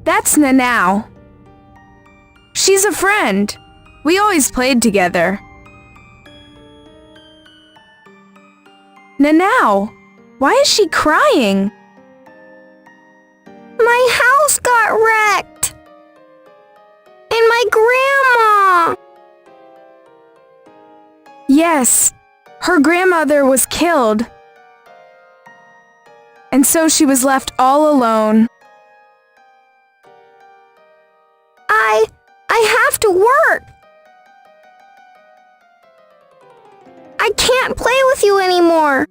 That's Nanao. She's a friend. We always played together. Nanao, why is she crying? My house got wrecked. And my grandma. Yes, her grandmother was killed. And so she was left all alone. I have to work. I can't play with you anymore.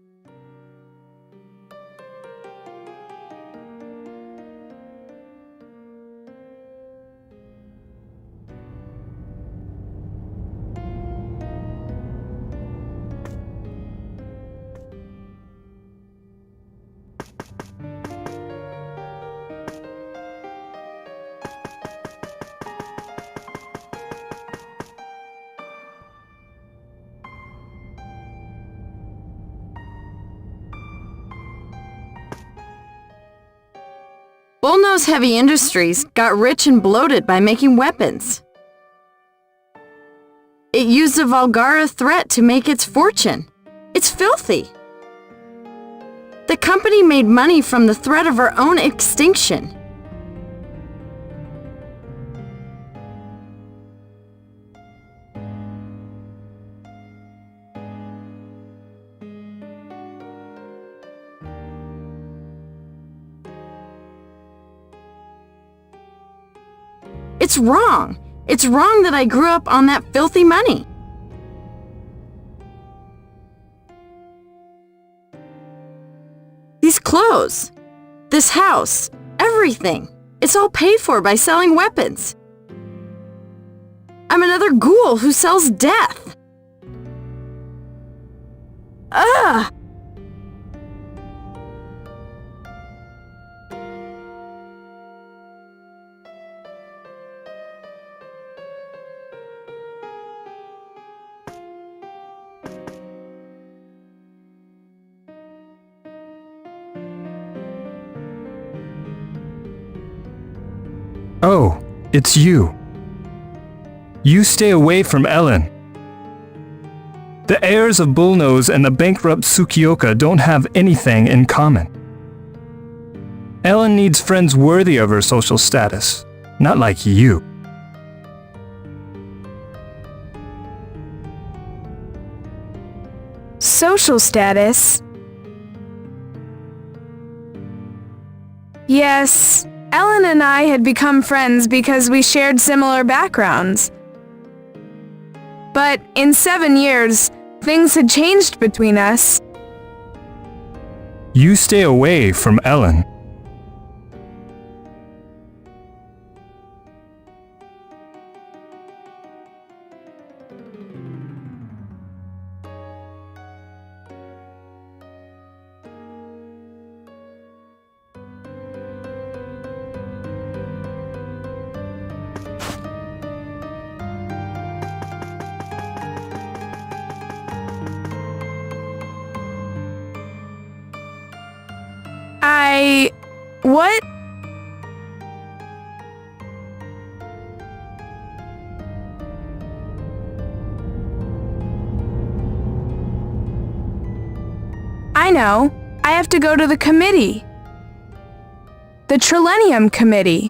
Bullnose Heavy Industries got rich and bloated by making weapons. It used a Vulgara threat to make its fortune. It's filthy. The company made money from the threat of our own extinction. It's wrong. It's wrong that I grew up on that filthy money. These clothes, this house, everything. It's all paid for by selling weapons. I'm another ghoul who sells death. Ugh! Oh, it's you. You stay away from Ellen. The heirs of Bullnose and the bankrupt Tsukioka don't have anything in common. Ellen needs friends worthy of her social status, not like you. Social status? Yes, Ellen and I had become friends because we shared similar backgrounds. But in 7 years, things had changed between us. You stay away from Ellen. What? I know. I have to go to the committee. The Trilenium Committee.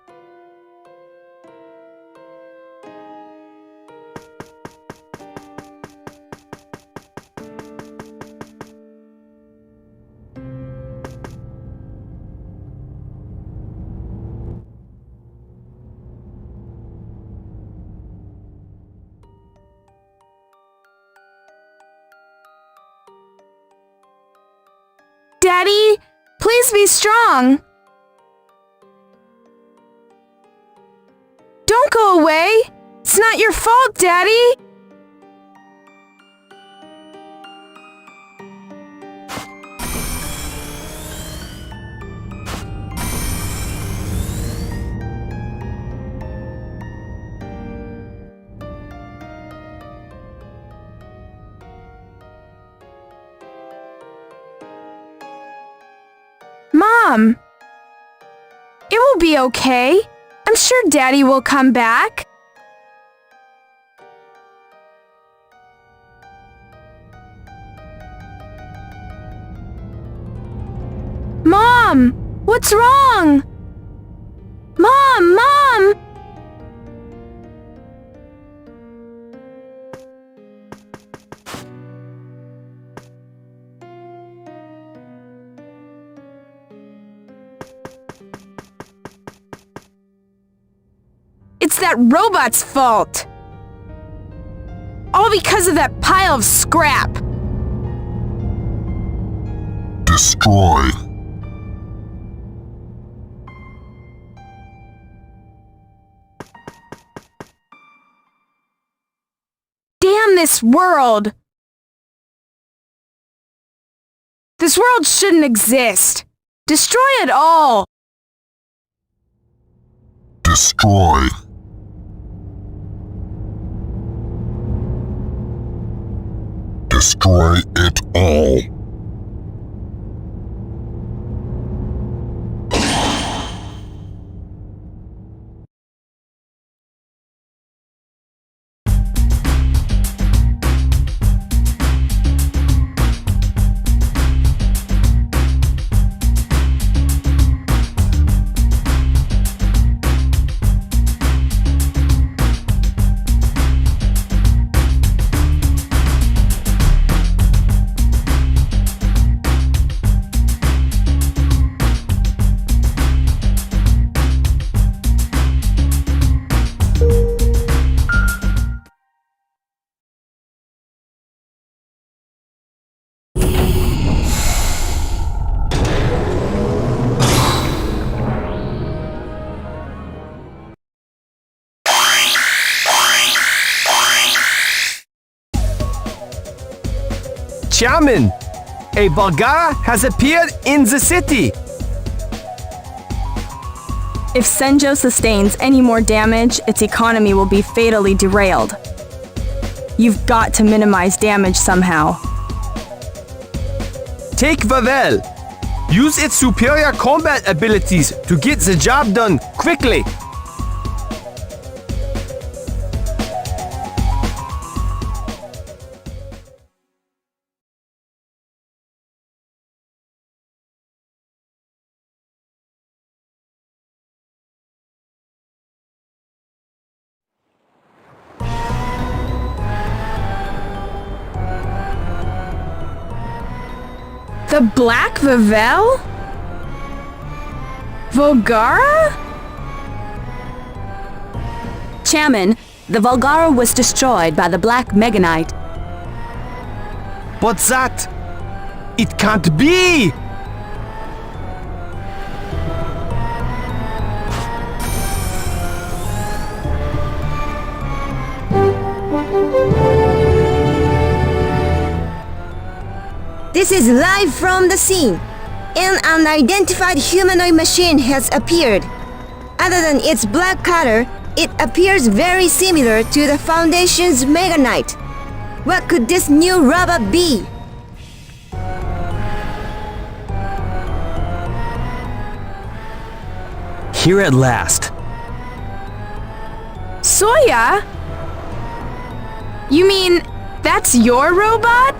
Daddy, please be strong. Don't go away. It's not your fault, Daddy. Mom, it will be okay. I'm sure Daddy will come back. Mom! What's wrong? Mom! Mom! It's that robot's fault! All because of that pile of scrap! Destroy. Damn this world! This world shouldn't exist. Destroy it all! Destroy. Destroy it all. Chairman, a Valhalla has appeared in the city. If Senjo sustains any more damage, its economy will be fatally derailed. You've got to minimize damage somehow. Take Vavel. Use its superior combat abilities to get the job done quickly. The Black Vavel? Volgara? Chairman, the Volgara was destroyed by the Black Meganite. But that... it can't be! This is live from the scene. An unidentified humanoid machine has appeared. Other than its black color, it appears very similar to the Foundation's Meganite. What could this new robot be? Here at last. Soya? You mean, that's your robot?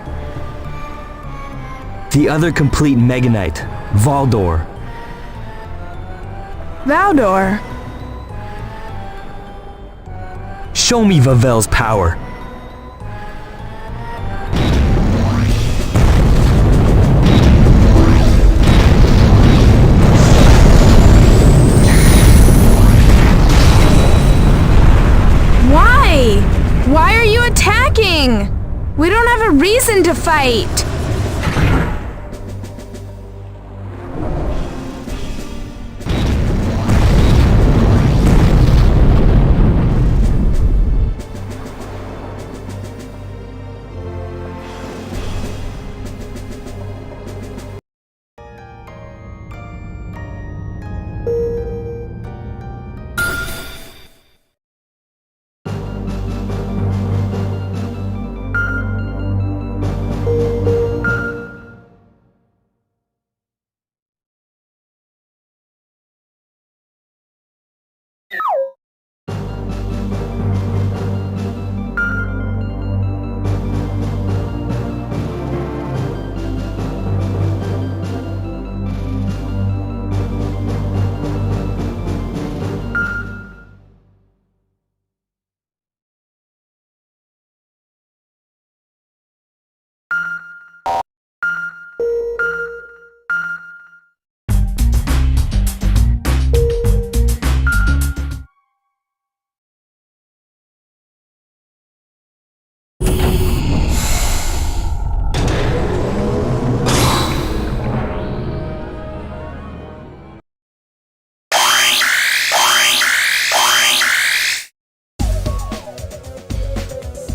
The other complete Meganite, Valdor. Valdor. Show me Vavel's power. Why? Why are you attacking? We don't have a reason to fight.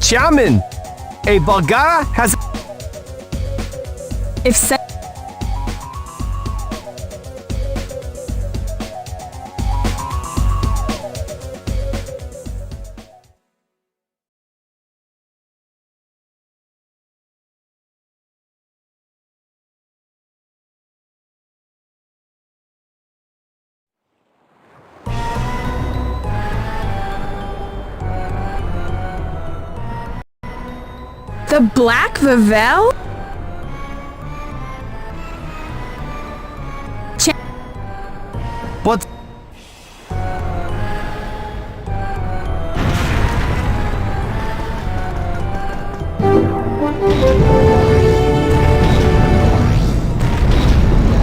chairman. A Valhalla has... If Sen- The Black Vivel? But...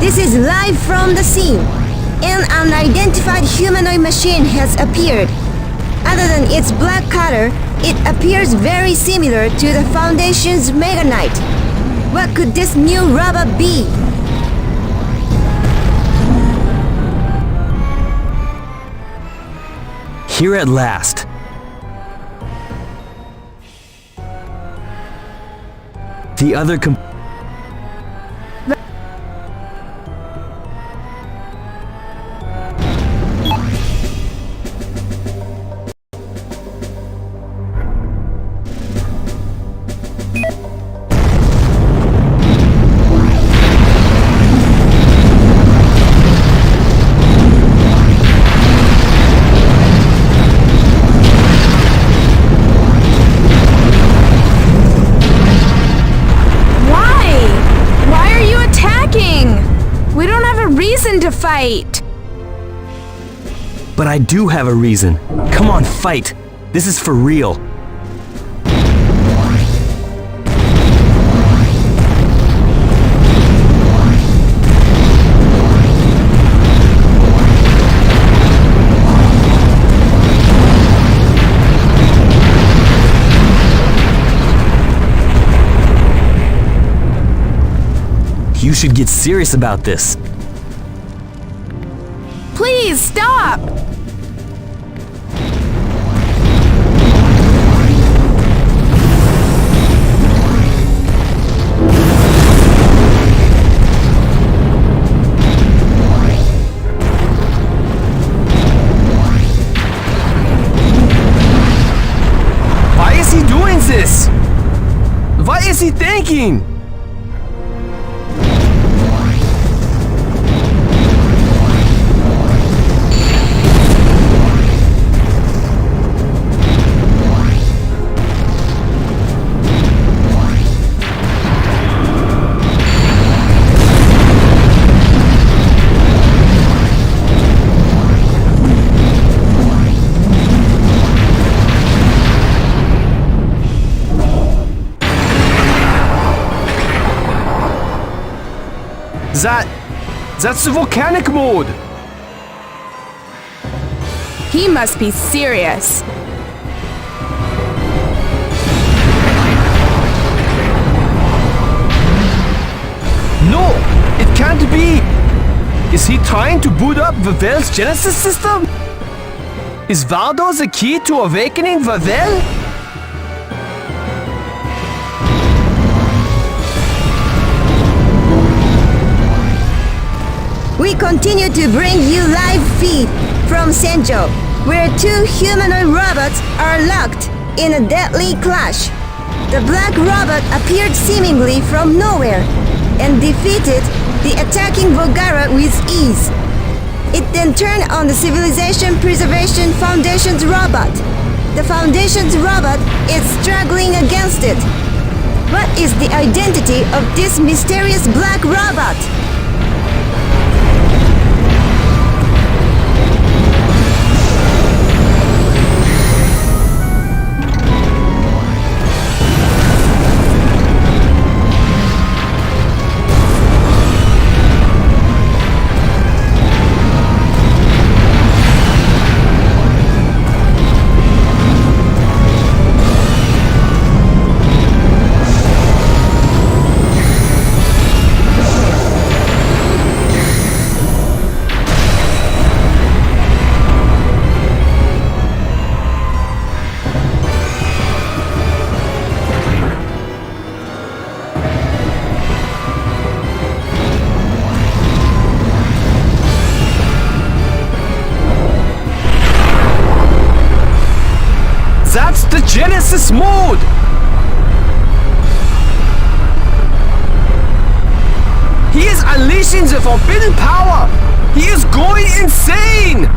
This is live from the scene. An unidentified humanoid machine has appeared. Other than its black color, it appears very similar to the Foundation's Meganite. What could this new robot be? Here at last. The other to fight. But I do have a reason. Come on, fight. This is for real. You should get serious about this. Please stop! Why is he doing this? What is he thinking? That's the volcanic mode. He must be serious. No, it can't be. Is he trying to boot up Vavel's Genesis system? Is Valdo the key to awakening Vavel? We continue to bring you live feed from Senjo, where two humanoid robots are locked in a deadly clash. The black robot appeared seemingly from nowhere and defeated the attacking Volgara with ease. It then turned on the Civilization Preservation Foundation's robot. The Foundation's robot is struggling against it. What is the identity of this mysterious black robot? Genesis mode! He is unleashing the forbidden power! He is going insane!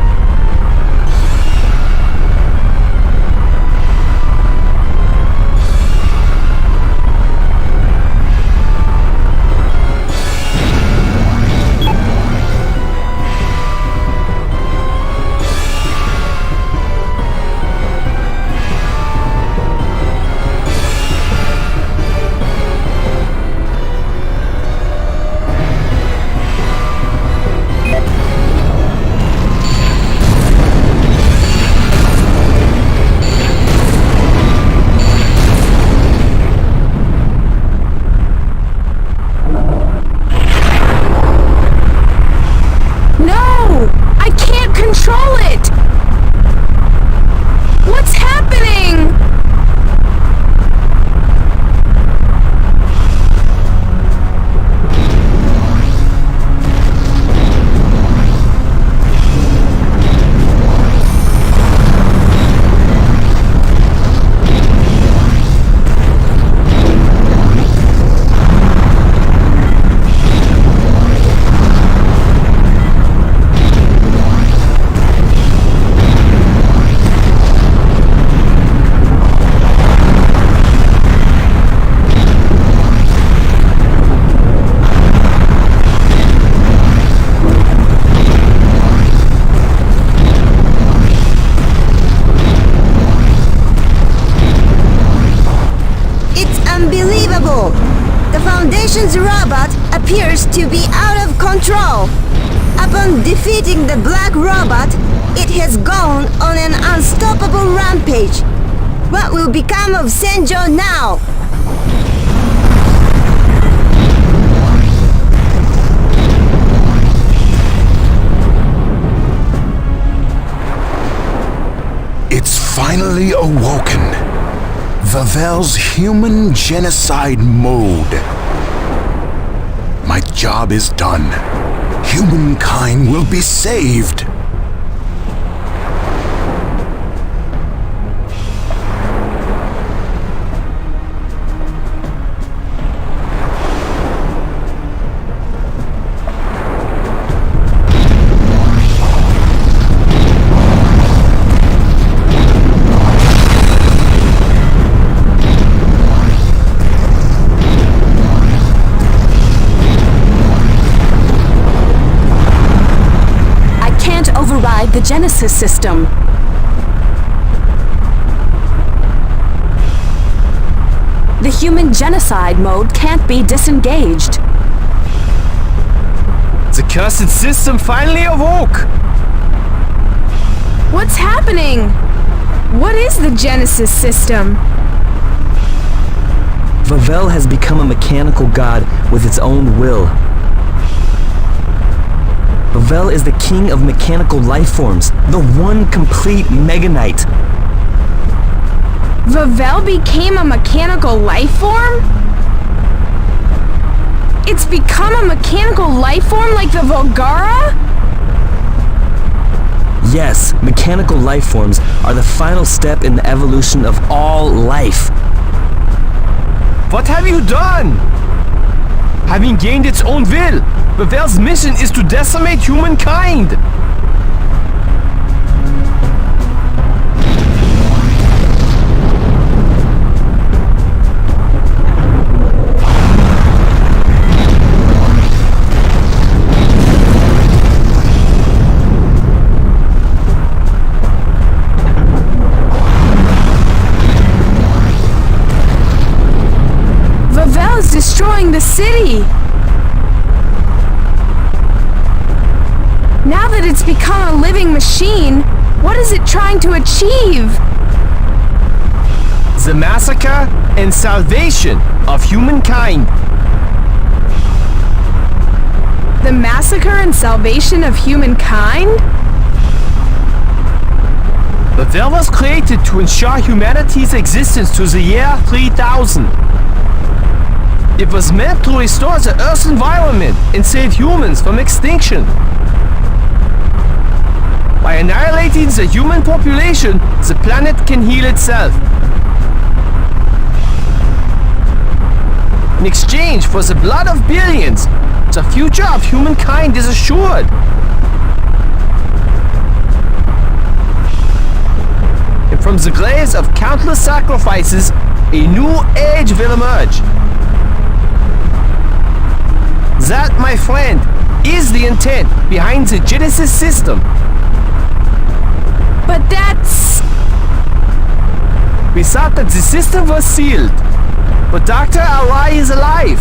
Robot appears to be out of control. Upon defeating the black robot, it has gone on an unstoppable rampage. What will become of Senjo now? It's finally awoken. Vavel's human genocide mode. My job is done. Humankind will be saved. The Genesis system. The human genocide mode can't be disengaged. The cursed system finally awoke! What's happening? What is the Genesis system? Vavel has become a mechanical god with its own will. Vavel is the king of mechanical life forms, the one complete Meganite. Vavel became a mechanical life form? It's become a mechanical life form like the Volgara? Yes, mechanical life forms are the final step in the evolution of all life. What have you done? Having gained its own will, Vavel's mission is to decimate humankind! Vavel is destroying the city! Now that it's become a living machine, what is it trying to achieve? The massacre and salvation of humankind. The massacre and salvation of humankind? Vavel was created to ensure humanity's existence to the year 3000. It was meant to restore the Earth's environment and save humans from extinction. By annihilating the human population, the planet can heal itself. in exchange for the blood of billions, the future of humankind is assured. And from the graves of countless sacrifices, a new age will emerge. That, my friend, is the intent behind the Genesis system. But that's... We thought that the system was sealed, but Dr. R.A.D is alive.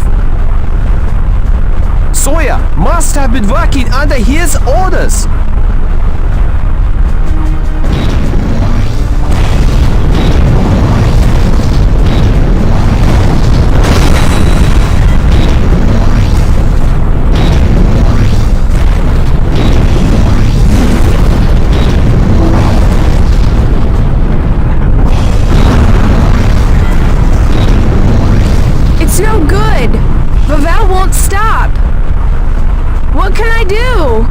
Sawyer must have been working under his orders. It's no good. Vavel won't stop. What can I do?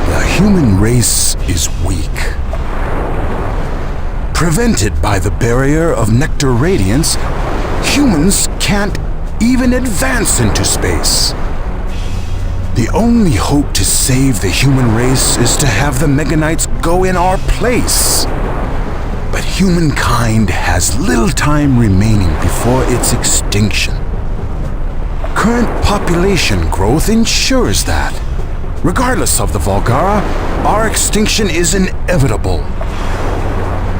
The human race is weak. Prevented by the barrier of nectar radiance, humans can't even advance into space. The only hope to save the human race is to have the Meganites go in our place. But humankind has little time remaining before its extinction. Current population growth ensures that, regardless of the Volgara, our extinction is inevitable.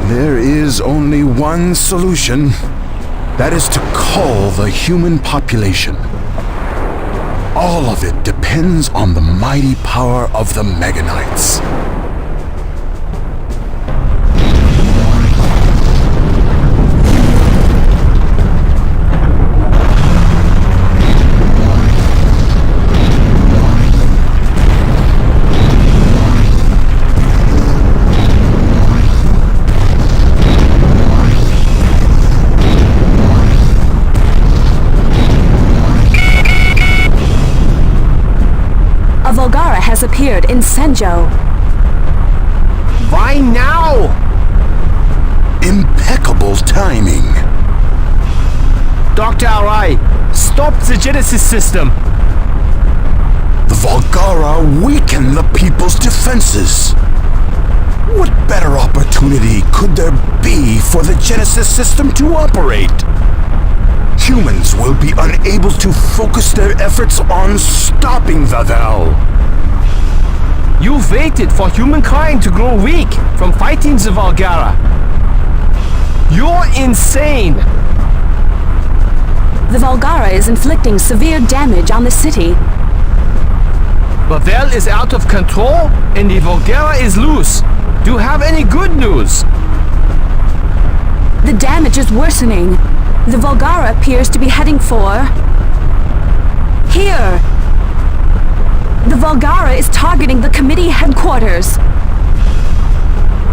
There is only one solution. That is to cull the human population. All of it depends on the mighty power of the Meganites. A Volgara has appeared in Senjo. Why now? Impeccable timing. Dr. R.A.D, stop the Genesis system. The Volgara weaken the people's defenses. What better opportunity could there be for the Genesis system to operate? Humans will be unable to focus their efforts on stopping Vavel. You've waited for humankind to grow weak from fighting the Volgara. You're insane! The Volgara is inflicting severe damage on the city. Vavel is out of control and the Volgara is loose. Do you have any good news? The damage is worsening. The Volgara appears to be heading for... here! The Volgara is targeting the committee headquarters.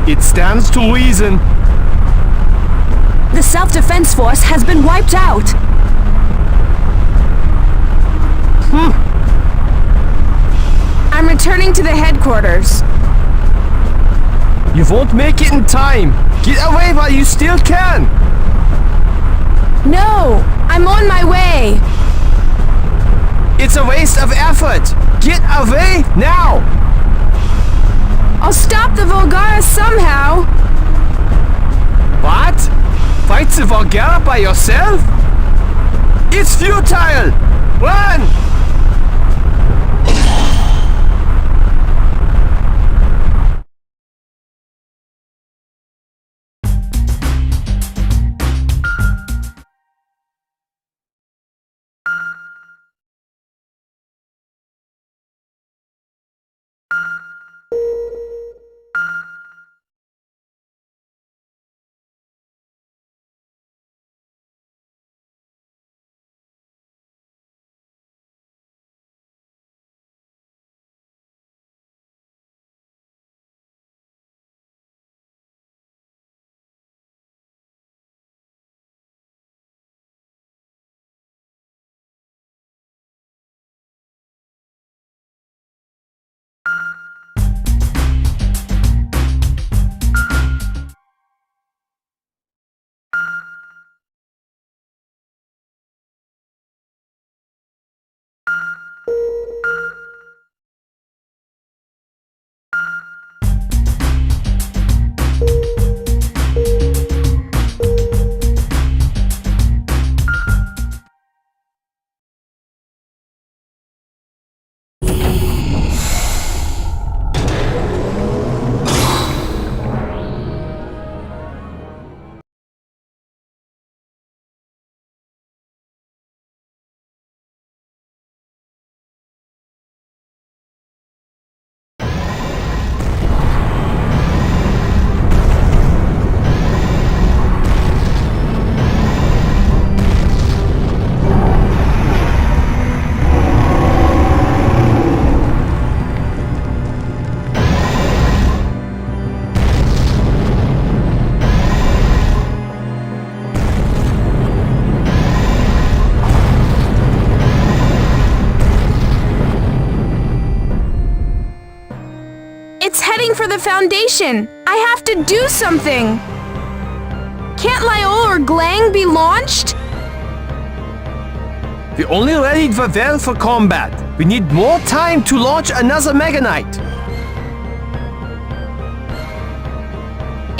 It stands to reason. The self-defense force has been wiped out. I'm returning to the headquarters. You won't make it in time. Get away while you still can. No, I'm on my way. It's a waste of effort. Get away now. I'll stop the Volgara somehow. What? Fight the Volgara by yourself? It's futile. Run! the Foundation. I have to do something. Can't Lyol or Glang be launched? We're only ready well for combat. We need more time to launch another Meganite.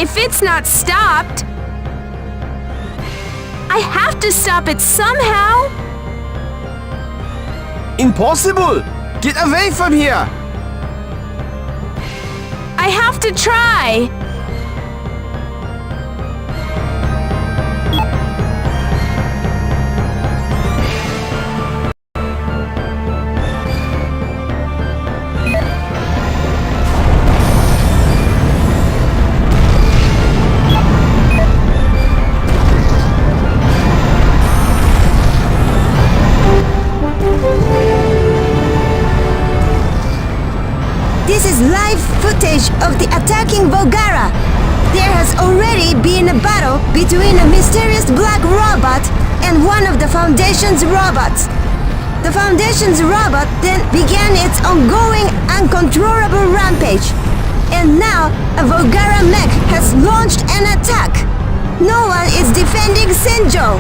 If it's not stopped, I have to stop it somehow. Impossible! Get away from here! I have to try. This is live footage of the attacking Volgara. There has already been a battle between a mysterious black robot and one of the Foundation's robots. The Foundation's robot then began its ongoing uncontrollable rampage. And now a Volgara mech has launched an attack. No one is defending Senjo.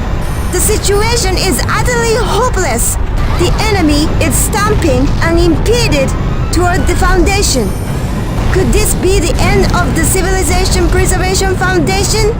The situation is utterly hopeless. The enemy is stomping unimpeded toward the Foundation. Could this be the end of the Civilization Preservation Foundation?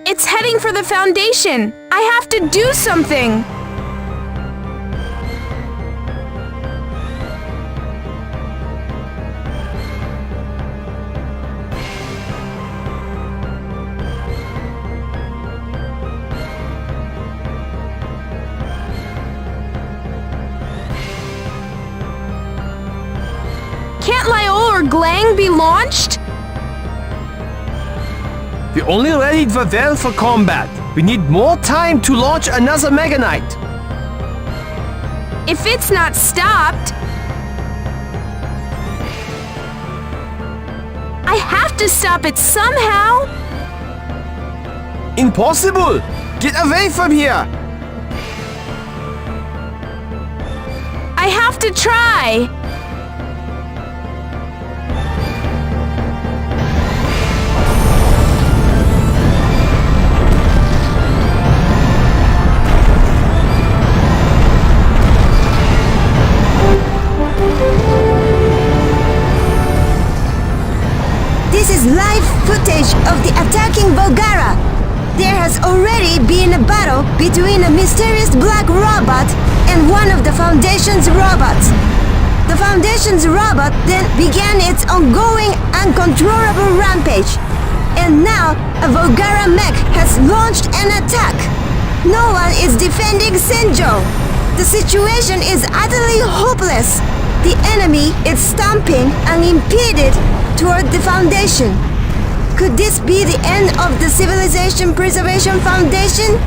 It's heading for the Foundation. I have to do something. Can't Lyol or Glang be launched? We're only ready well for combat. We need more time to launch another Meganite. If it's not stopped, I have to stop it somehow. Impossible! Get away from here! I have to try. This is live footage of the attacking Volgara. There has already been a battle between a mysterious black robot and one of the Foundation's robots. The Foundation's robot then began its ongoing uncontrollable rampage. And now, a Volgara mech has launched an attack. No one is defending Senjo. The situation is utterly hopeless. The enemy is stomping unimpeded toward the Foundation. Could this be the end of the Civilization Preservation Foundation?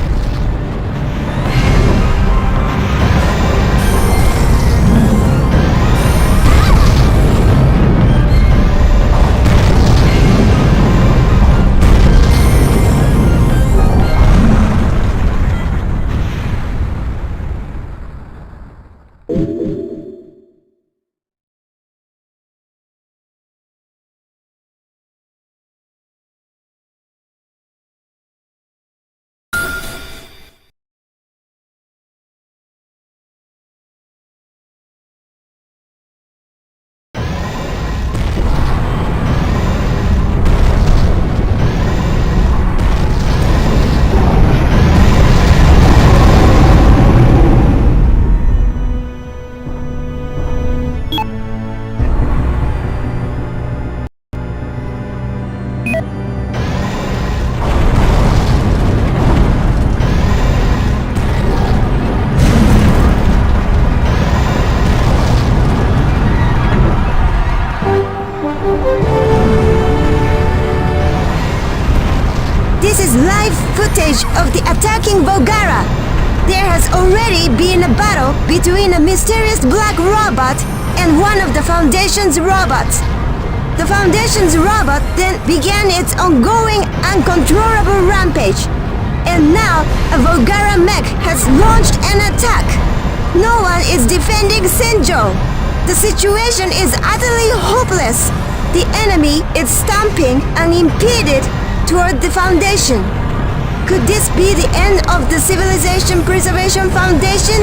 This is live footage of the attacking Volgara. There has already been a battle between a mysterious black robot and one of the Foundation's robots. The Foundation's robot then began its ongoing uncontrollable rampage. And now, a Volgara mech has launched an attack. No one is defending Senjo. The situation is utterly hopeless. The enemy is stomping unimpeded toward the Foundation. Could this be the end of the Civilization Preservation Foundation?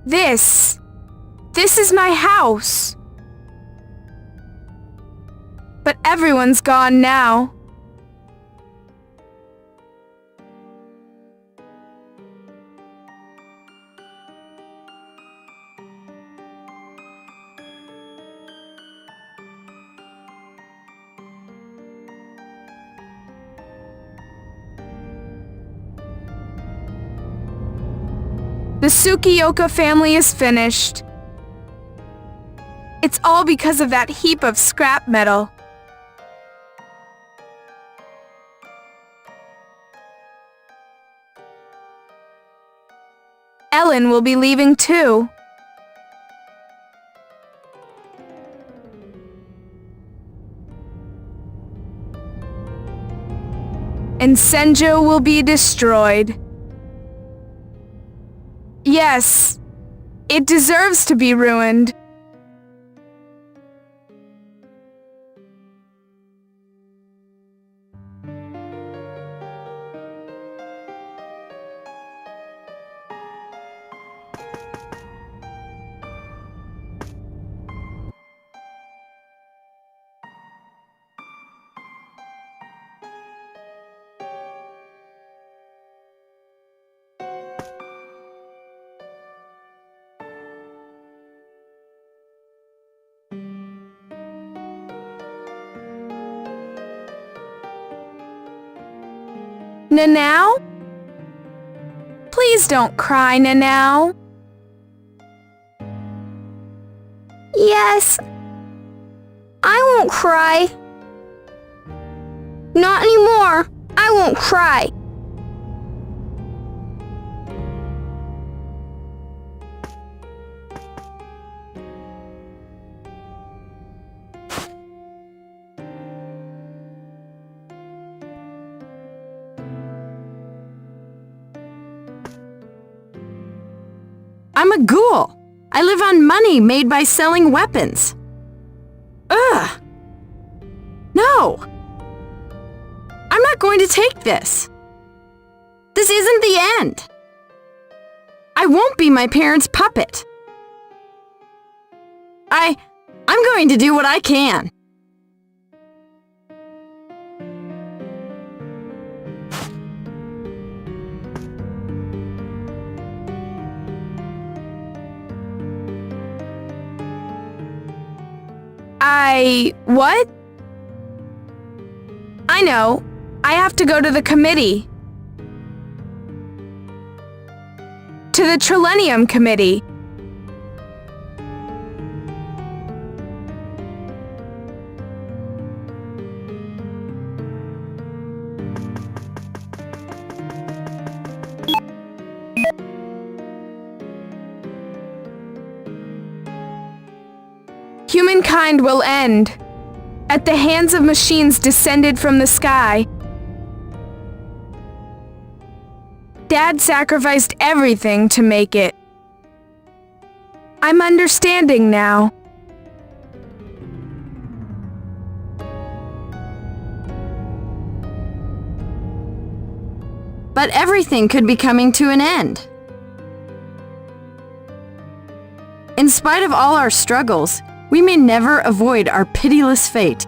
This is my house. But everyone's gone now. The Tsukioka family is finished. It's all because of that heap of scrap metal. Ellen will be leaving too. And Senjo will be destroyed. Yes, it deserves to be ruined. Nanao? Please don't cry, Nanao. Yes. I won't cry. Not anymore. I won't cry. I'm a ghoul. I live on money made by selling weapons. Ugh. No. I'm not going to take this. This isn't the end. I won't be my parents' puppet. I'm going to do what I can. What? I know. I have to go to the committee. To the Trilenium Committee. Humankind will end, at the hands of machines descended from the sky. Dad sacrificed everything to make it. I'm understanding now. But everything could be coming to an end. In spite of all our struggles, we may never avoid our pitiless fate.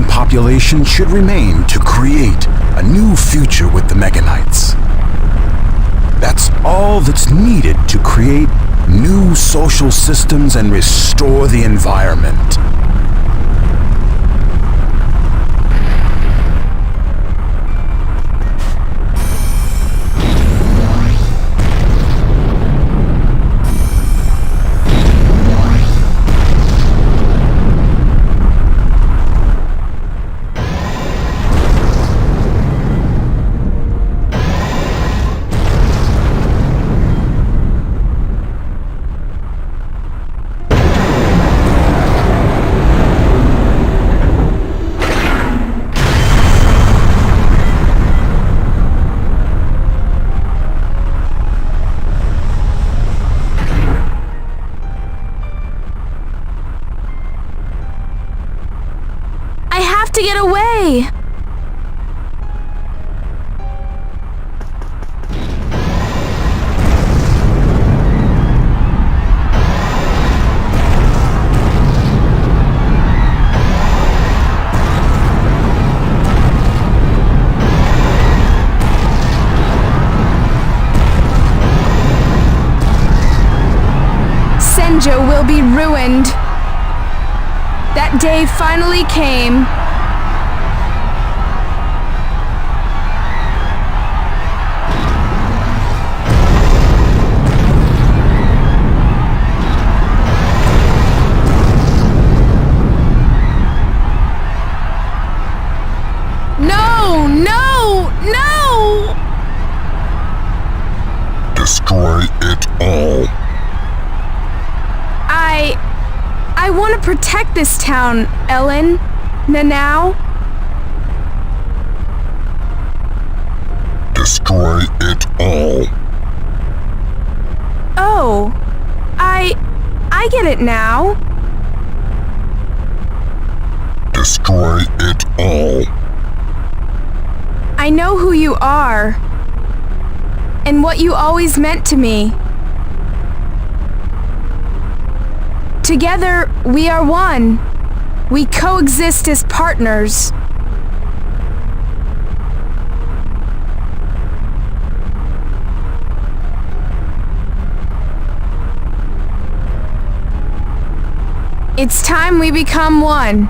Population should remain to create a new future with the Meganites. That's all that's needed to create new social systems, and restore the environment. To get away! Senjo will be ruined. That day finally came. Destroy it all. I want to protect this town, Ellen. Now? Destroy it all. Oh, I get it now. Destroy it all. I know who you are, and what you always meant to me. Together, we are one. We coexist as partners. It's time we become one.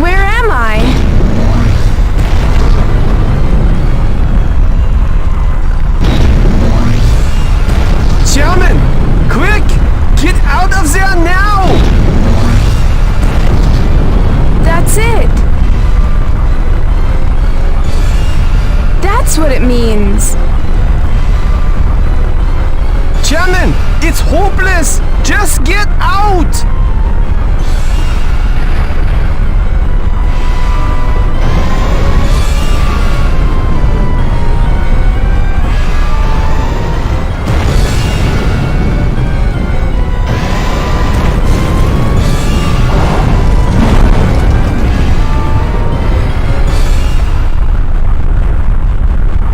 Where am I? Chairman! Quick! Get out of there now! That's it. That's what it means. Chairman! It's hopeless! Just get out!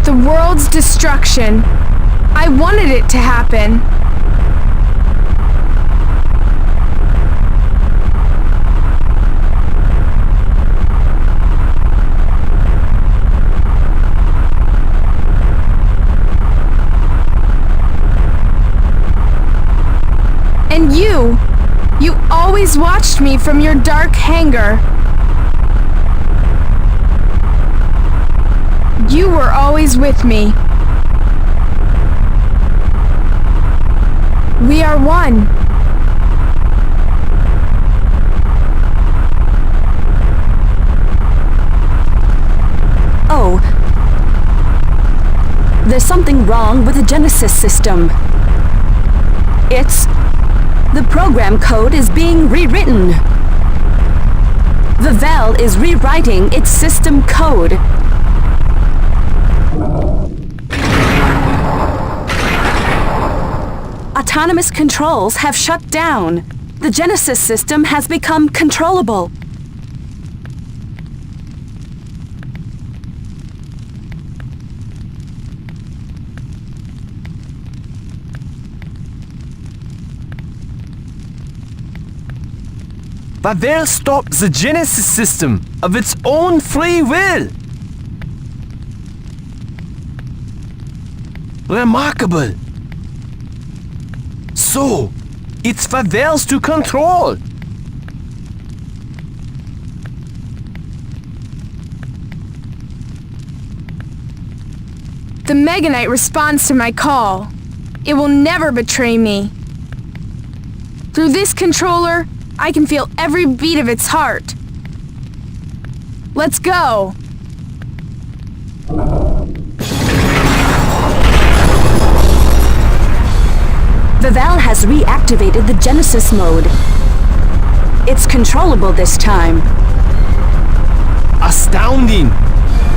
The world's destruction. I wanted it to happen. And you always watched me from your dark hangar. You were always with me. We are one. Oh. There's something wrong with the Genesis system. The program code is being rewritten. Valhalla is rewriting its system code. Autonomous controls have shut down. The Genesis system has become controllable. Valhalla stopped the Genesis system of its own free will. Remarkable. So, it's Valhalla's to control. The Meganite responds to my call. It will never betray me. Through this controller, I can feel every beat of its heart. Let's go. Valhalla has reactivated the Genesis mode. It's controllable this time. Astounding!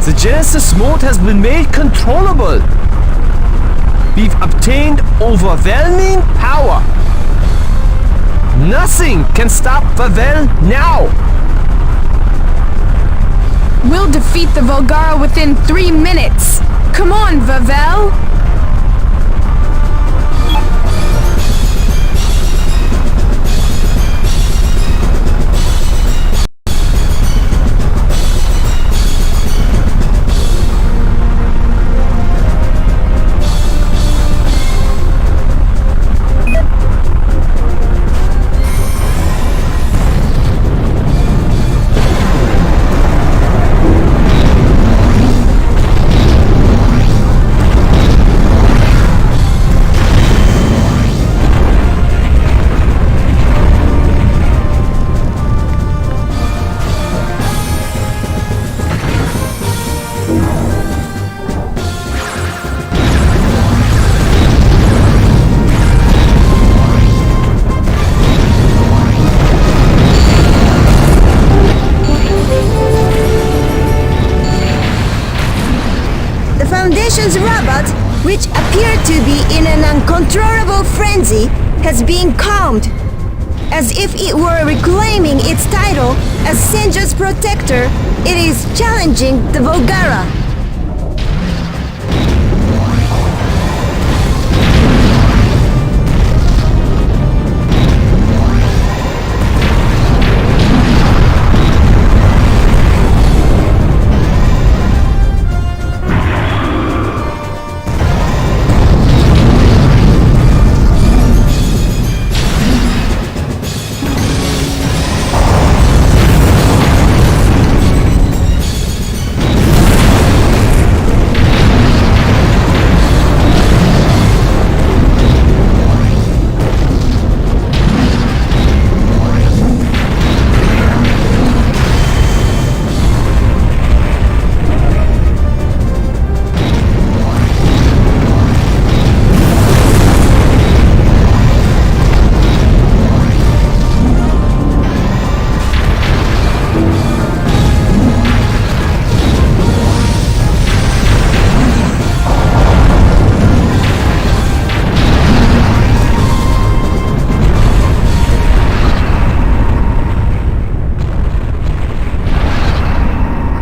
The Genesis mode has been made controllable. We've obtained overwhelming power. Nothing can stop Valhalla now. We'll defeat the Volgara within 3 minutes. Come on, Valhalla. Foundation's robot, which appeared to be in an uncontrollable frenzy, has been calmed. As if it were reclaiming its title as Senjo's protector, it is challenging the Volgara.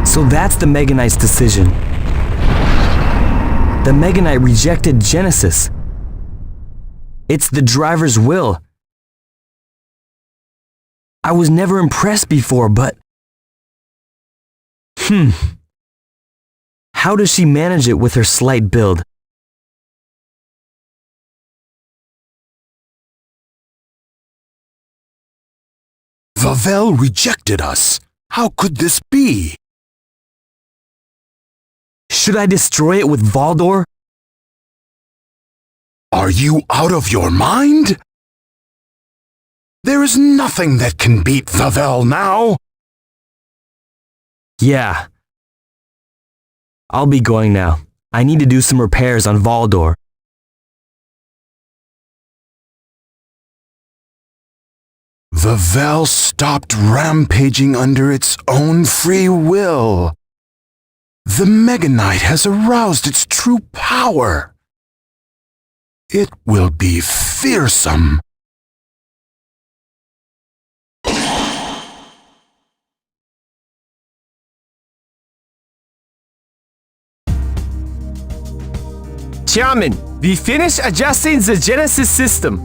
So that's the Meganite's decision. The Meganite rejected Genesis. It's the driver's will. I was never impressed before, but... How does she manage it with her slight build? Valhalla rejected us. How could this be? Should I destroy it with Valdor? Are you out of your mind? There is nothing that can beat Vavel now. Yeah. I'll be going now. I need to do some repairs on Valdor. Vavel stopped rampaging under its own free will. The Meganite has aroused its true power. It will be fearsome. Chairman, we finished adjusting the Genesis system.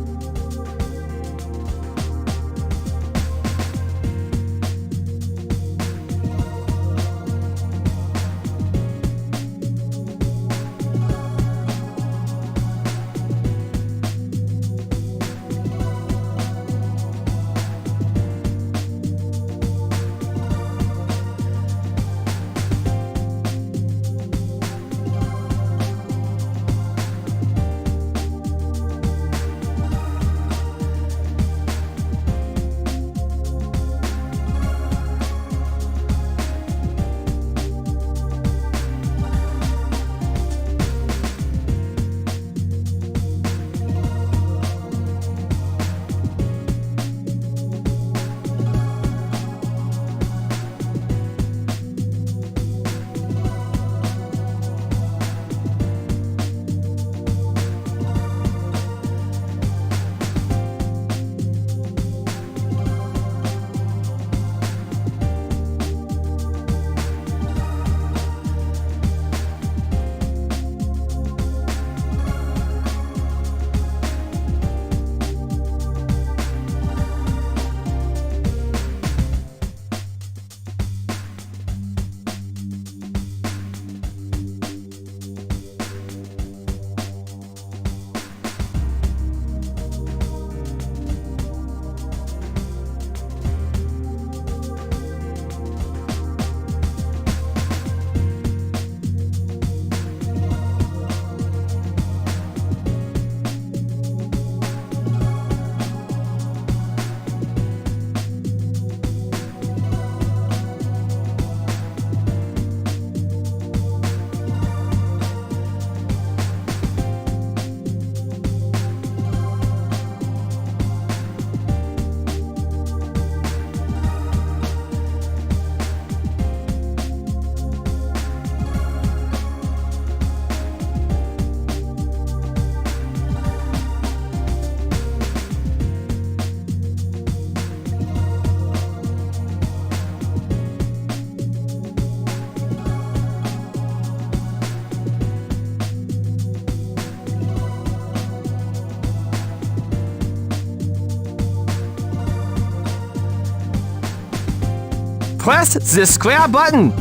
Press the square button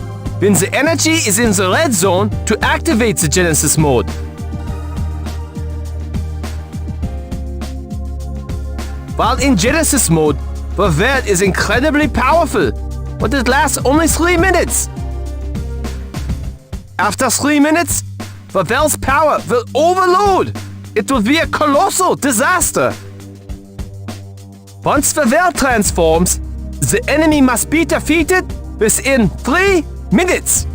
when the energy is in the red zone to activate the Genesis mode. While in Genesis mode, the world is incredibly powerful, but it lasts only 3 minutes. After 3 minutes, the world's power will overload. It will be a colossal disaster. Once the world transforms, the enemy must be defeated within 3 minutes.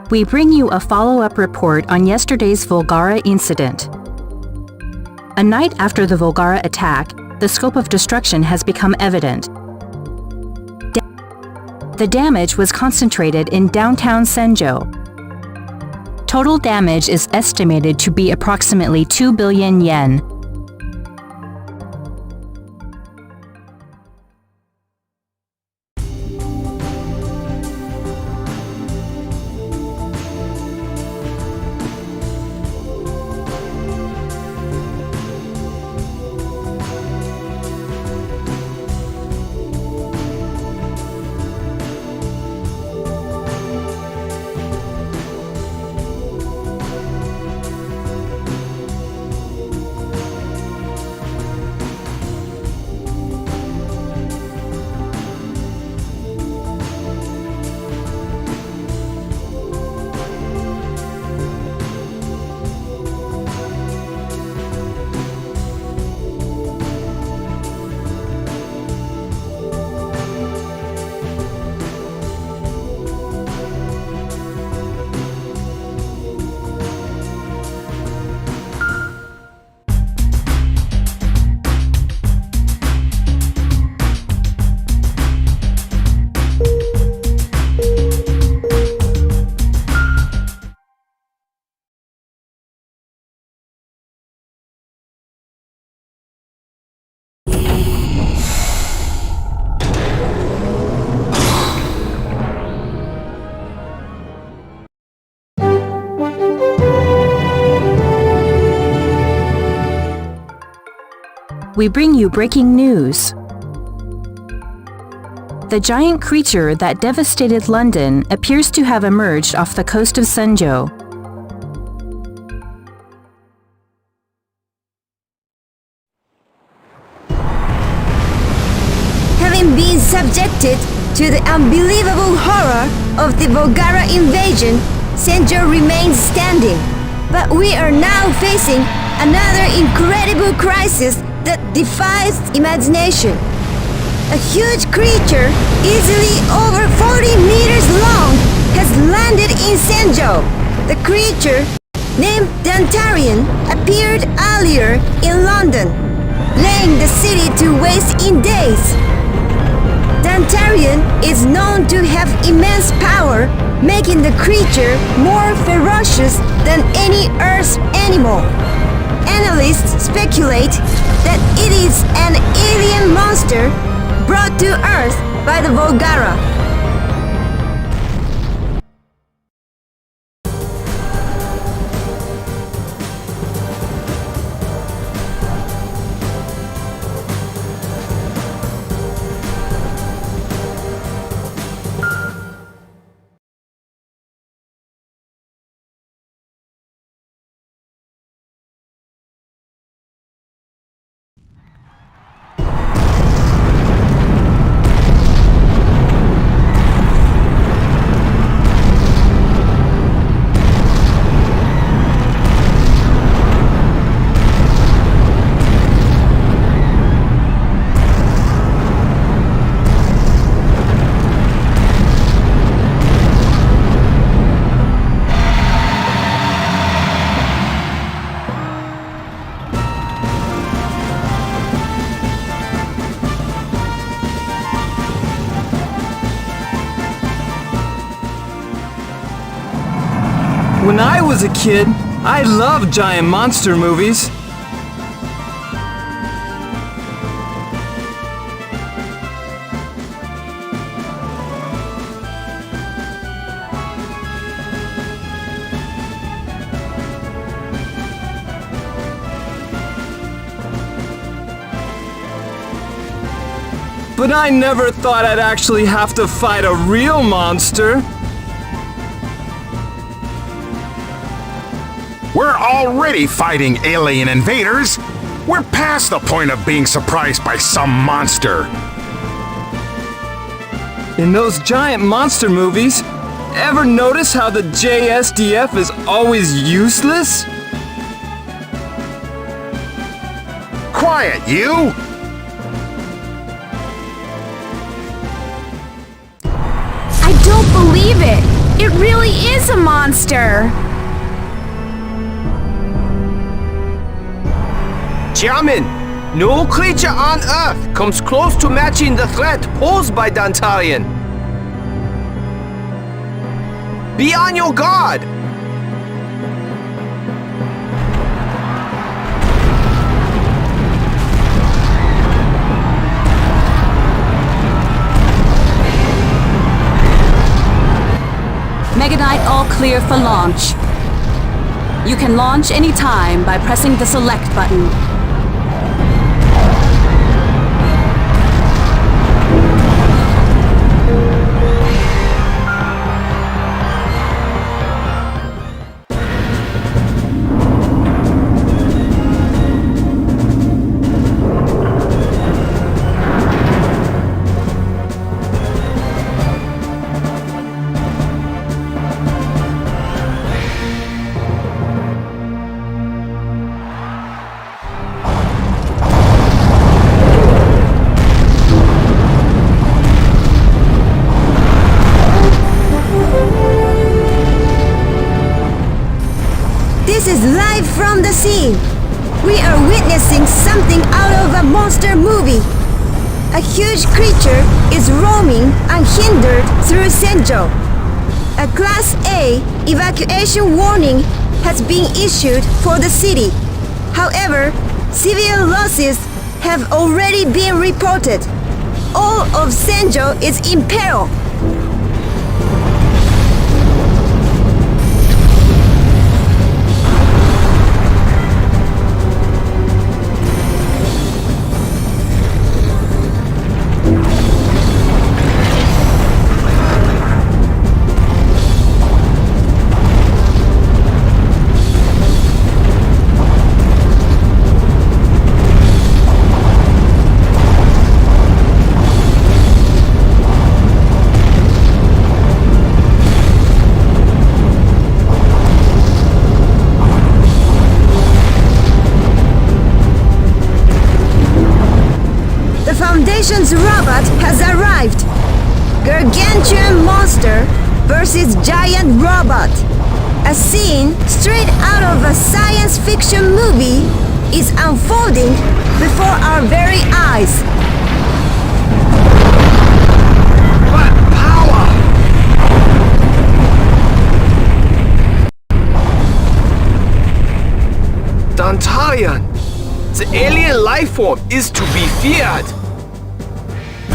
We bring you a follow-up report on yesterday's Volgara incident. A night after the Volgara attack, the scope of destruction has become evident. The damage was concentrated in downtown Senjo. Total damage is estimated to be approximately 2 billion yen. we bring you breaking news. The giant creature that devastated London appears to have emerged off the coast of Senjo. Having been subjected to the unbelievable horror of the Volgara invasion, Senjo remains standing. But we are now facing another incredible crisis that defies imagination. A huge creature, easily over 40 meters long, has landed in Senjo. The creature, named Dantarion, appeared earlier in London, laying the city to waste in days. Dantarion is known to have immense power, making the creature more ferocious than any Earth animal. Analysts speculate that it is an alien monster brought to Earth by the Volgara. When I was a kid, I loved giant monster movies. But I never thought I'd actually have to fight a real monster. We're already fighting alien invaders. We're past the point of being surprised by some monster. In those giant monster movies, ever notice how the JSDF is always useless? Quiet, you! I don't believe it! It really is a monster! Chairman, no creature on Earth comes close to matching the threat posed by Dantarion. Be on your guard! Meganite all clear for launch. You can launch anytime by pressing the select button. This is live from the scene. We are witnessing something out of a monster movie. A huge creature is roaming unhindered through Senjo. A Class A evacuation warning has been issued for the city. However, severe losses have already been reported. All of Senjo is in peril. Visitation's robot has arrived. Gargantuan monster versus giant robot. A scene straight out of a science fiction movie is unfolding before our very eyes. What power! Dantarion! The alien life form is to be feared.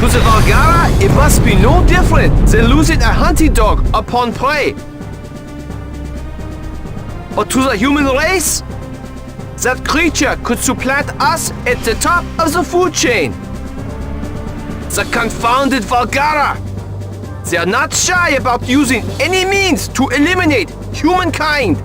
To the Valhalla, it must be no different than losing a hunting dog upon prey. Or to the human race, that creature could supplant us at the top of the food chain. The confounded Valhalla! They are not shy about using any means to eliminate humankind.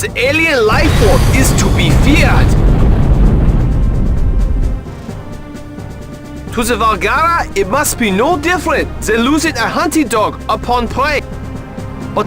The alien life form is to be feared. To the Volgara, it must be no different than losing a hunting dog upon prey. But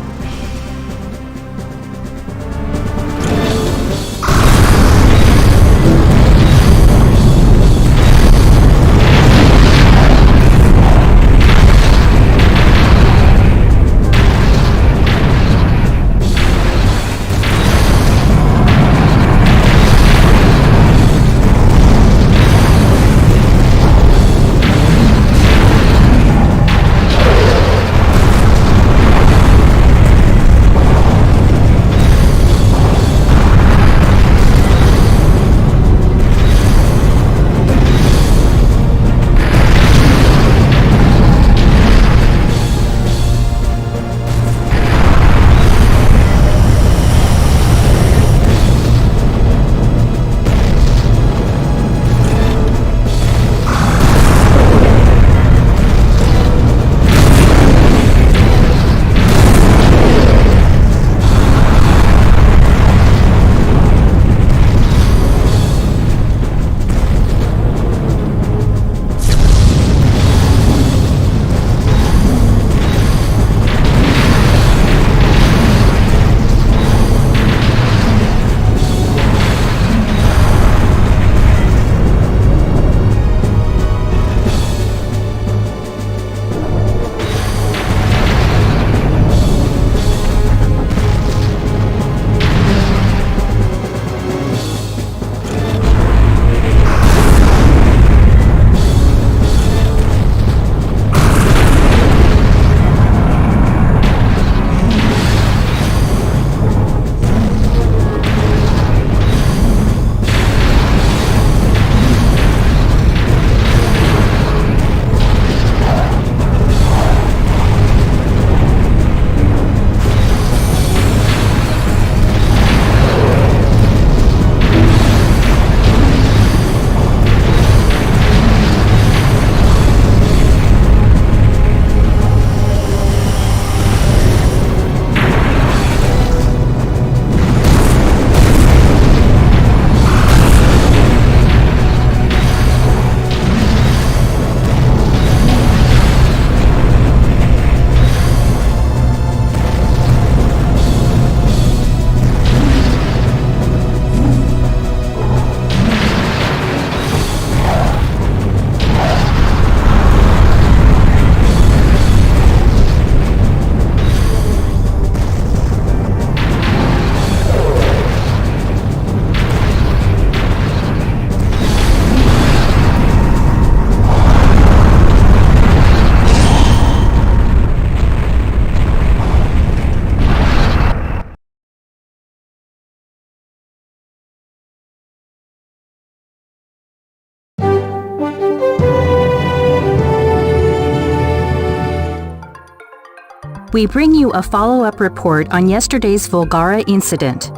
we bring you a follow-up report on yesterday's Volgara incident.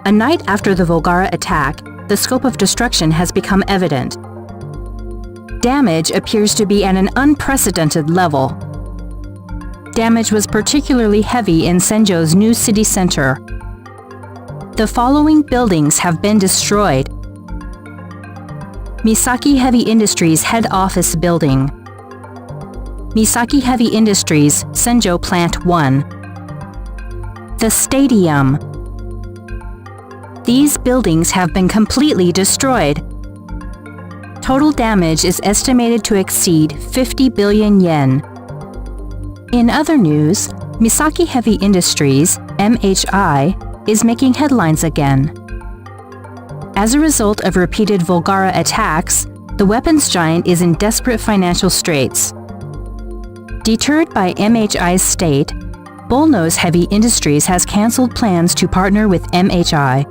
A night after the Volgara attack, the scope of destruction has become evident. Damage appears to be at an unprecedented level. Damage was particularly heavy in Senjo's new city center. The following buildings have been destroyed. Misaki Heavy Industries Head Office Building. Misaki Heavy Industries, Senjo Plant 1. The Stadium. These buildings have been completely destroyed. Total damage is estimated to exceed 50 billion yen. In other news, Misaki Heavy Industries, MHI, is making headlines again. As a result of repeated Volgara attacks, the weapons giant is in desperate financial straits. Deterred by MHI's state, Bullnose Heavy Industries has cancelled plans to partner with MHI.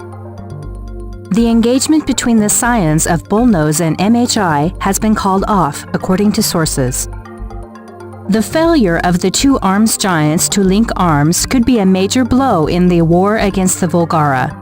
The engagement between the scions of Bullnose and MHI has been called off, according to sources. The failure of the two arms giants to link arms could be a major blow in the war against the Volgara.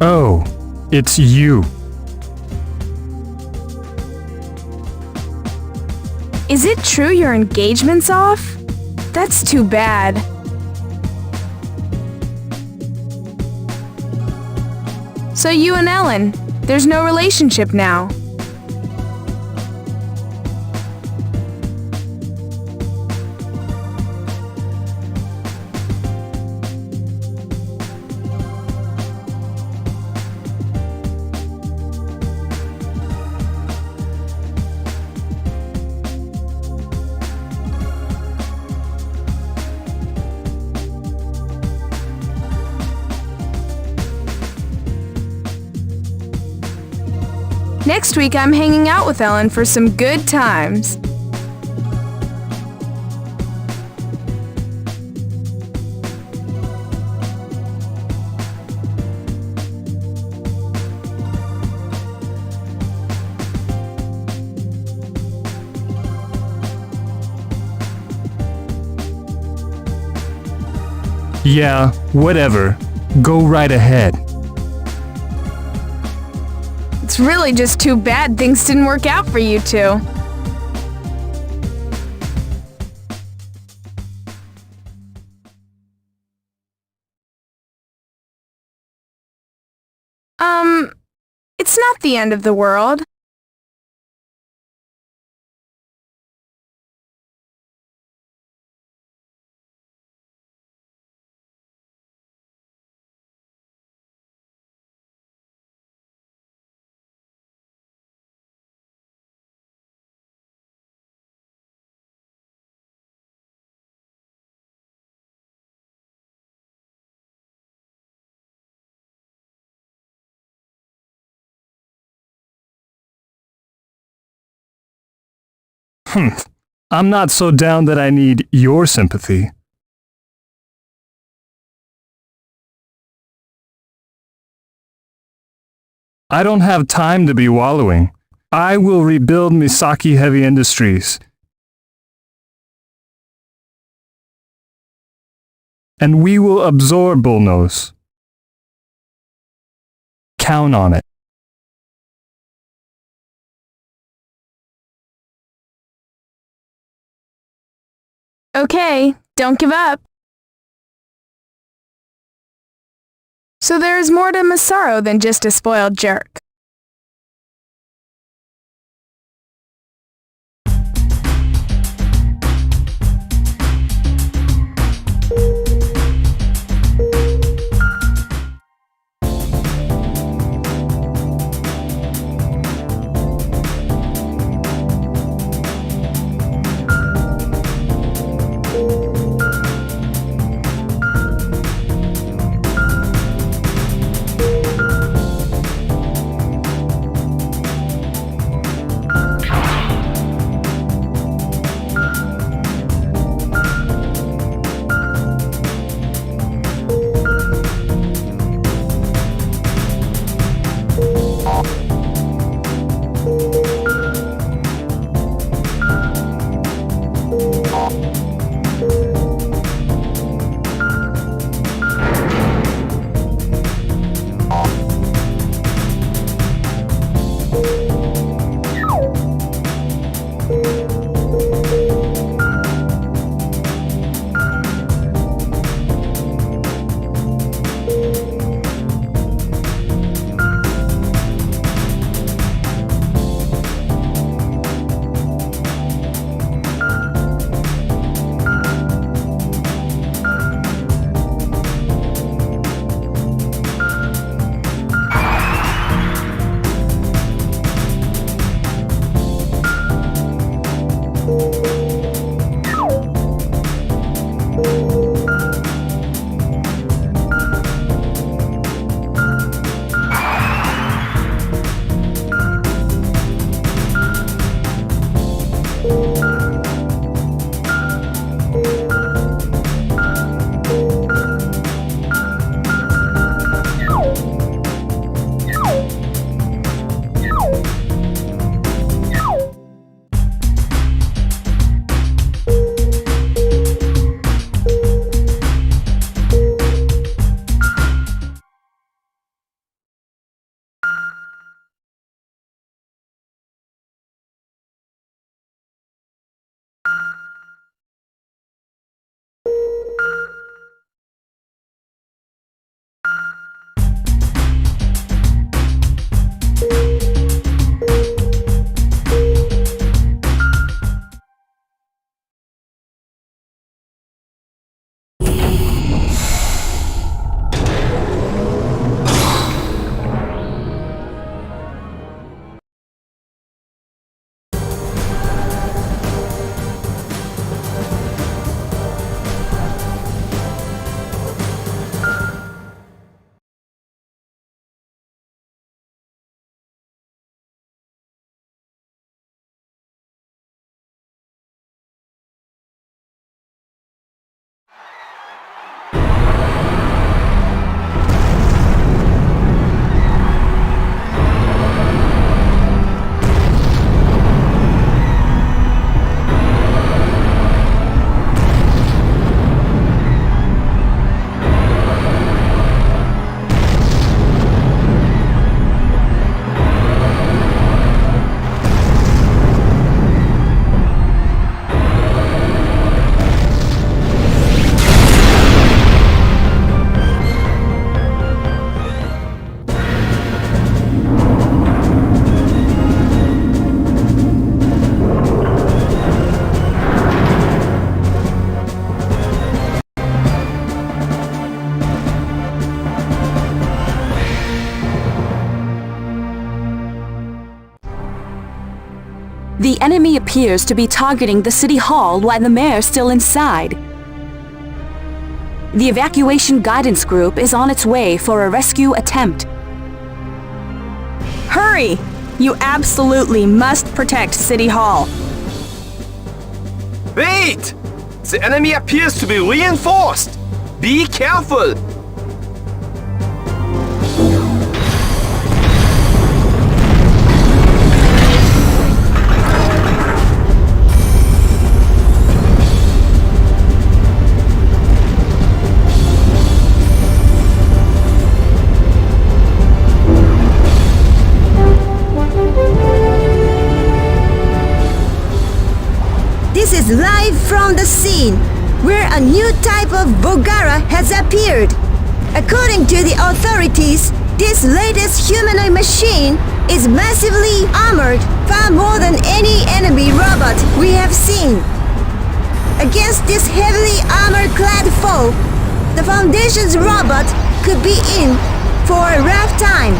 Oh, it's you. Is it true your engagement's off? That's too bad. So you and Ellen, there's no relationship now. Next week, I'm hanging out with Ellen for some good times. Yeah, whatever. Go right ahead. It's really just too bad things didn't work out for you two. It's not the end of the world. I'm not so down that I need your sympathy. I don't have time to be wallowing. I will rebuild Misaki Heavy Industries. And we will absorb Bullnose. Count on it. Okay, don't give up. So there is more to Masaru than just a spoiled jerk. The enemy appears to be targeting the city hall while the mayor's still inside. The evacuation guidance group is on its way for a rescue attempt. Hurry! You absolutely must protect City Hall. Wait! The enemy appears to be reinforced. Be careful! This is live from the scene, where a new type of Bogara has appeared. According to the authorities, this latest humanoid machine is massively armored, far more than any enemy robot we have seen. Against this heavily armor-clad foe, the Foundation's robot could be in for a rough time.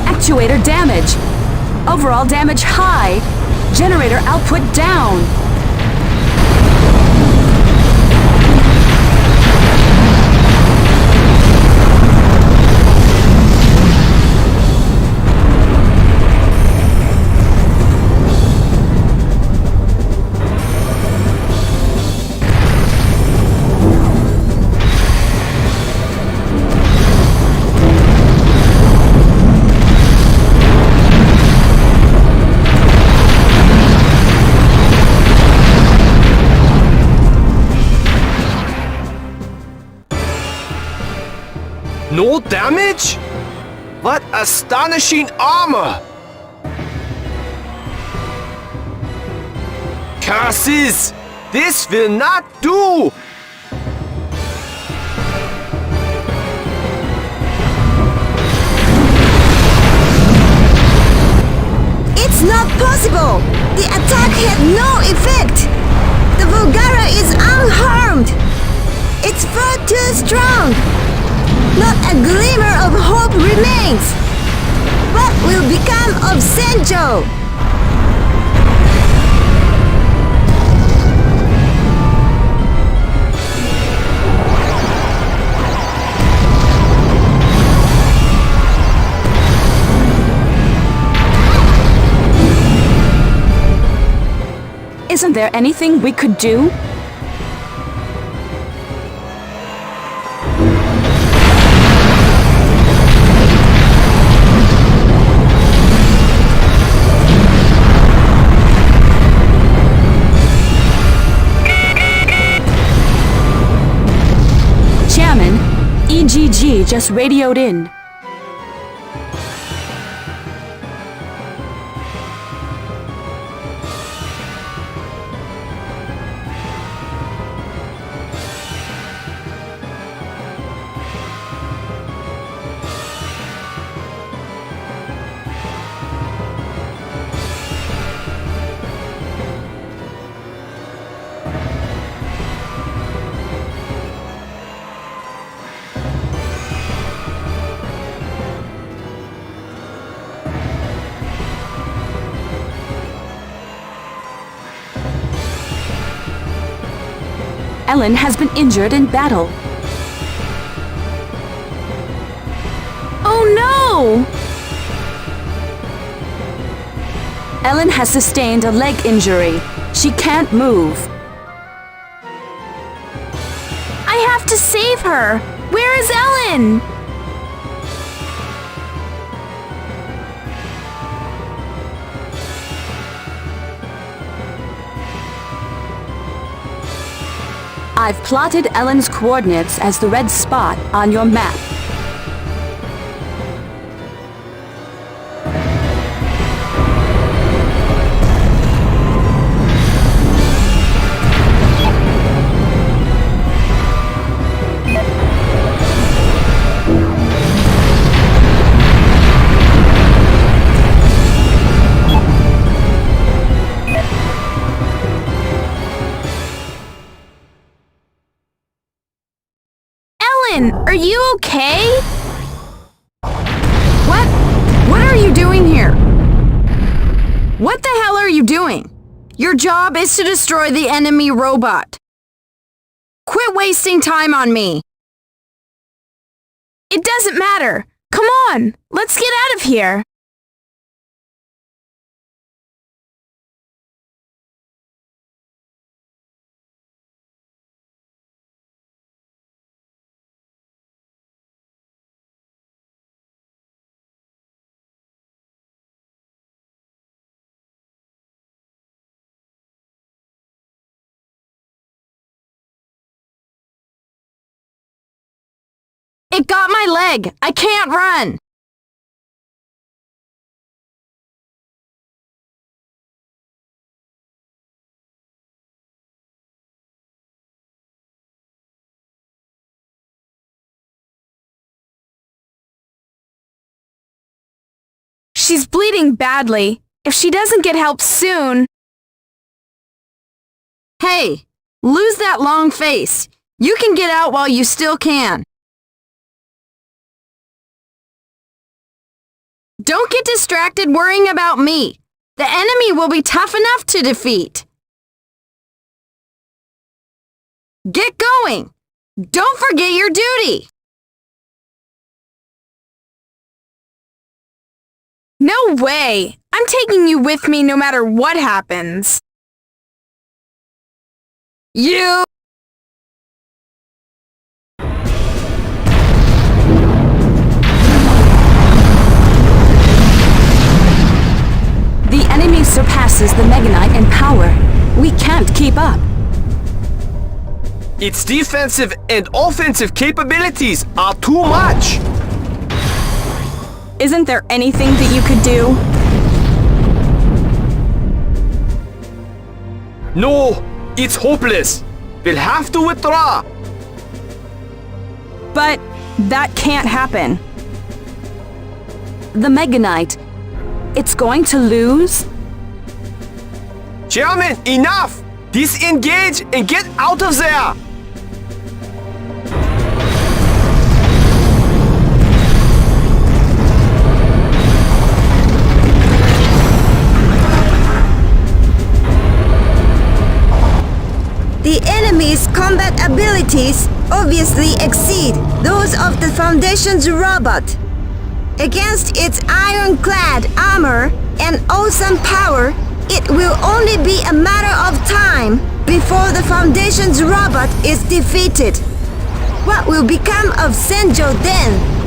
Actuator damage. Overall damage high. Generator output down. No damage? What astonishing armor! Curses! This will not do! It's not possible! The attack had no effect! The Vulgara is unharmed! It's far too strong! Not a glimmer of hope remains! What will become of Senjo? Isn't there anything we could do? EGG just radioed in. Ellen has been injured in battle. Oh no! Ellen has sustained a leg injury. She can't move. I have to save her! Where is Ellen? I've plotted Ellen's coordinates as the red spot on your map. Ryan, are you okay? What are you doing here? What the hell are you doing? Your job is to destroy the enemy robot. Quit wasting time on me. It doesn't matter. Come on, let's get out of here. It got my leg. I can't run. She's bleeding badly. If she doesn't get help soon... Hey, lose that long face. You can get out while you still can. Don't get distracted worrying about me. The enemy will be tough enough to defeat. Get going. Don't forget your duty. No way! I'm taking you with me no matter what happens. You... The enemy surpasses the Meganite in power. We can't keep up. Its defensive and offensive capabilities are too much. Isn't there anything that you could do? No, it's hopeless. We'll have to withdraw. But that can't happen. The Meganite. It's going to lose? Chairman, enough! Disengage and get out of there! The enemy's combat abilities obviously exceed those of the Foundation's robot. Against its ironclad armor and awesome power, it will only be a matter of time before the Foundation's robot is defeated. What will become of Senjo then?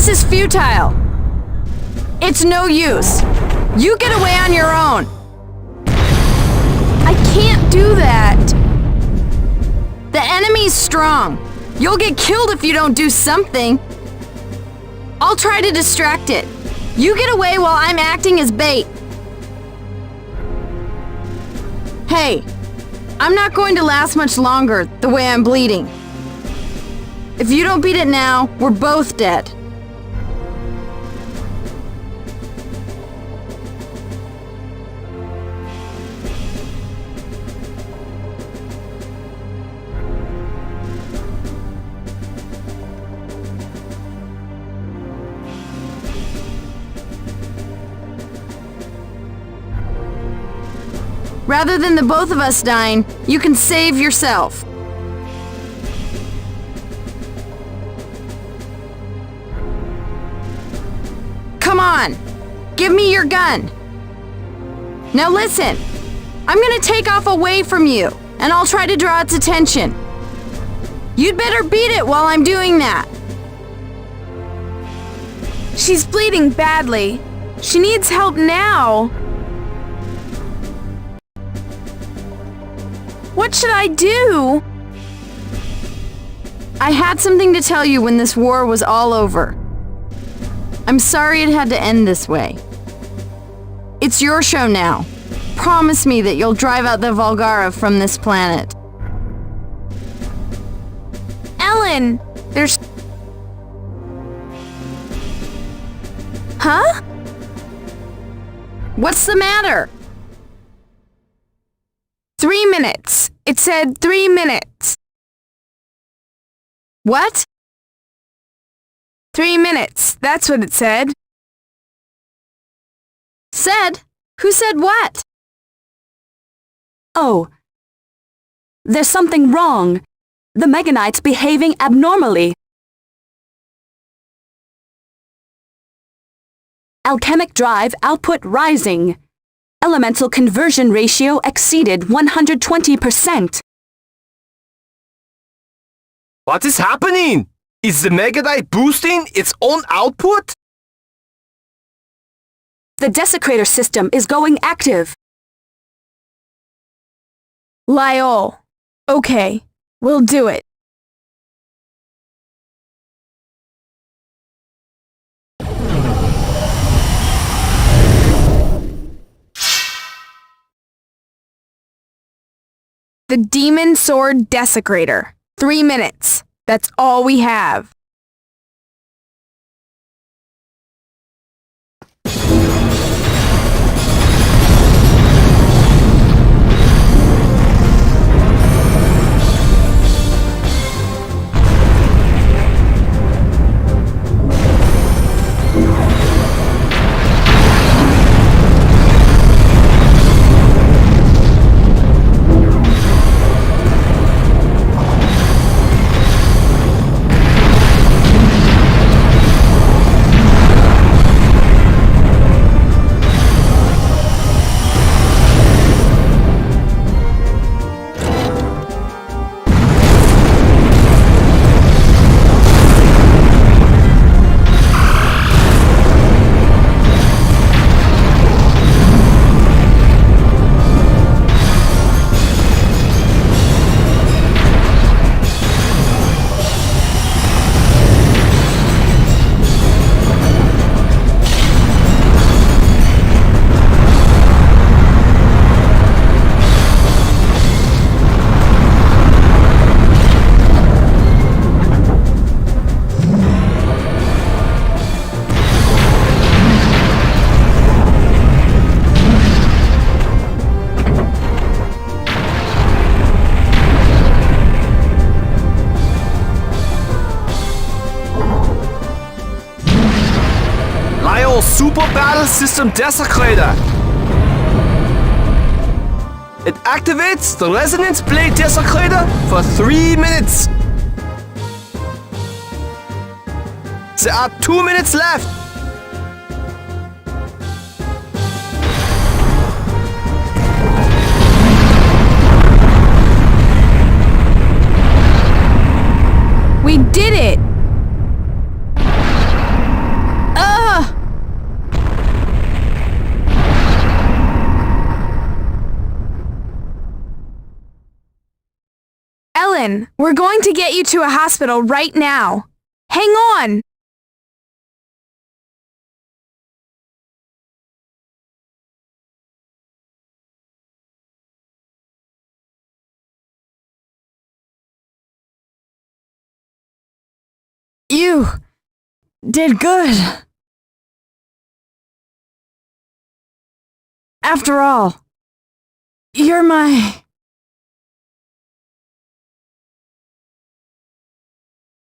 This is futile. It's no use. You get away on your own. I can't do that. The enemy's strong. You'll get killed if you don't do something. I'll try to distract it. You get away while I'm acting as bait. Hey, I'm not going to last much longer the way I'm bleeding. If you don't beat it now, we're both dead. Rather than the both of us dying, you can save yourself. Come on, give me your gun. Now listen, I'm gonna take off away from you, and I'll try to draw its attention. You'd better beat it while I'm doing that. She's bleeding badly. She needs help now. What should I do? I had something to tell you when this war was all over. I'm sorry it had to end this way. It's your show now. Promise me that you'll drive out the Volgara from this planet. Ellen, there's... Huh? What's the matter? 3 minutes. It said 3 minutes. What? 3 minutes. That's what it said. Said? Who said what? Oh. There's something wrong. The Meganite's behaving abnormally. Alchemic Drive output rising. Elemental conversion ratio exceeded 120%. What is happening? Is the Meganite boosting its own output? The desecrator system is going active. Lyol. Okay, we'll do it. The Demon Sword Desecrator. 3 minutes. That's all we have. Super Battle System Desecrator. It activates the Resonance Blade Desecrator for 3 minutes. There are 2 minutes left. We did it! Ellen, we're going to get you to a hospital right now. Hang on! You did good. After all, you're my...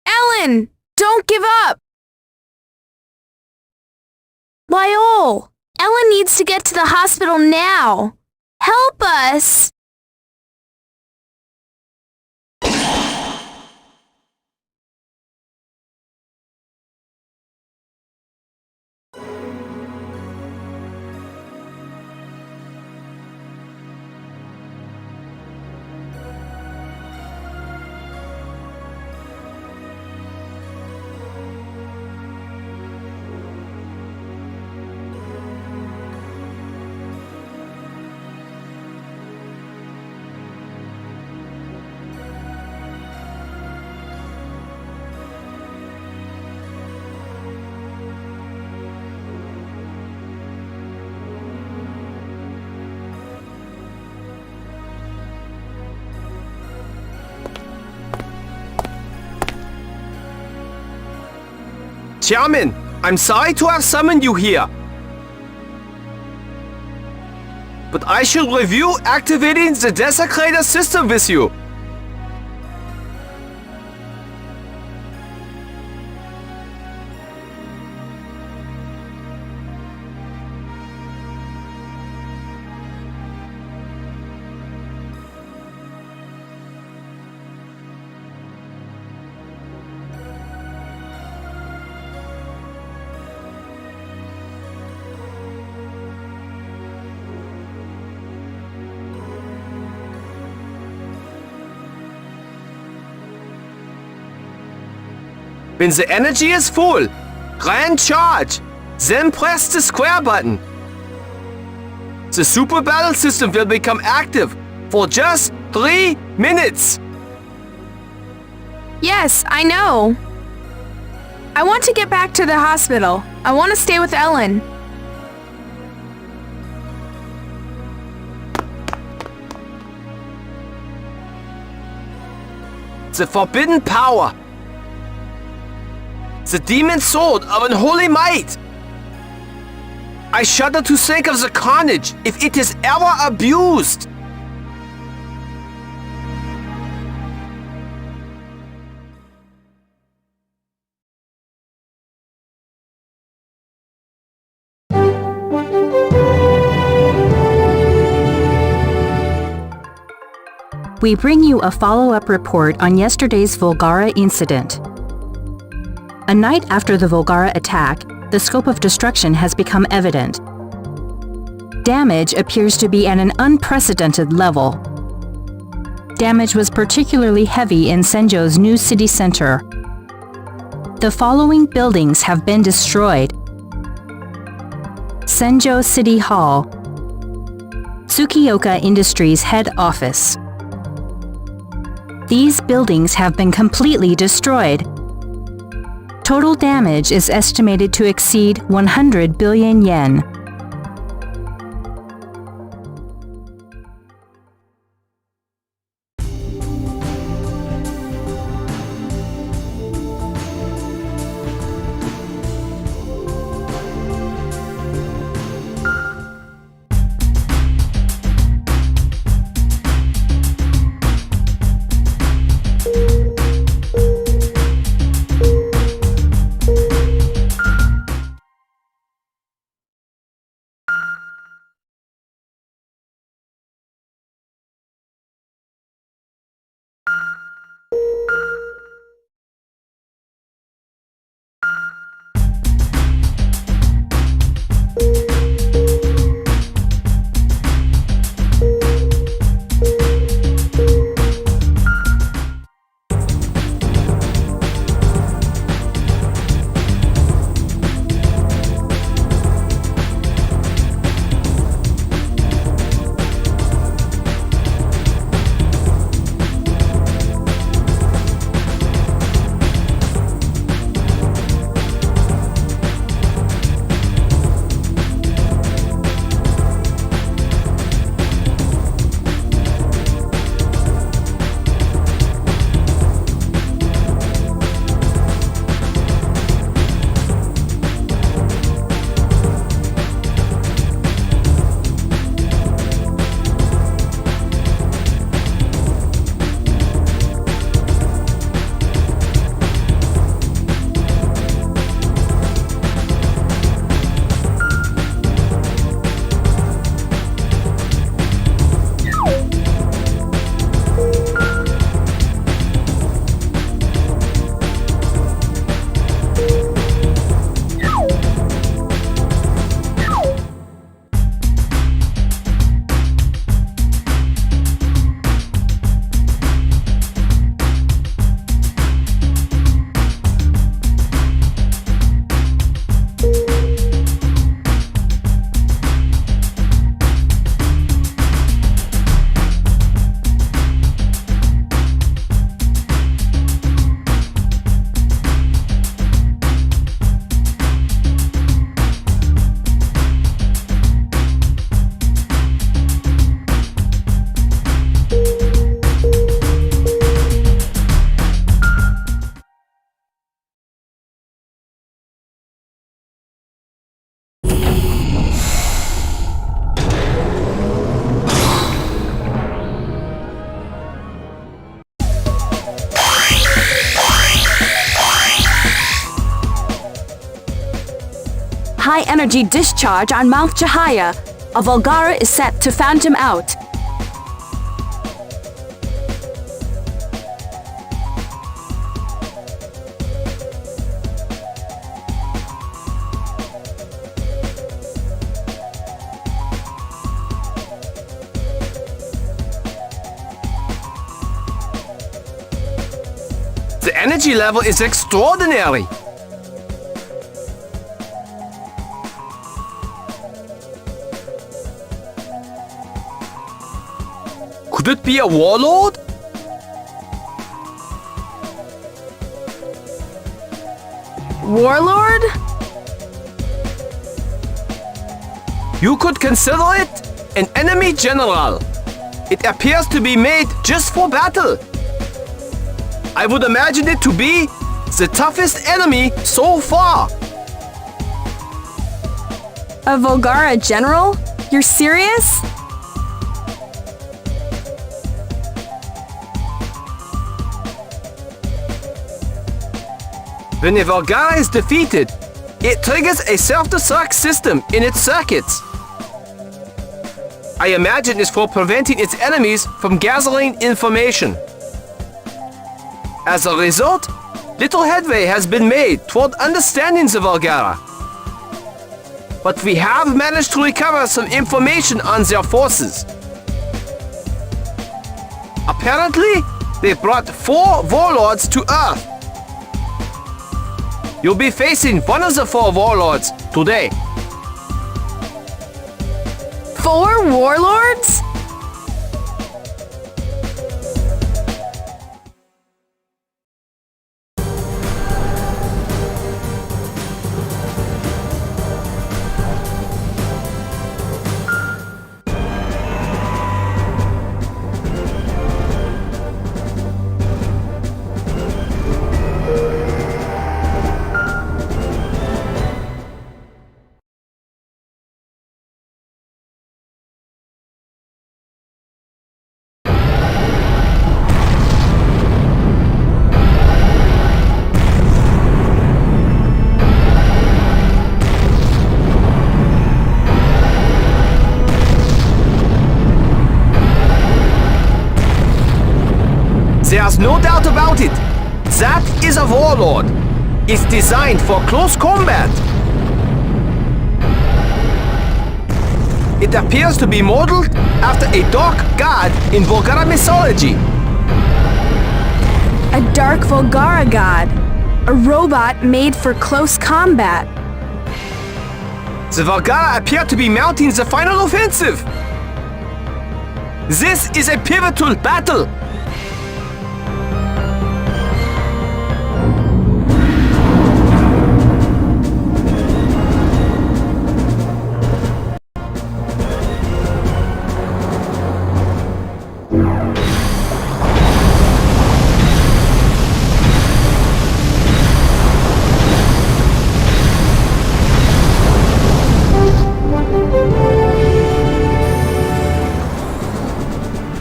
Ellen, don't give up! Lyol, Ellen needs to get to the hospital now. Help us! Chairman, I'm sorry to have summoned you here. But I should review activating the desecrator system with you. When the energy is full, grand charge, then press the square button. The super battle system will become active for just 3 minutes. Yes, I know. I want to get back to the hospital. I want to stay with Ellen. The forbidden power. The demon sword of unholy might. I shudder to think of the carnage if it is ever abused. We bring you a follow-up report on yesterday's Volgara incident. A night after the Volgara attack, the scope of destruction has become evident. Damage appears to be at an unprecedented level. Damage was particularly heavy in Senjo's new city center. The following buildings have been destroyed: Senjo City Hall, Tsukioka Industries head office. These buildings have been completely destroyed. Total damage is estimated to exceed 100 billion yen. high-energy discharge on Mount Chihaya. A Volgara is set to phantom out. The energy level is extraordinary. Could it be a warlord? Warlord? You could consider it an enemy general. It appears to be made just for battle. I would imagine it to be the toughest enemy so far. A Volgara general? You're serious? When a Volgara is defeated, it triggers a self-destruct system in its circuits. I imagine it's for preventing its enemies from gathering information. As a result, little headway has been made toward understanding the Volgara. But we have managed to recover some information on their forces. Apparently, they brought 4 Warlords to Earth. You'll be facing one of the 4 Warlords today. 4 warlords? There's no doubt about it. That is a Warlord. It's designed for close combat. It appears to be modeled after a dark god in Volgara mythology. A dark Volgara god. A robot made for close combat. The Volgara appear to be mounting the final offensive. This is a pivotal battle.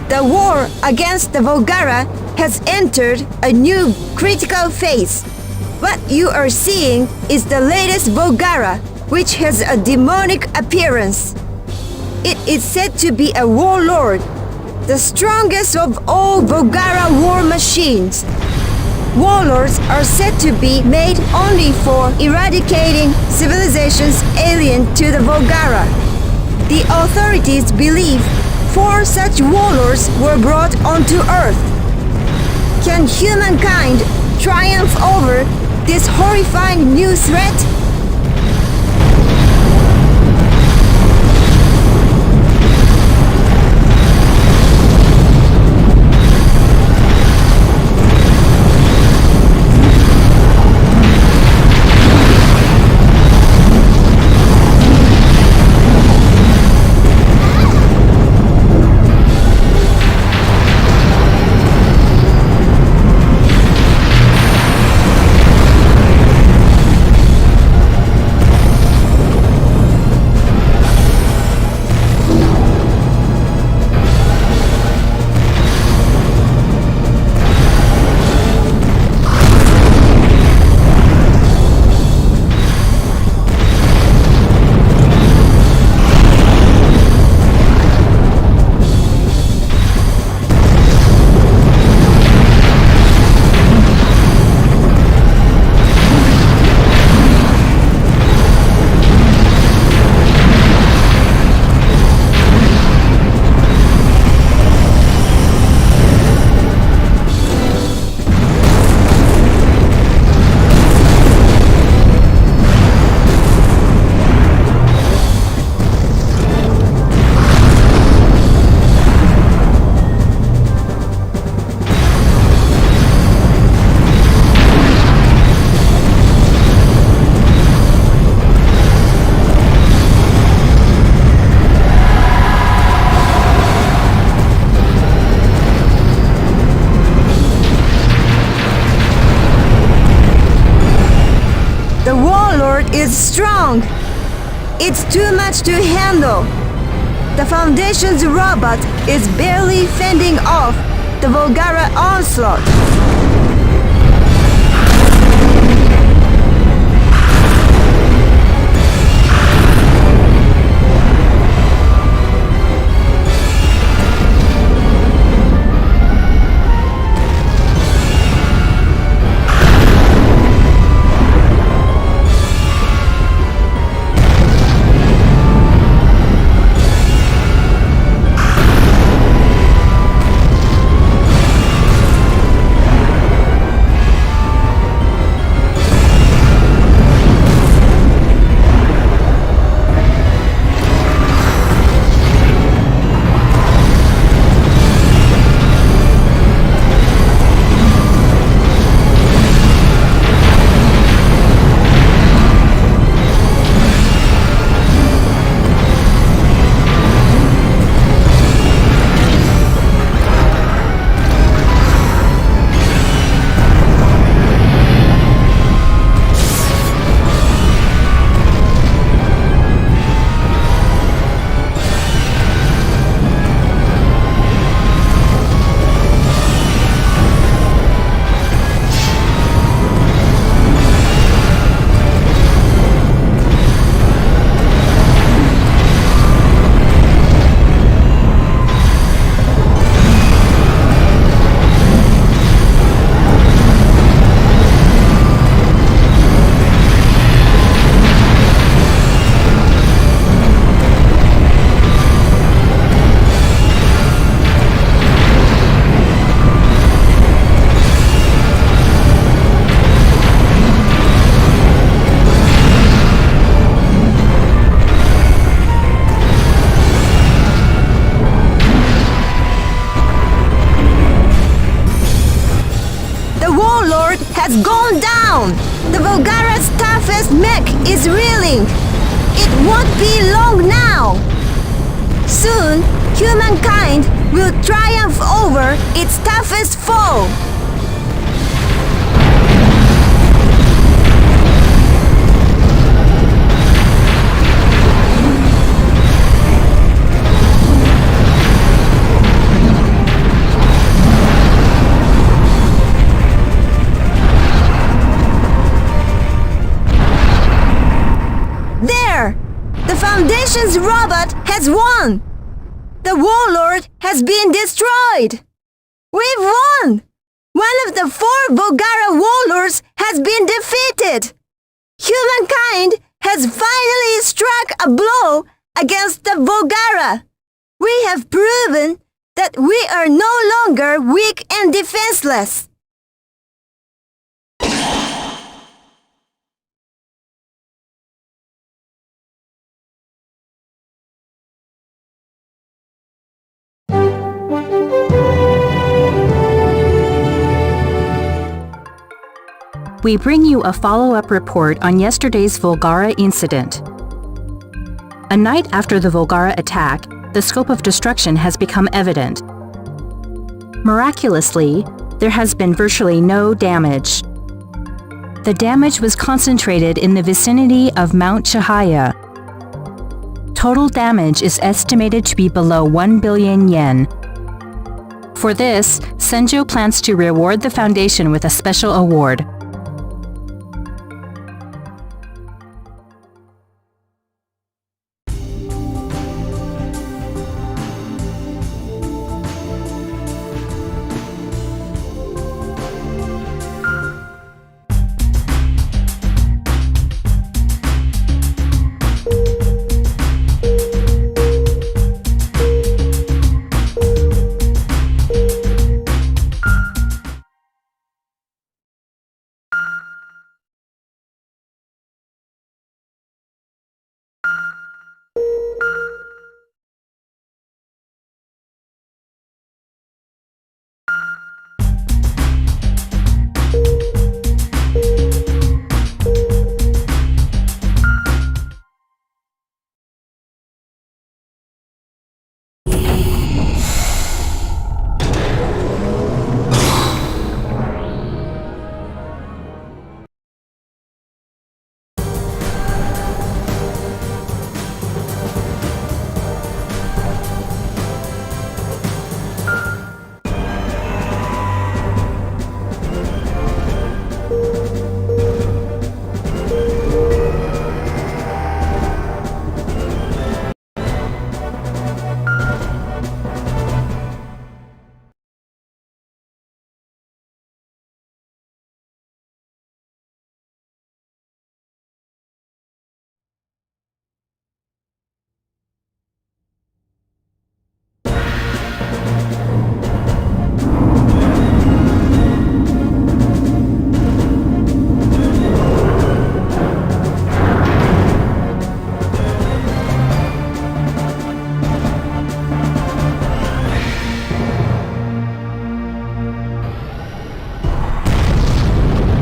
The war against the Volgara has entered a new critical phase. What you are seeing is the latest Volgara, which has a demonic appearance. It is said to be a warlord, the strongest of all Volgara war machines. Warlords are said to be made only for eradicating civilizations alien to the Volgara. The authorities believe 4 such warlords were brought onto Earth. Can humankind triumph over this horrifying new threat? is strong. It's too much to handle. The Foundation's robot is barely fending off the Volgara onslaught. Has gone down! The Volgara's toughest mech is reeling! It won't be long now! Soon, humankind will triumph over its toughest foe! The Foundation's robot has won! The Warlord has been destroyed! We've won! One of the 4 Volgara Warlords has been defeated! Humankind has finally struck a blow against the Volgara! We have proven that we are no longer weak and defenseless! We bring you a follow-up report on yesterday's Volgara incident. A night after the Volgara attack, the scope of destruction has become evident. Miraculously, there has been virtually no damage. The damage was concentrated in the vicinity of Mount Chihaya. Total damage is estimated to be below 1 billion yen. For this, Senjo plans to reward the Foundation with a special award.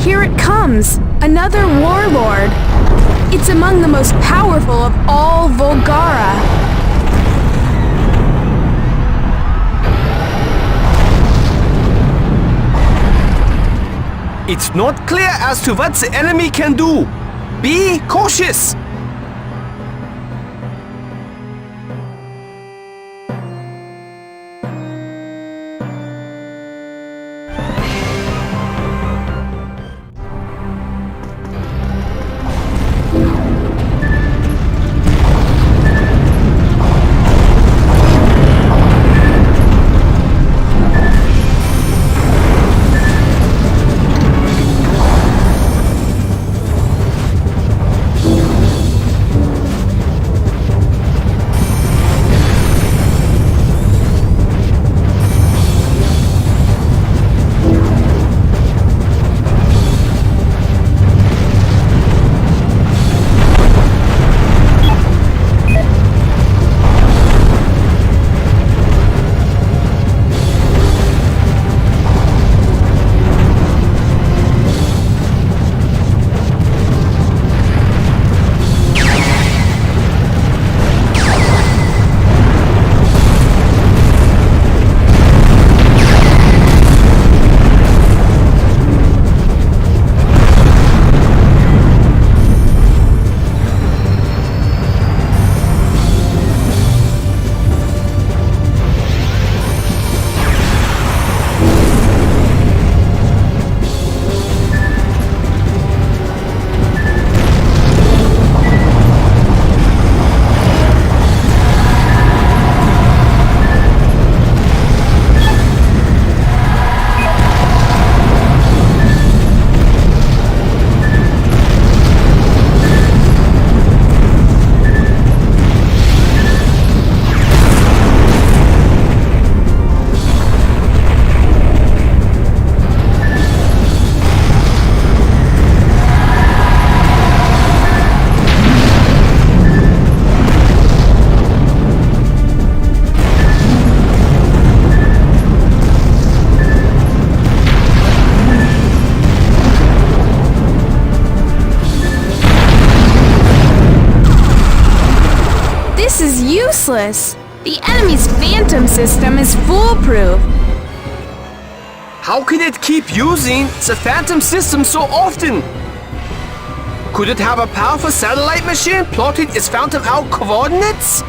Here it comes, another warlord. It's among the most powerful of all Volgara. It's not clear as to what the enemy can do. Be cautious. Useless. The enemy's phantom system is foolproof. How can it keep using the phantom system so often? Could it have a powerful satellite machine plotting its phantom out coordinates?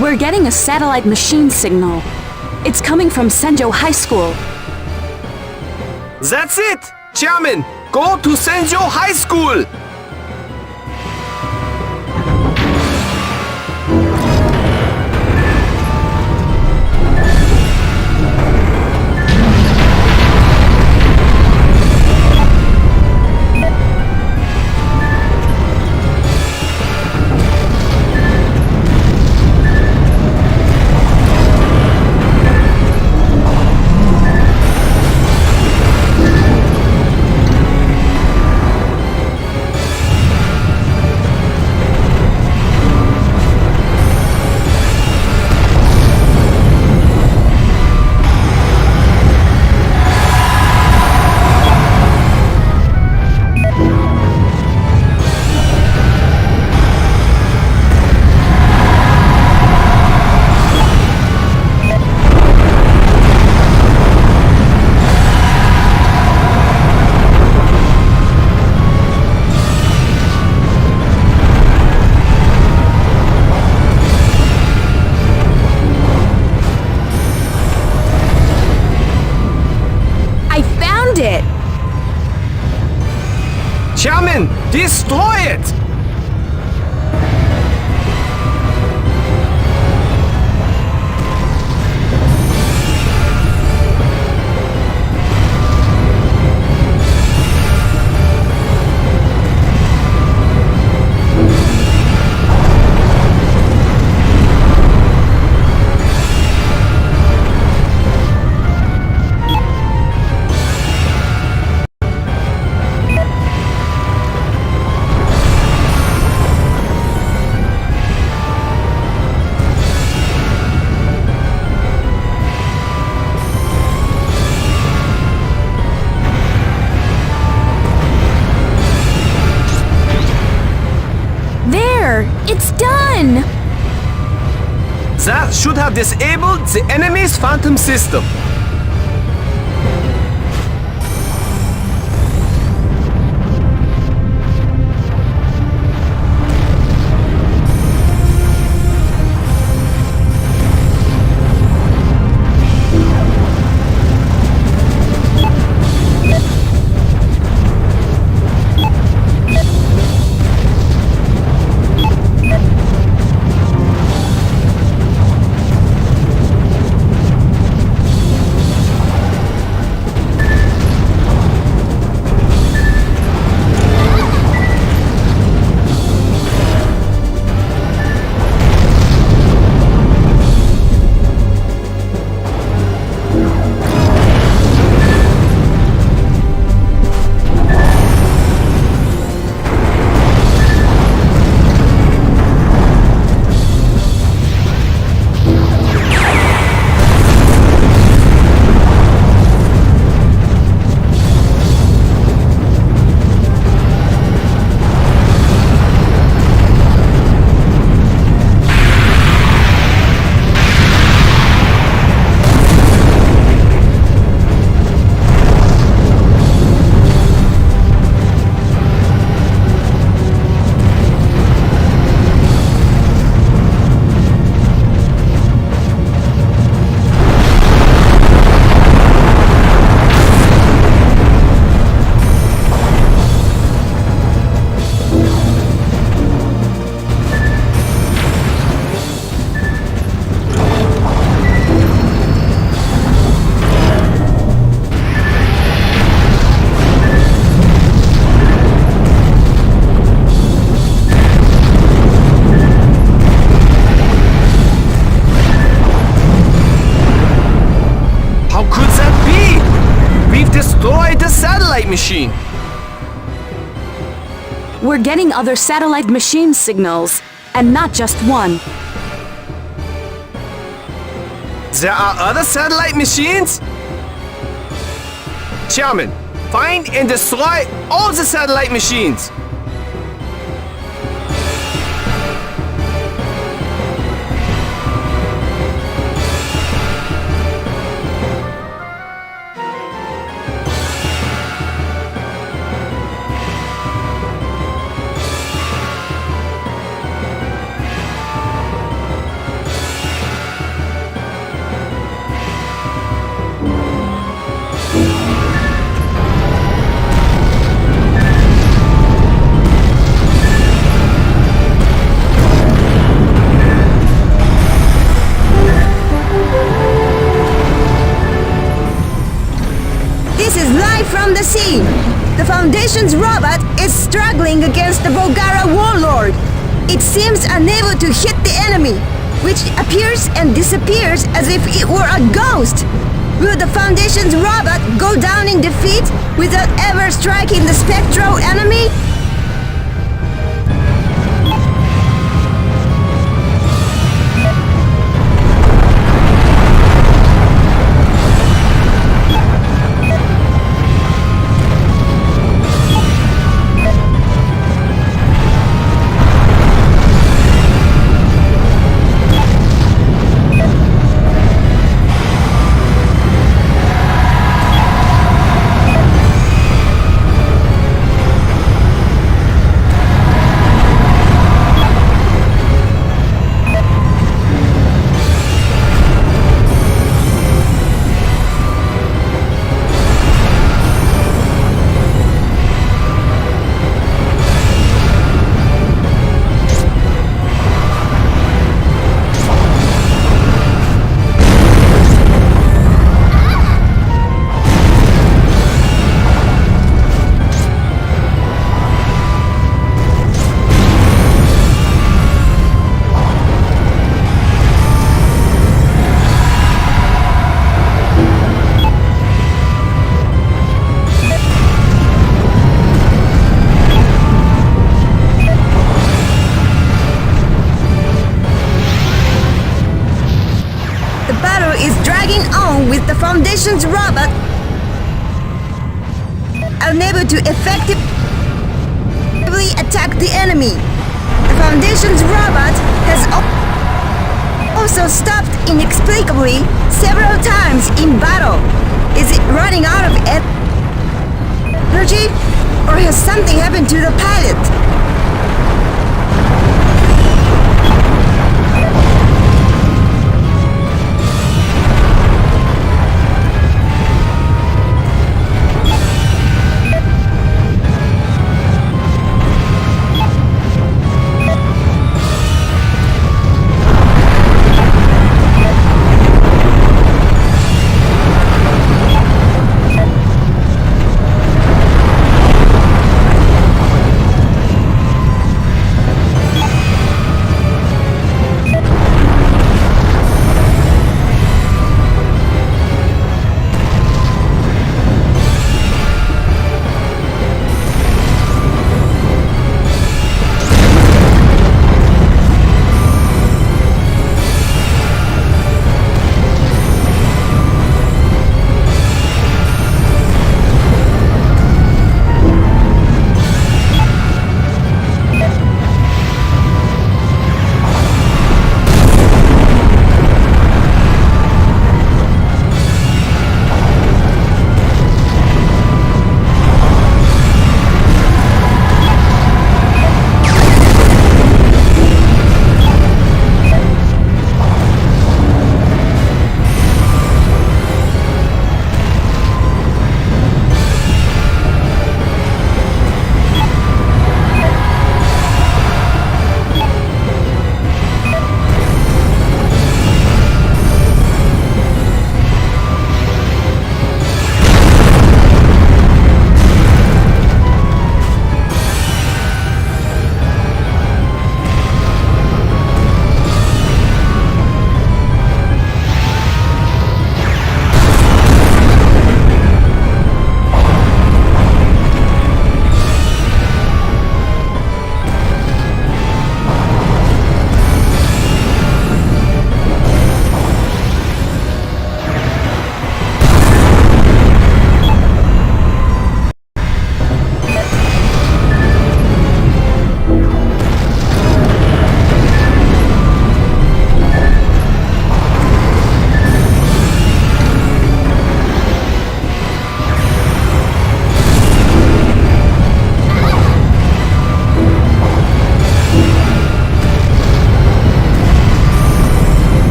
We're getting a satellite machine signal. It's coming from Senjo High School. That's it! Chairman, go to Senjo High School! Chairman, destroy it! That should have disabled the enemy's phantom system. Machine. We're getting other satellite machine signals, and not just one. There are other satellite machines? Chairman, find and destroy all the satellite machines. From the scene, the Foundation's robot is struggling against the Volgara Warlord. It seems unable to hit the enemy, which appears and disappears as if it were a ghost. Will the Foundation's robot go down in defeat without ever striking the Spectral enemy? With the Foundation's robot unable to effectively attack the enemy. The Foundation's robot has also stopped inexplicably several times in battle. Is it running out of energy? Or has something happened to the pilot?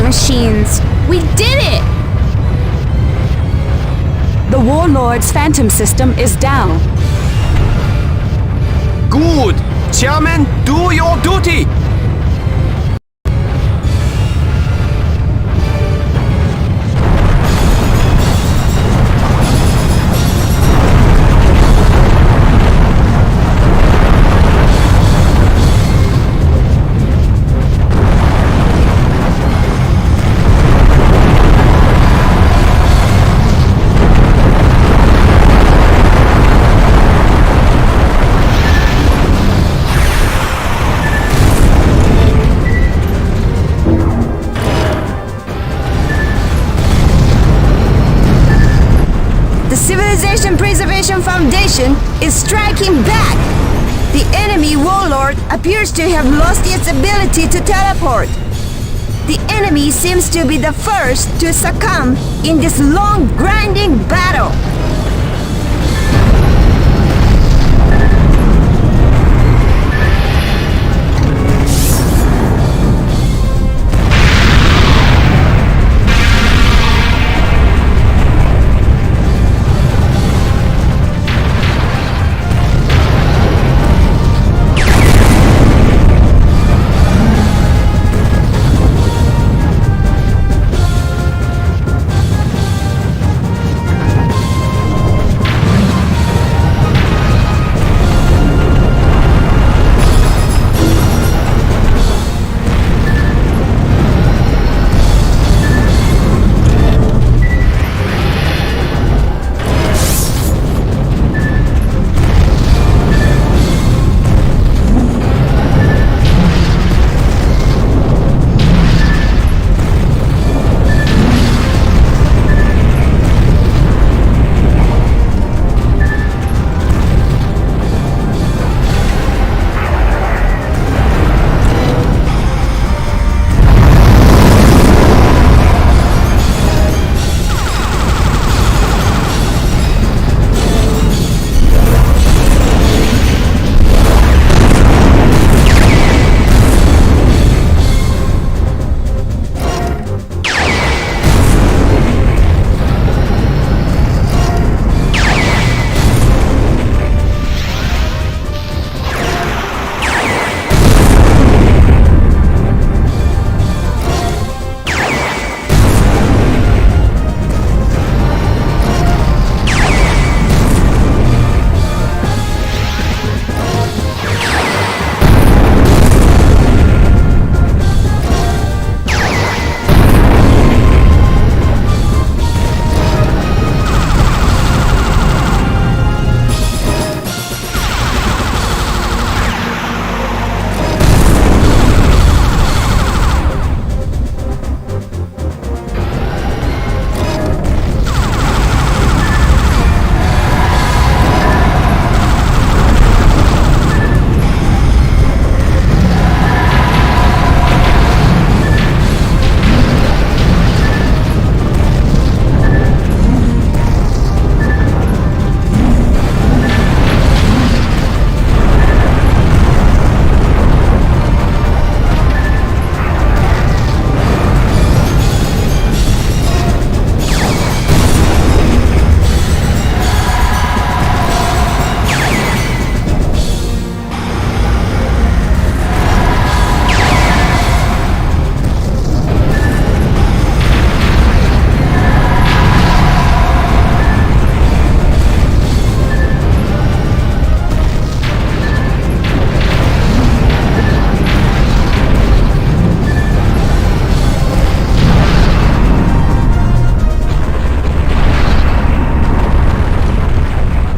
machines. We did it! The Warlords' Phantom system is down. Good! Chairman, do your duty! situation is striking back. The enemy Warlord appears to have lost its ability to teleport. The enemy seems to be the first to succumb in this long grinding battle.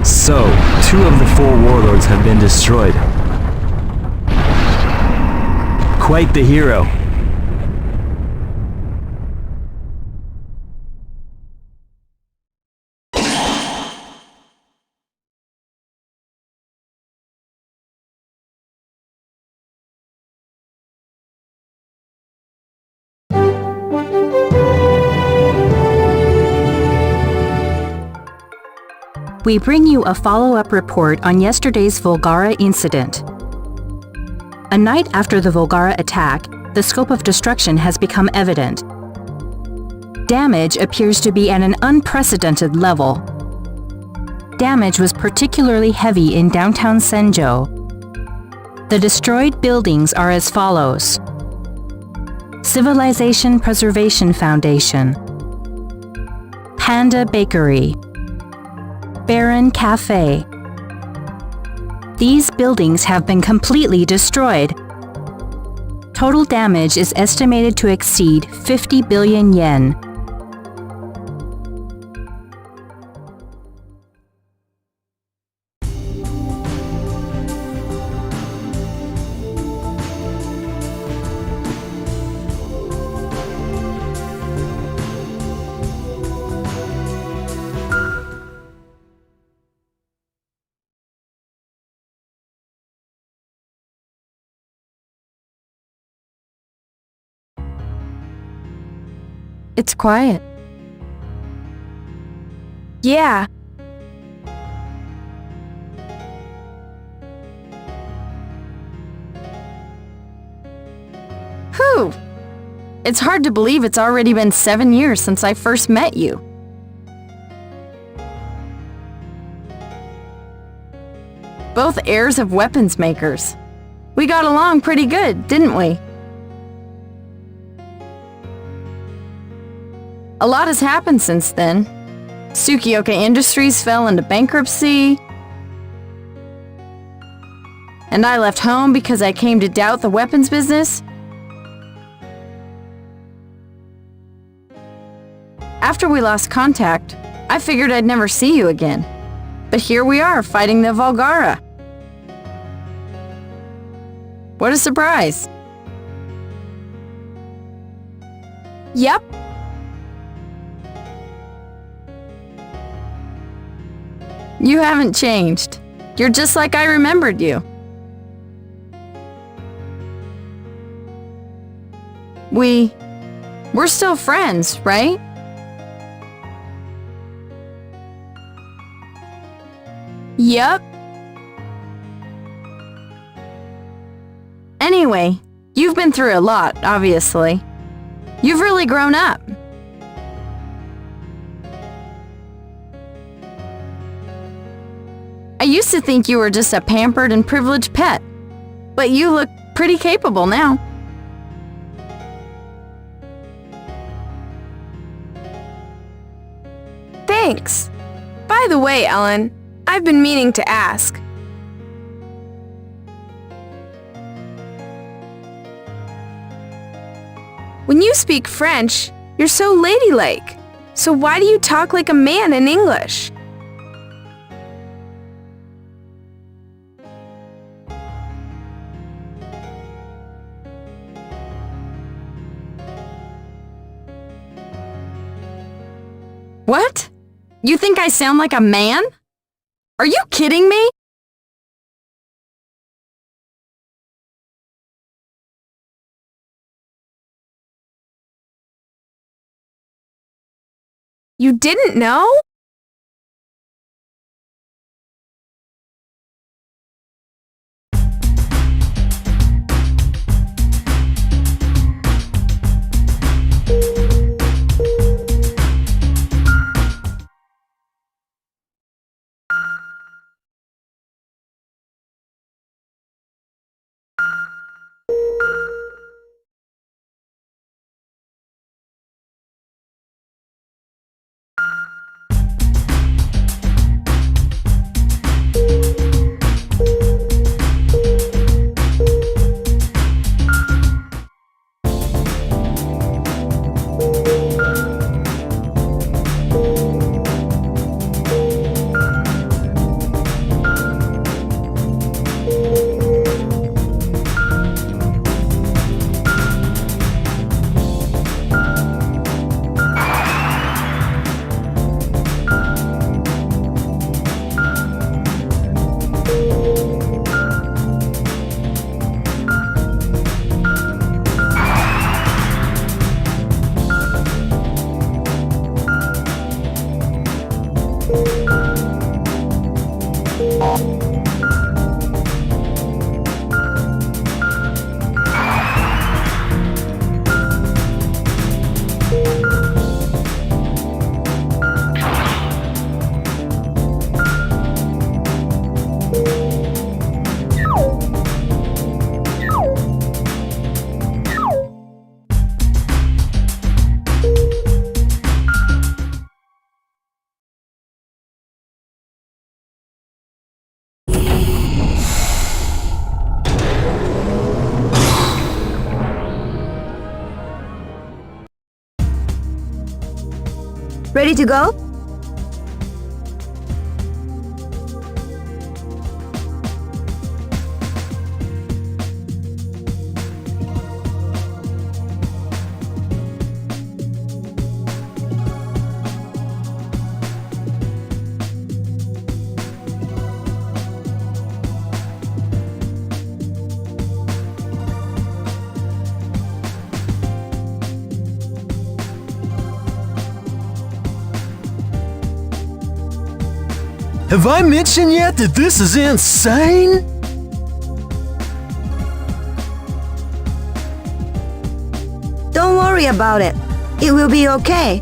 So, 2 of the 4 warlords have been destroyed. Quite the hero. We bring you a follow-up report on yesterday's Volgara incident. A night after the Volgara attack, the scope of destruction has become evident. Damage appears to be at an unprecedented level. Damage was particularly heavy in downtown Senjo. The destroyed buildings are as follows: Civilization Preservation Foundation, Panda Bakery, Baron Cafe. These buildings have been completely destroyed. Total damage is estimated to exceed 50 billion yen. It's quiet. Yeah. Whew! It's hard to believe it's already been 7 years since I first met you. Both heirs of weapons makers. We got along pretty good, didn't we? A lot has happened since then. Tsukioka Industries fell into bankruptcy, and I left home because I came to doubt the weapons business. After we lost contact, I figured I'd never see you again. But here we are, fighting the Volgara. What a surprise. Yep. You haven't changed. You're just like I remembered you. We're still friends, right? Yep. Anyway, you've been through a lot, obviously. You've really grown up. I used to think you were just a pampered and privileged pet, but you look pretty capable now. Thanks. By the way, Ellen, I've been meaning to ask. When you speak French, you're so ladylike. So why do you talk like a man in English? What? You think I sound like a man? Are you kidding me? You didn't know? Ready to go? Have I mentioned yet that this is insane? Don't worry about it. It will be okay.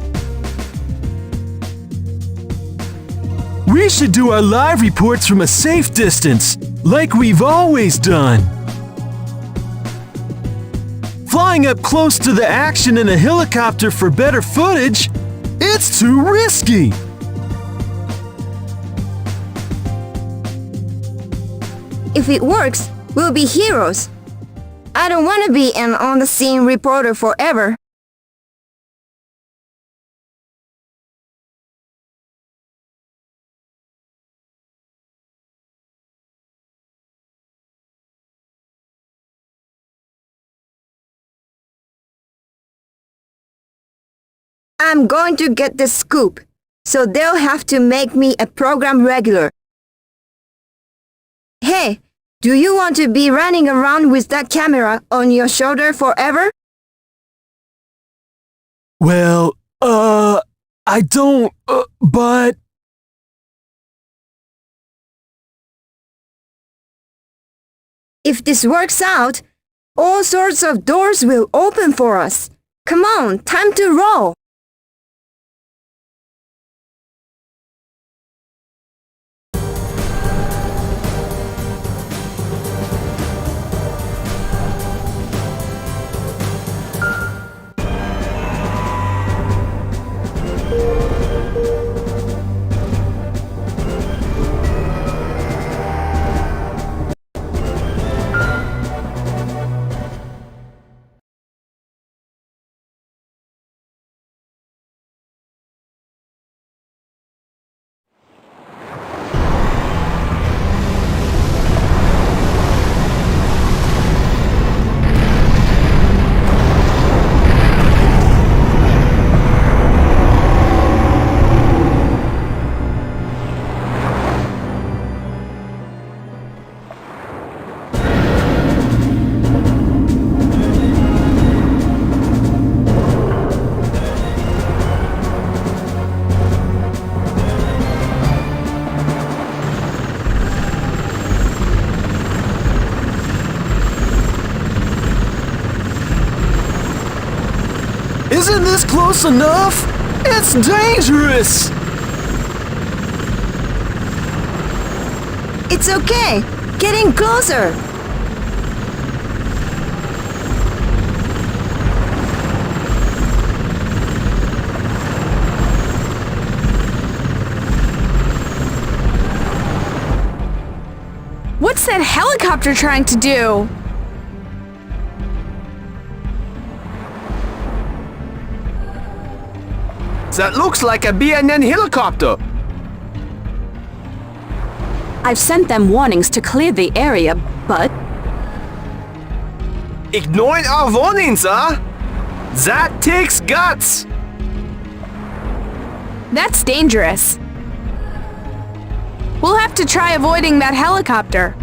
We should do our live reports from a safe distance, like we've always done. Flying up close to the action in a helicopter for better footage, it's too risky. If it works, we'll be heroes. I don't want to be an on-the-scene reporter forever. I'm going to get the scoop, so they'll have to make me a program regular. Hey, do you want to be running around with that camera on your shoulder forever? Well, I don't, but... If this works out, all sorts of doors will open for us. Come on, time to roll! Isn't this close enough? It's dangerous! It's okay. Getting closer. What's that helicopter trying to do? That looks like a BNN helicopter. I've sent them warnings to clear the area, but... Ignoring our warnings, huh? That takes guts. That's dangerous. We'll have to try avoiding that helicopter.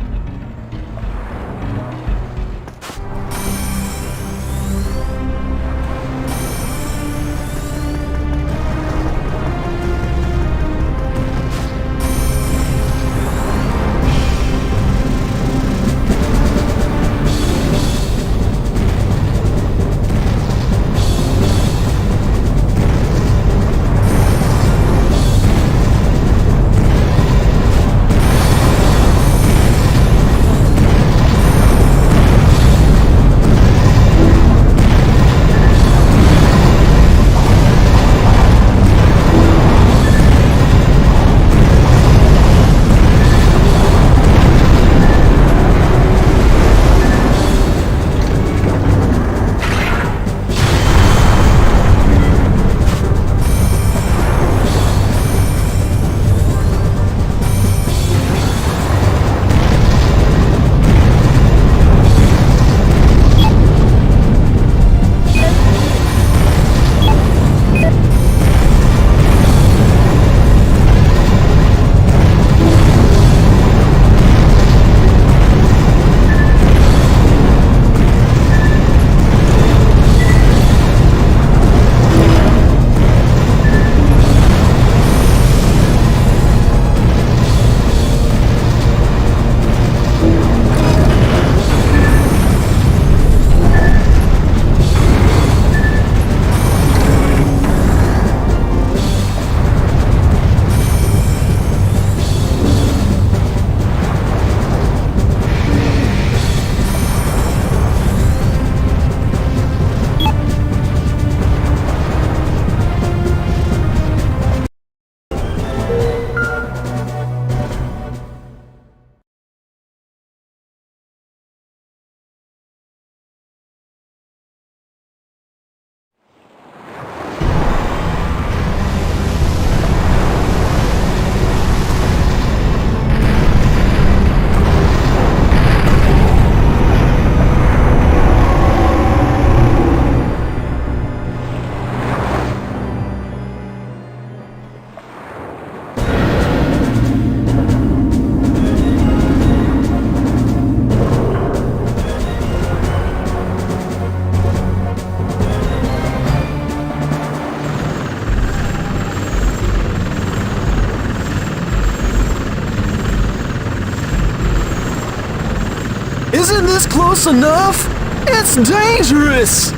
Isn't this close enough? It's dangerous!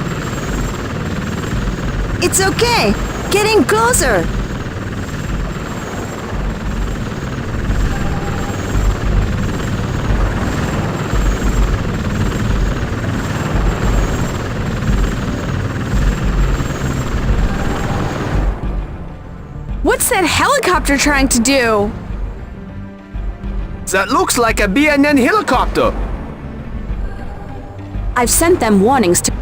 It's okay. Getting closer. What's that helicopter trying to do? That looks like a BNN helicopter. I've sent them warnings to...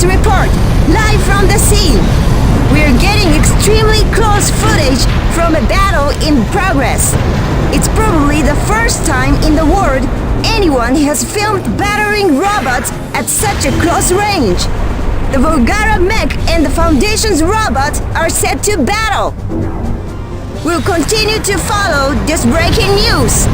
Report, live from the scene. We're getting extremely close footage from a battle in progress. It's probably the first time in the world anyone has filmed battering robots at such a close range. The Volgara mech and the Foundation's robots are set to battle. We'll continue to follow this breaking news.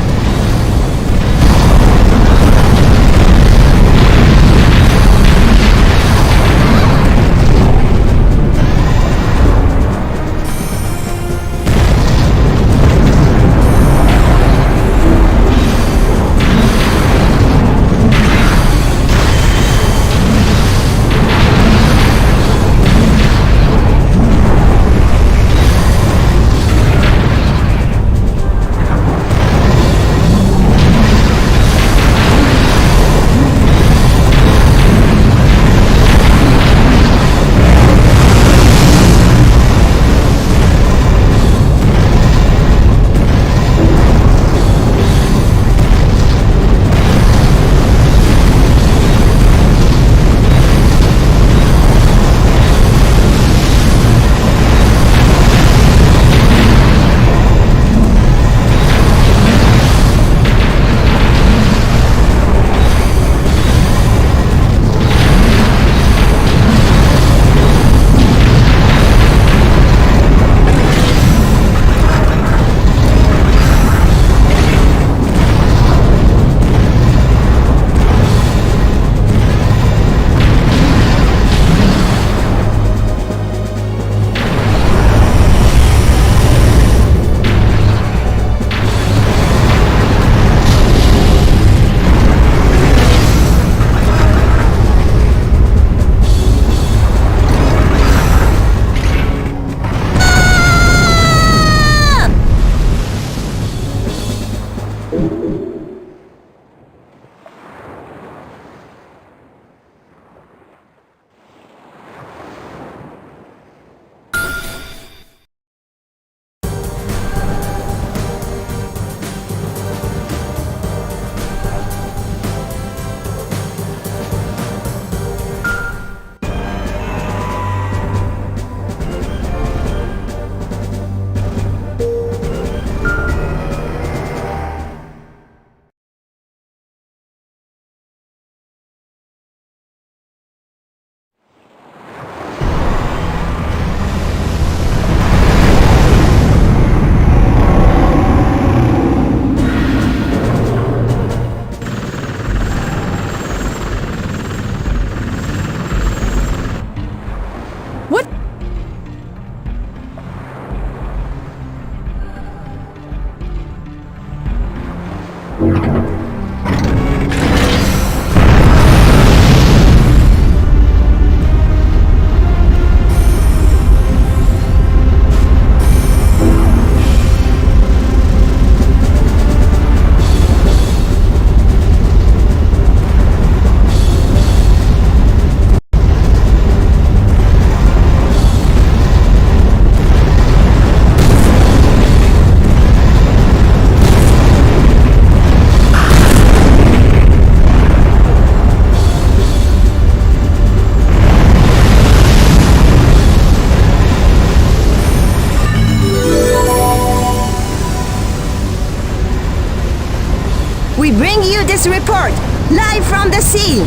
we bring you this report, live from the scene.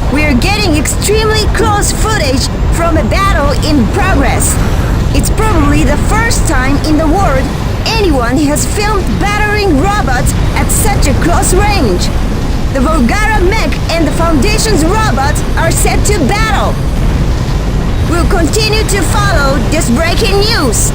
We're getting extremely close footage from a battle in progress. It's probably the first time in the world anyone has filmed battering robots at such a close range. The Volgara mech and the Foundation's robots are set to battle. We'll continue to follow this breaking news.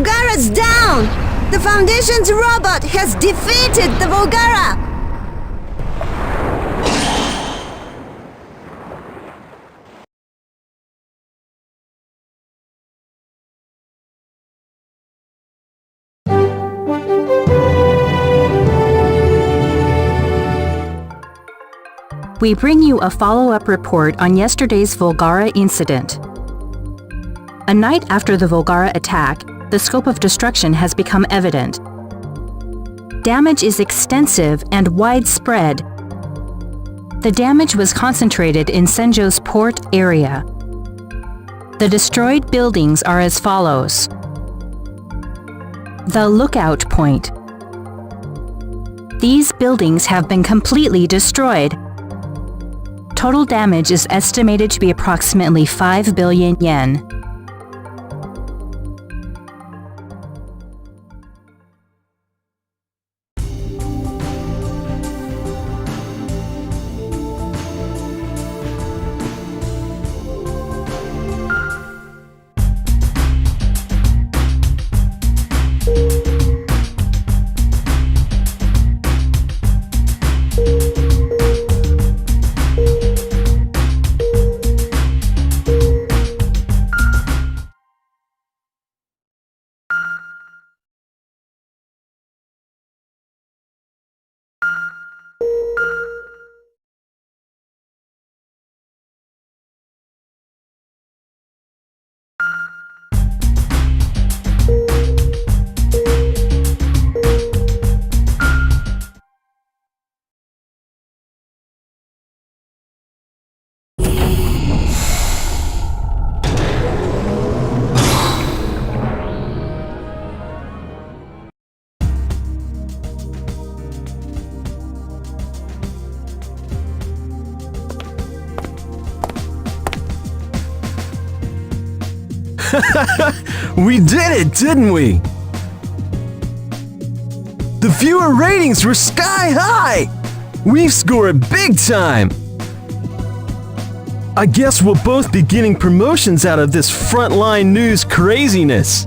Volgara's down! The Foundation's robot has defeated the Volgara! We bring you a follow-up report on yesterday's Volgara incident. A night after the Volgara attack, the scope of destruction has become evident. Damage is extensive and widespread. The damage was concentrated in Senjo's port area. The destroyed buildings are as follows. The lookout point. These buildings have been completely destroyed. Total damage is estimated to be approximately 5 billion yen. We did it, didn't we? The viewer ratings were sky high! We've scored big time! I guess we'll both be getting promotions out of this frontline news craziness.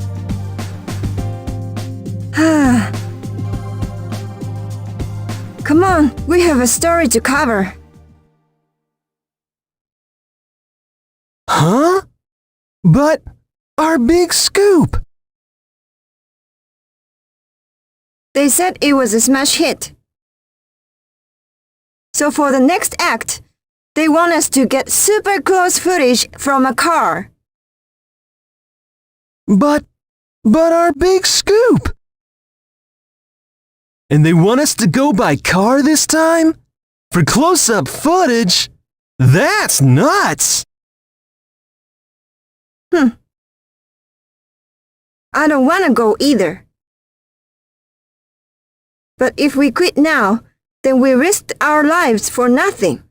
Come on, we have a story to cover. Huh? But our big scoop! They said it was a smash hit. So for the next act, they want us to get super close footage from a car. But our big scoop! And they want us to go by car this time? For close-up footage? That's nuts! I don't want to go either. But if we quit now, then we risked our lives for nothing.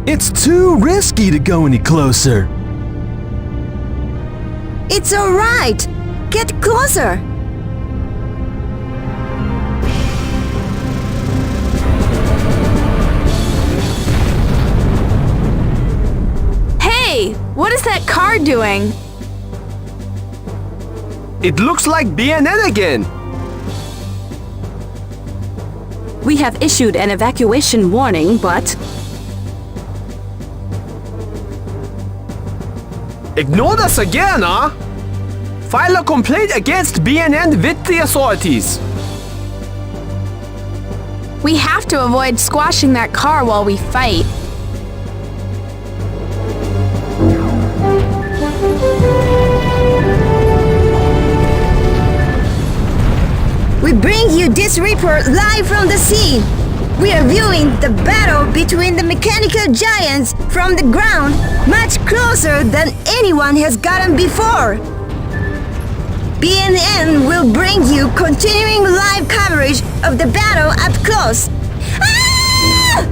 It's too risky to go any closer. It's alright! Get closer! Hey, what is that car doing? It looks like BNN again. We have issued an evacuation warning, but Ignored us again, huh? File a complaint against BNN with the authorities. We have to avoid squashing that car while we fight. We bring you this report live from the scene. We are viewing the battle between the mechanical giants from the ground much closer than anyone has gotten before. BNN will bring you continuing live coverage of the battle up close. Ah!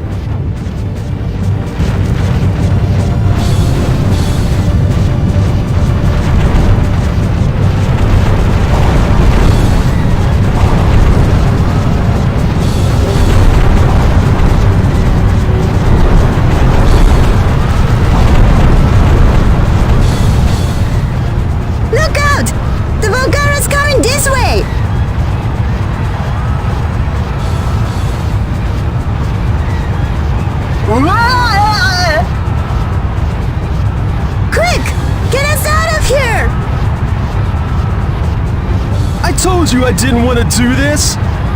Look out! The Volgara's coming this way! Quick! Get us out of here! I told you I didn't want to do this.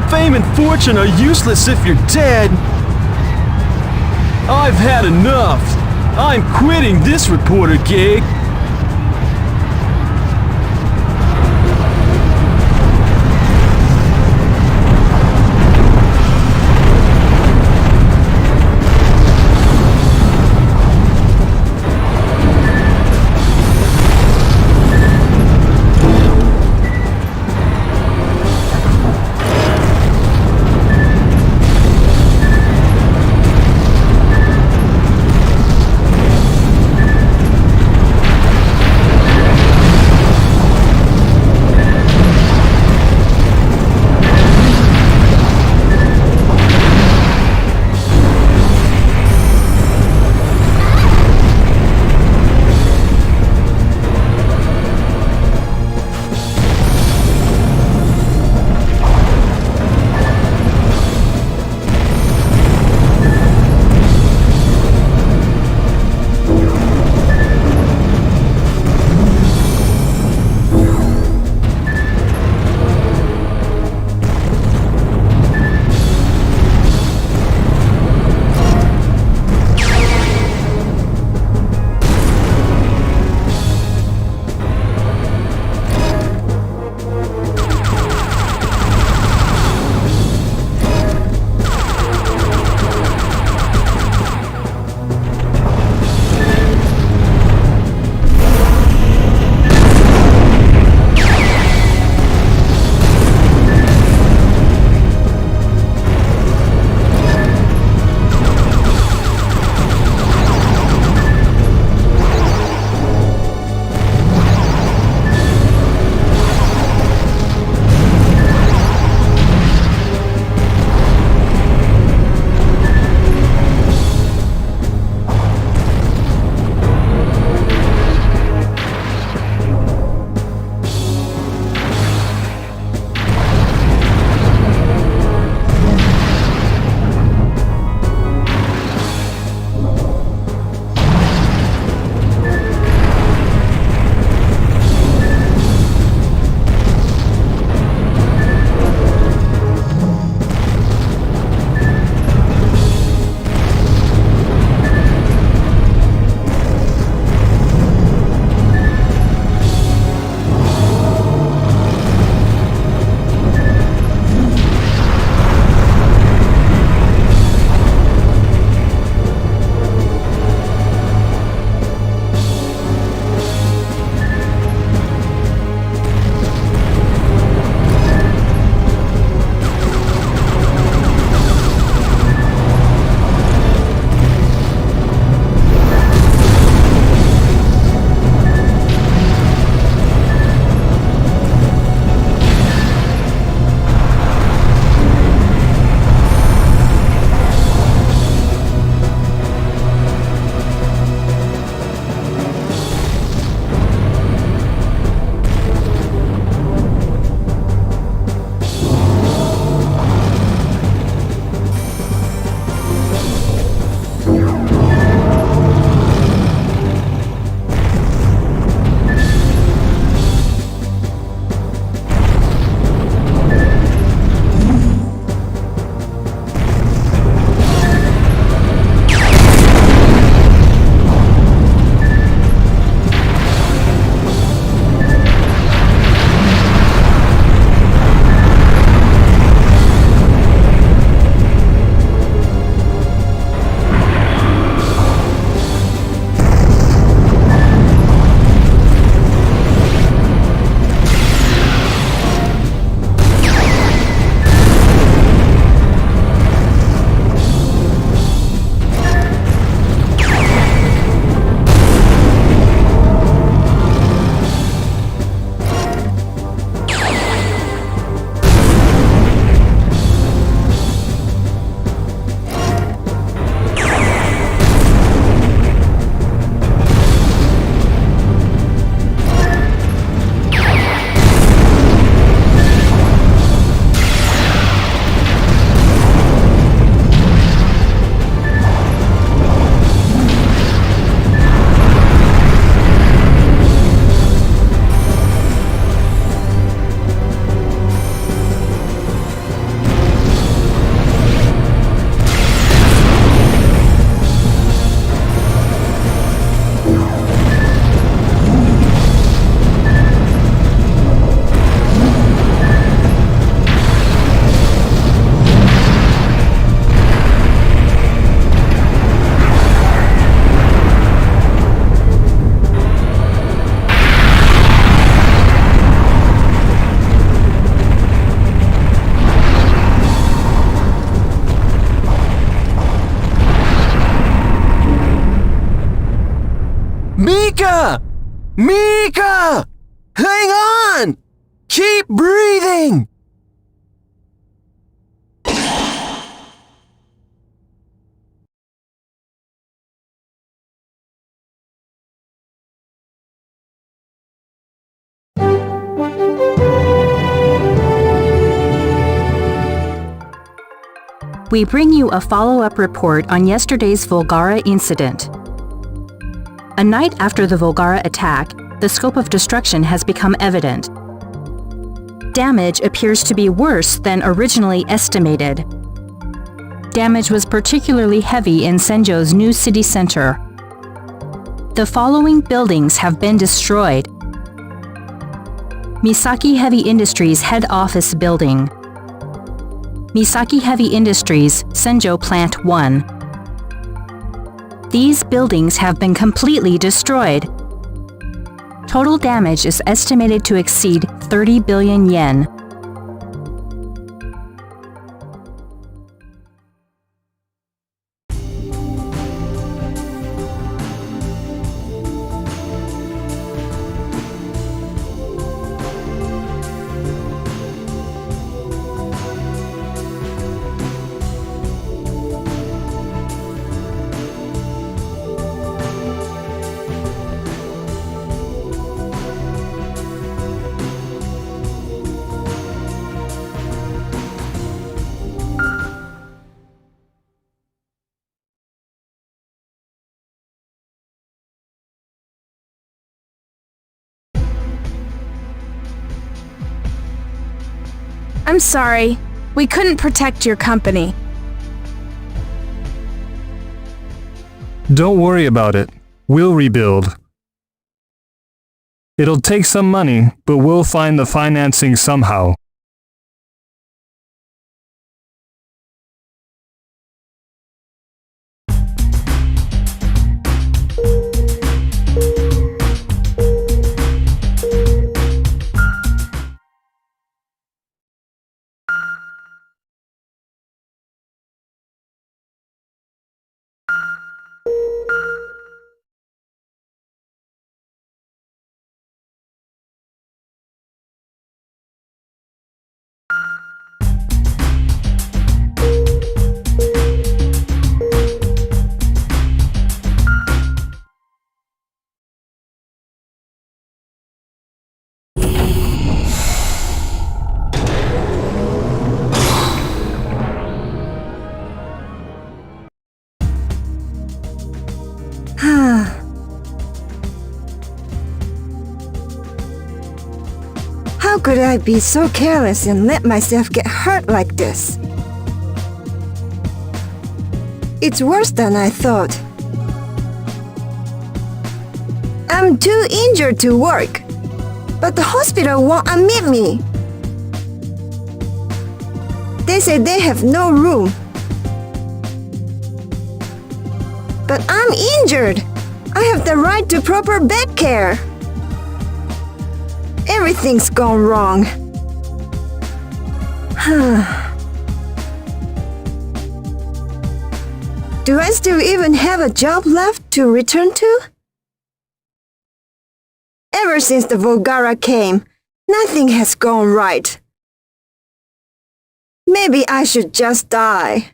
Fame and fortune are useless if you're dead. I've had enough. I'm quitting this reporter gig. Mika! Mika! Hang on! Keep breathing! We bring you a follow-up report on yesterday's Volgara incident. A night after the Volgara attack, the scope of destruction has become evident. Damage appears to be worse than originally estimated. Damage was particularly heavy in Senjo's new city center. The following buildings have been destroyed. Misaki Heavy Industries Head Office Building. Misaki Heavy Industries, Senjo Plant 1. These buildings have been completely destroyed. Total damage is estimated to exceed 30 billion yen. I'm sorry. We couldn't protect your company. Don't worry about it. We'll rebuild. It'll take some money, but we'll find the financing somehow. How could I be so careless and let myself get hurt like this? It's worse than I thought. I'm too injured to work, but the hospital won't admit me. They say they have no room. But I'm injured. I have the right to proper bed care. Everything's gone wrong. Do I still even have a job left to return to? Ever since the Volgara came, nothing has gone right. Maybe I should just die.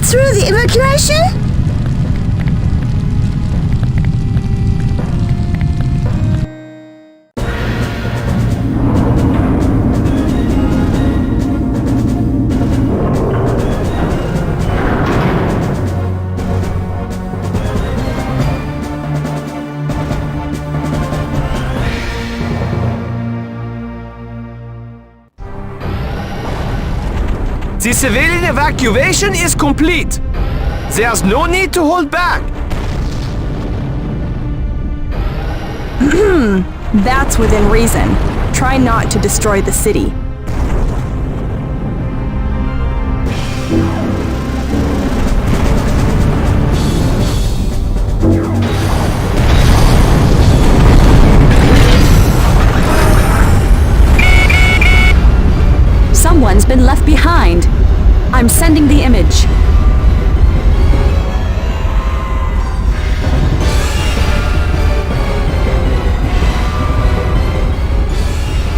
Through the evacuation? The civilian evacuation is complete. There's no need to hold back. That's within reason. Try not to destroy the city. Someone's been left behind. I'm sending the image.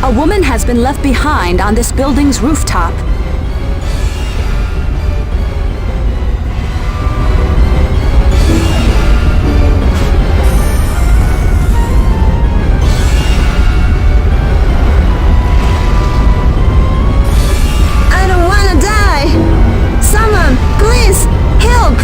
A woman has been left behind on this building's rooftop. I don't want to die. Someone, please, help.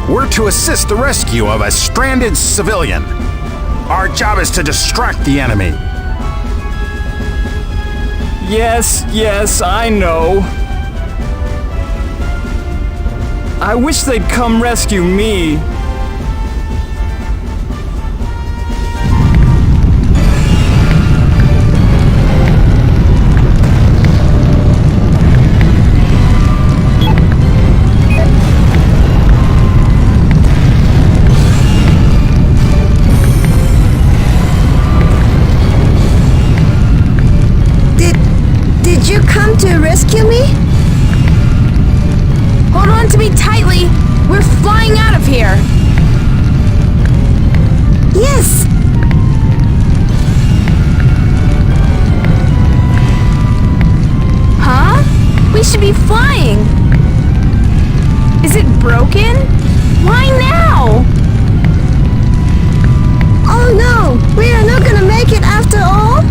We're to assist the rescue of a stranded civilian. Our job is to distract the enemy. Yes, I know. I wish they'd come rescue me. Did you come to rescue me? Hold on to me tightly. We're flying out of here. Yes. Huh? We should be flying. Is it broken? Why now? Oh no, we are not gonna make it after all?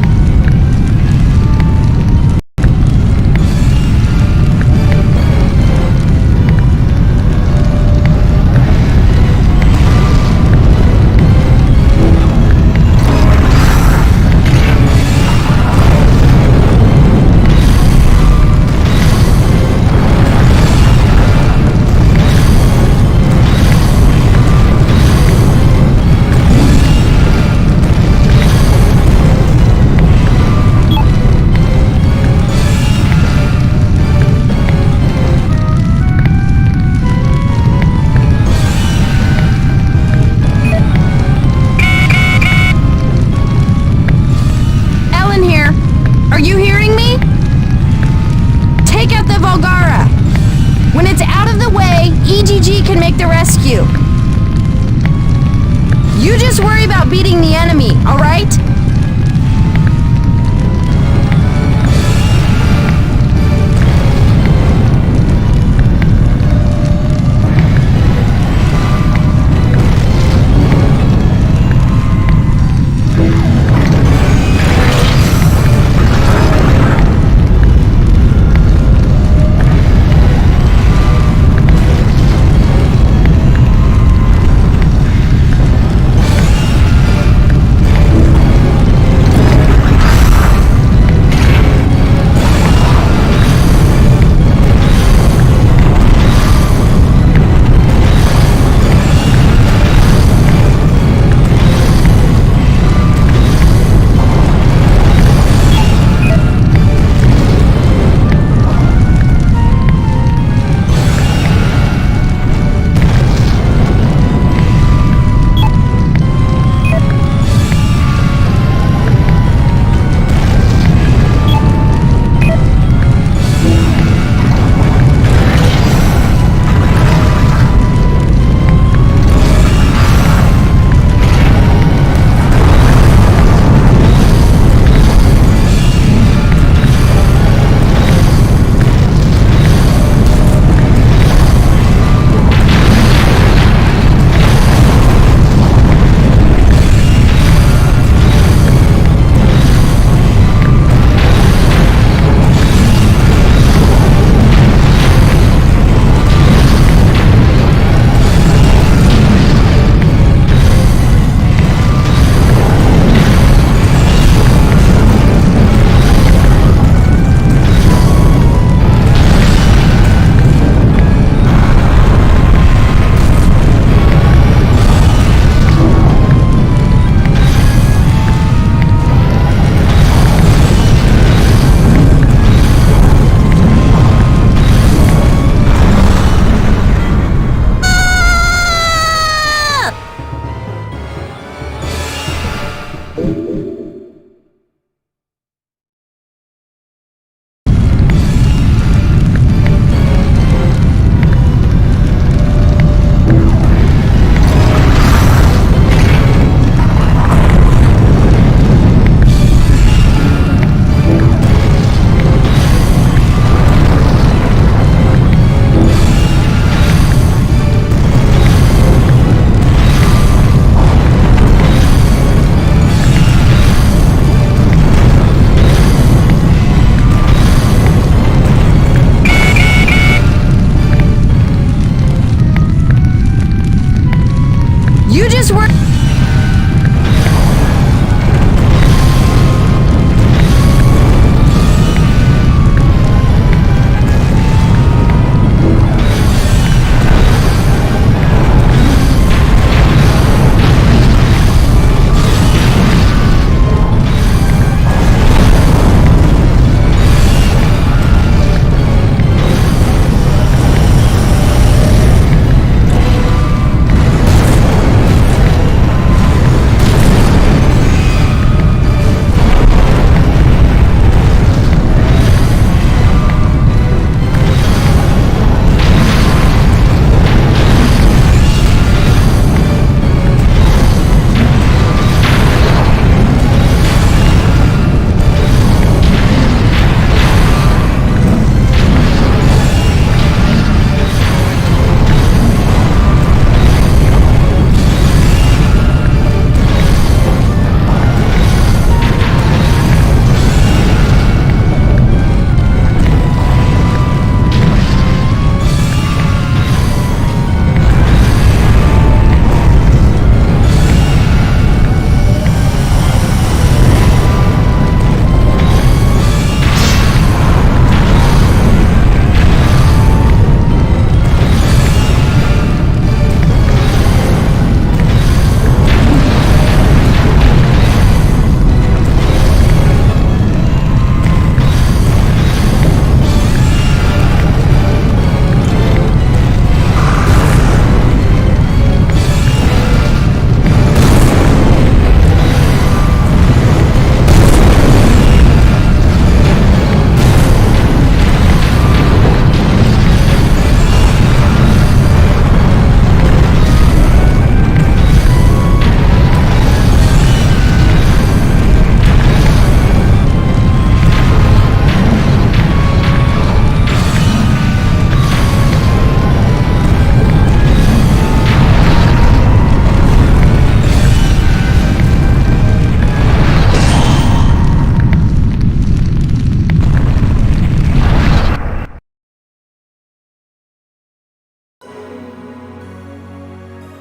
You just worry about beating the enemy, all right?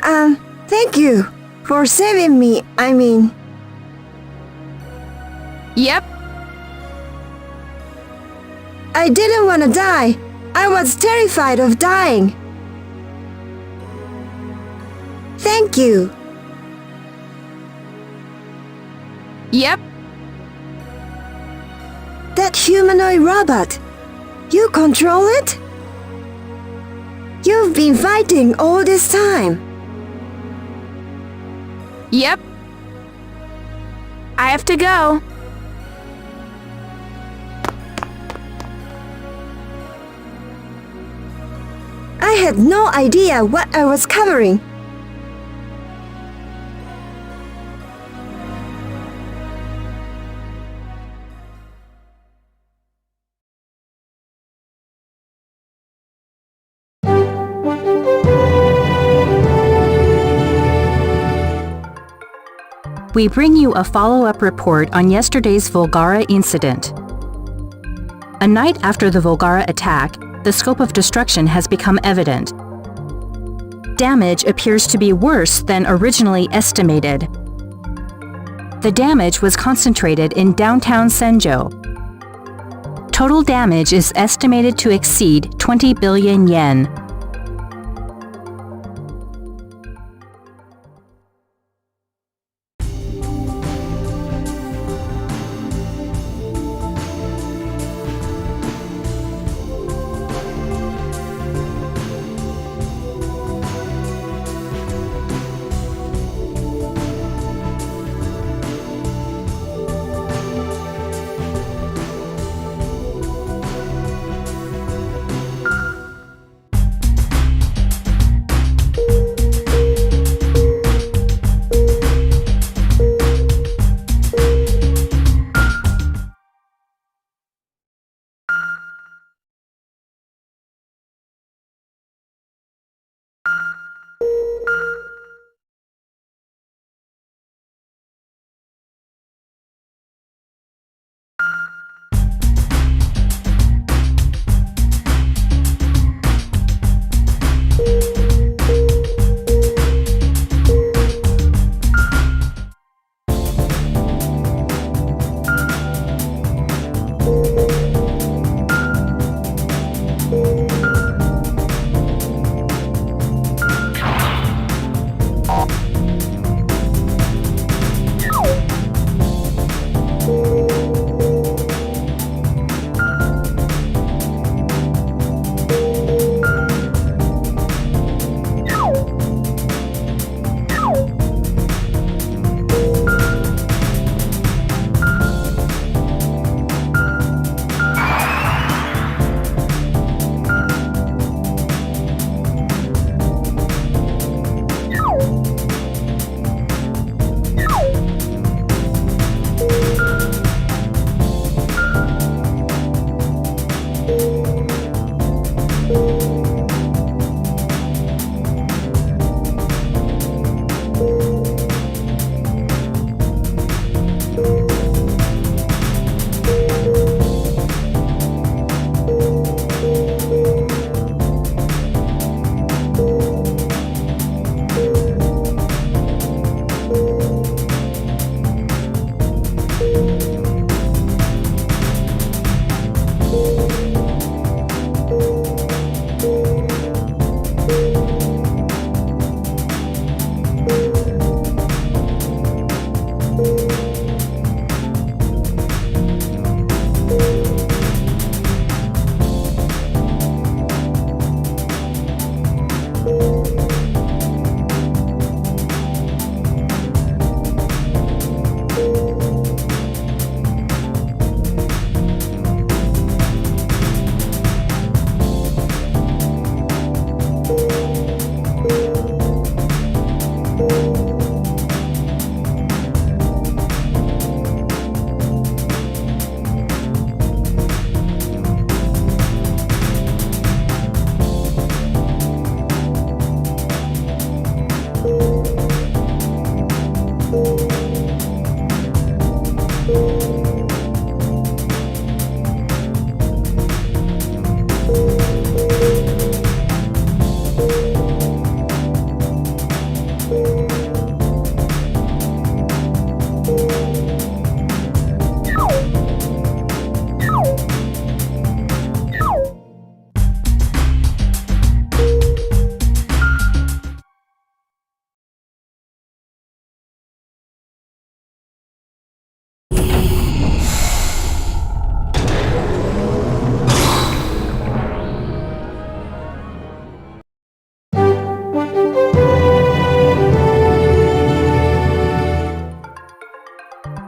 Thank you for saving me, I mean. Yep. I didn't want to die. I was terrified of dying. Thank you. Yep. That humanoid robot. You control it? You've been fighting all this time. Yep. I have to go. I had no idea what I was covering. We bring you a follow-up report on yesterday's Volgara incident. A night after the Volgara attack, the scope of destruction has become evident. Damage appears to be worse than originally estimated. The damage was concentrated in downtown Senjo. Total damage is estimated to exceed 20 billion yen.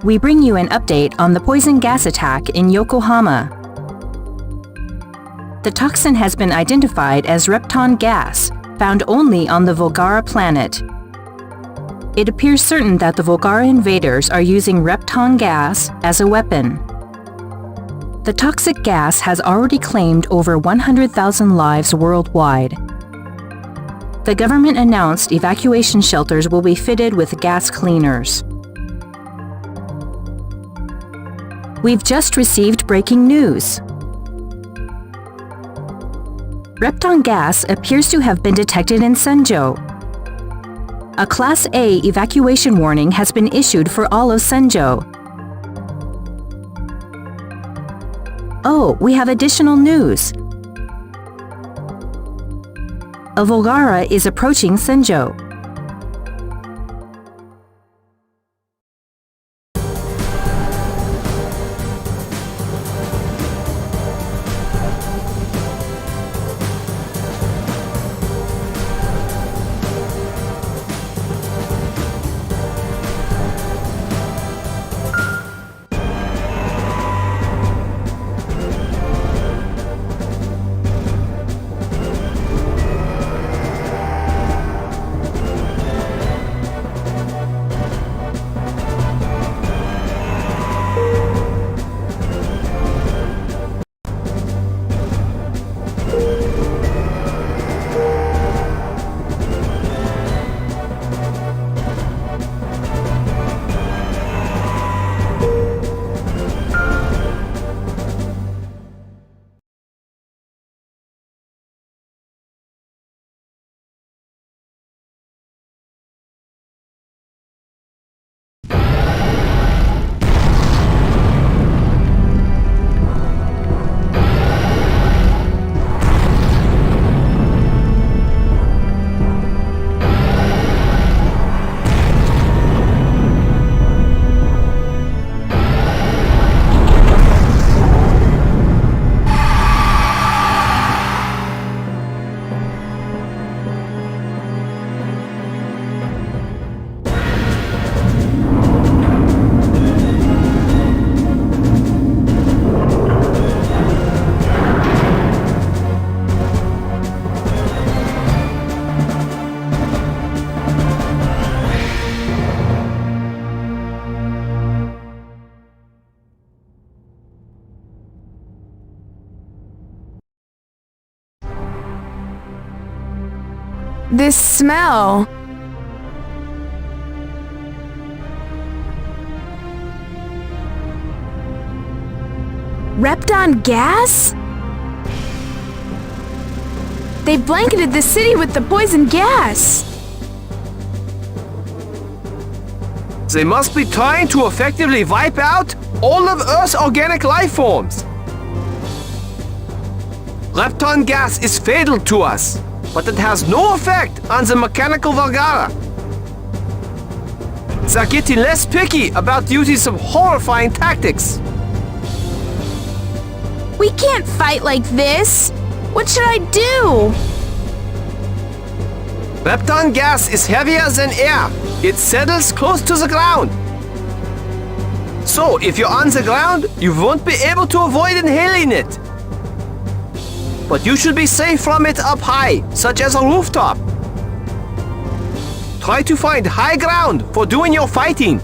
we bring you an update on the poison gas attack in Yokohama. The toxin has been identified as Repton gas, found only on the Volgara planet. It appears certain that the Volgara invaders are using Repton gas as a weapon. The toxic gas has already claimed over 100,000 lives worldwide. The government announced evacuation shelters will be fitted with gas cleaners. We've just received breaking news. Repton gas appears to have been detected in Senjo. A Class A evacuation warning has been issued for all of Senjo. Oh, we have additional news. A Volgara is approaching Senjo. This smell. Repton gas? They blanketed the city with the poison gas. They must be trying to effectively wipe out all of Earth's organic life forms. Repton gas is fatal to us, but it has no effect on the mechanical Volgara. They're getting less picky about using some horrifying tactics. We can't fight like this. What should I do? Repton gas is heavier than air. It settles close to the ground. So, if you're on the ground, you won't be able to avoid inhaling it. But you should be safe from it up high, such as a rooftop. Try to find high ground for doing your fighting.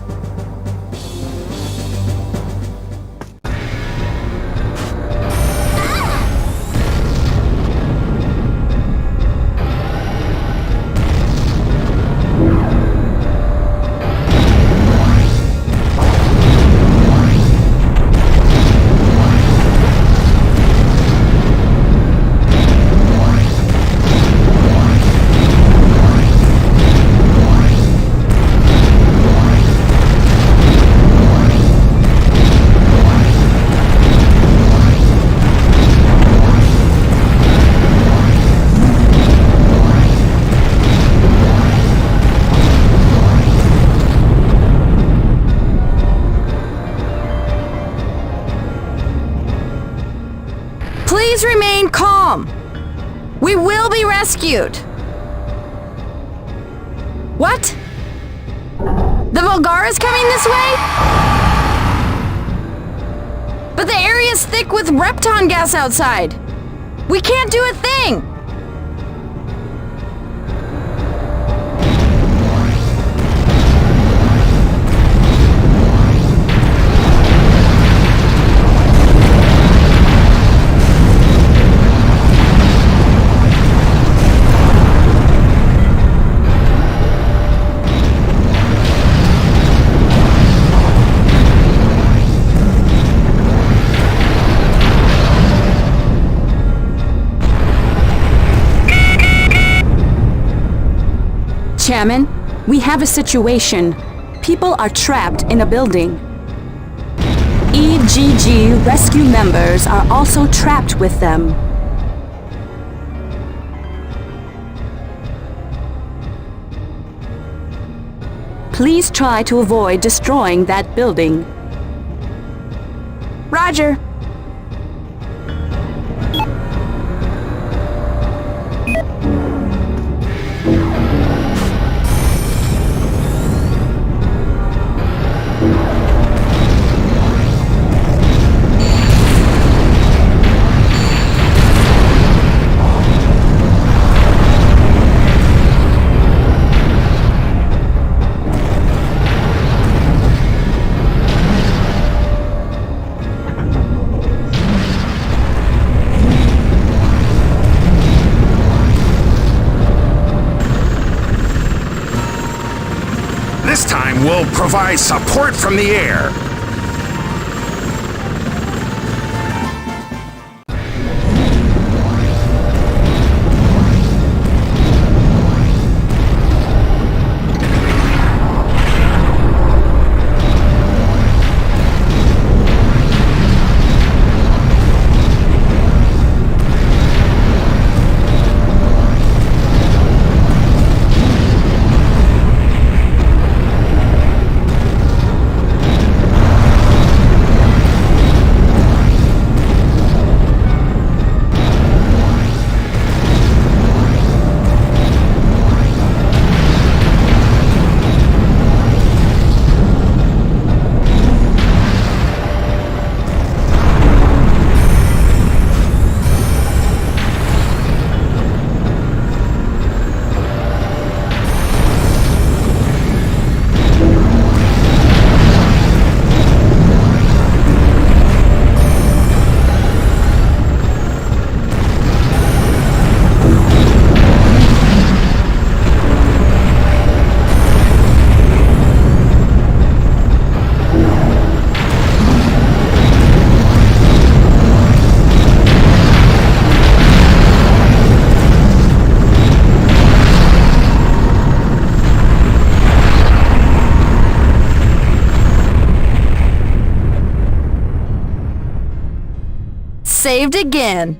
Please remain calm. We will be rescued. What? The Volgara is coming this way? But the area's thick with repton gas outside. We can't do a thing. Chairman, we have a situation. People are trapped in a building. EGG rescue members are also trapped with them. Please try to avoid destroying that building. Roger. This time we'll provide support from the air. Saved again.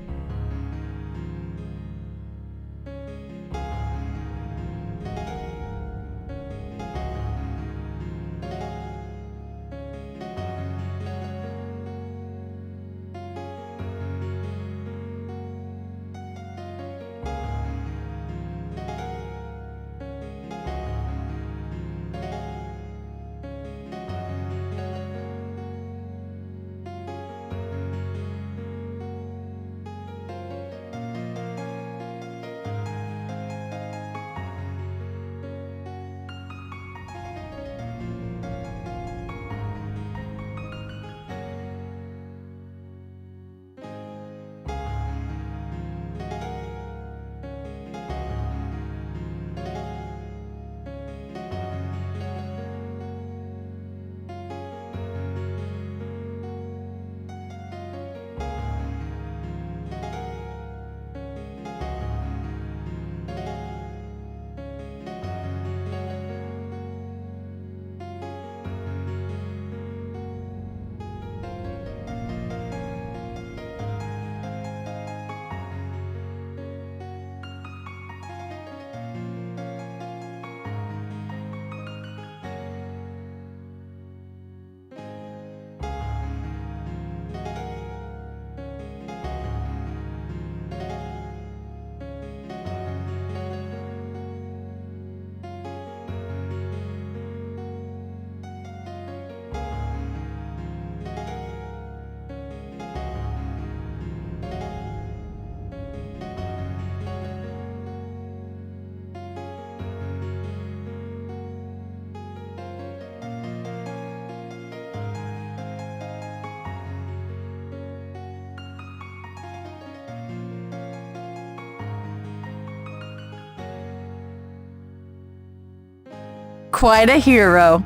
quite a hero.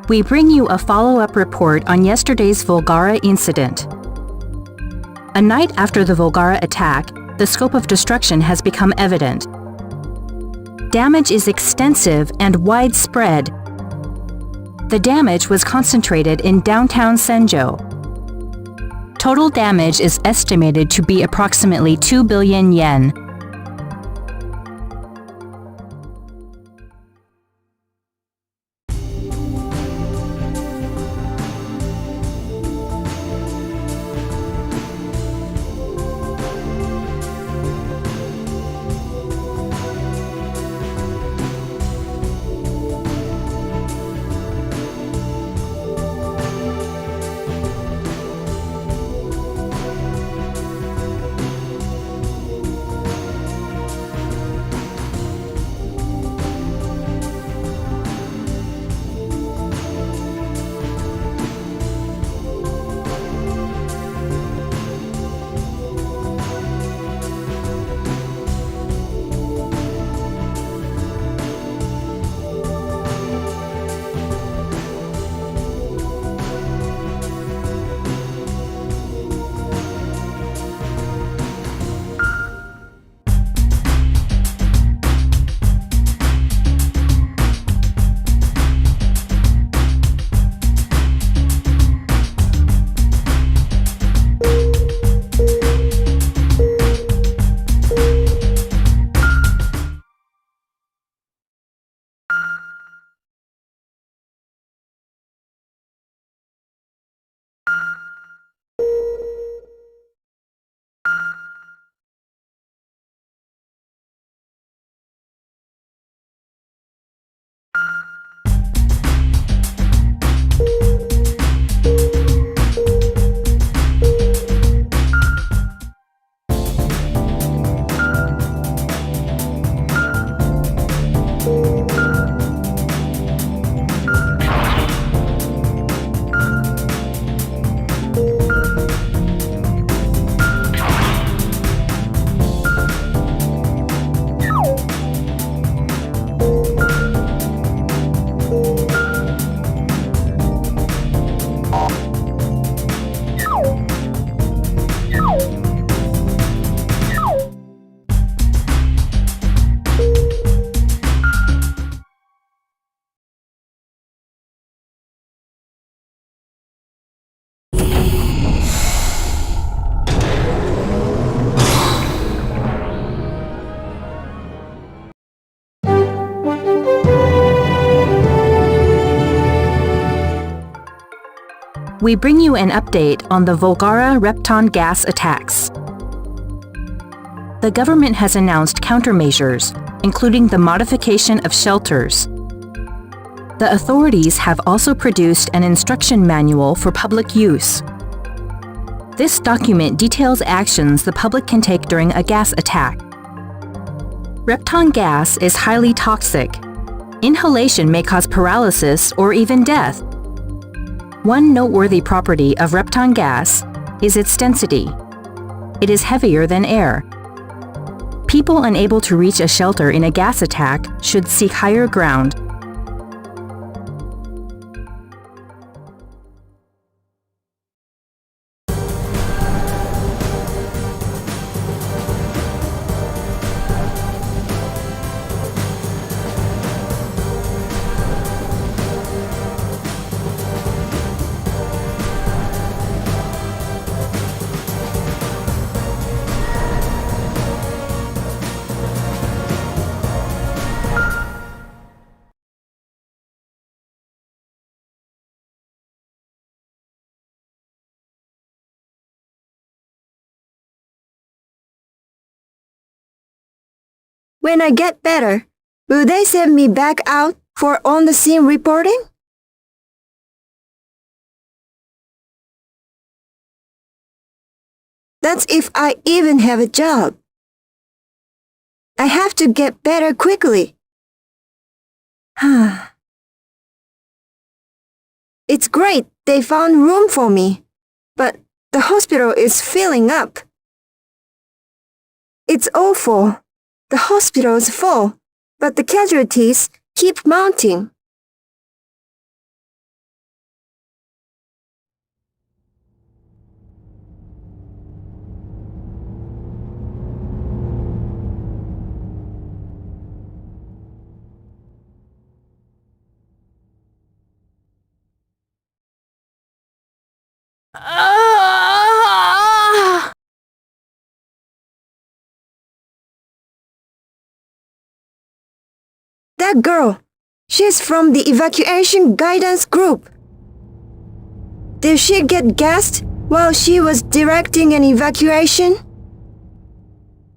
We bring you a follow-up report on yesterday's Volgara incident. A night after the Volgara attack, the scope of destruction has become evident. Damage is extensive and widespread. The damage was concentrated in downtown Senjo. Total damage is estimated to be approximately 2 billion yen. We bring you an update on the Volgara Repton gas attacks. The government has announced countermeasures, including the modification of shelters. The authorities have also produced an instruction manual for public use. This document details actions the public can take during a gas attack. Repton gas is highly toxic. Inhalation may cause paralysis or even death. One noteworthy property of Repton gas is its density. It is heavier than air. People unable to reach a shelter in a gas attack should seek higher ground. When I get better, will they send me back out for on-the-scene reporting? That's if I even have a job. I have to get better quickly. It's great they found room for me, but the hospital is filling up. It's awful. The hospital's full, but the casualties keep mounting. That girl, she's from the evacuation guidance group. Did she get gassed while she was directing an evacuation?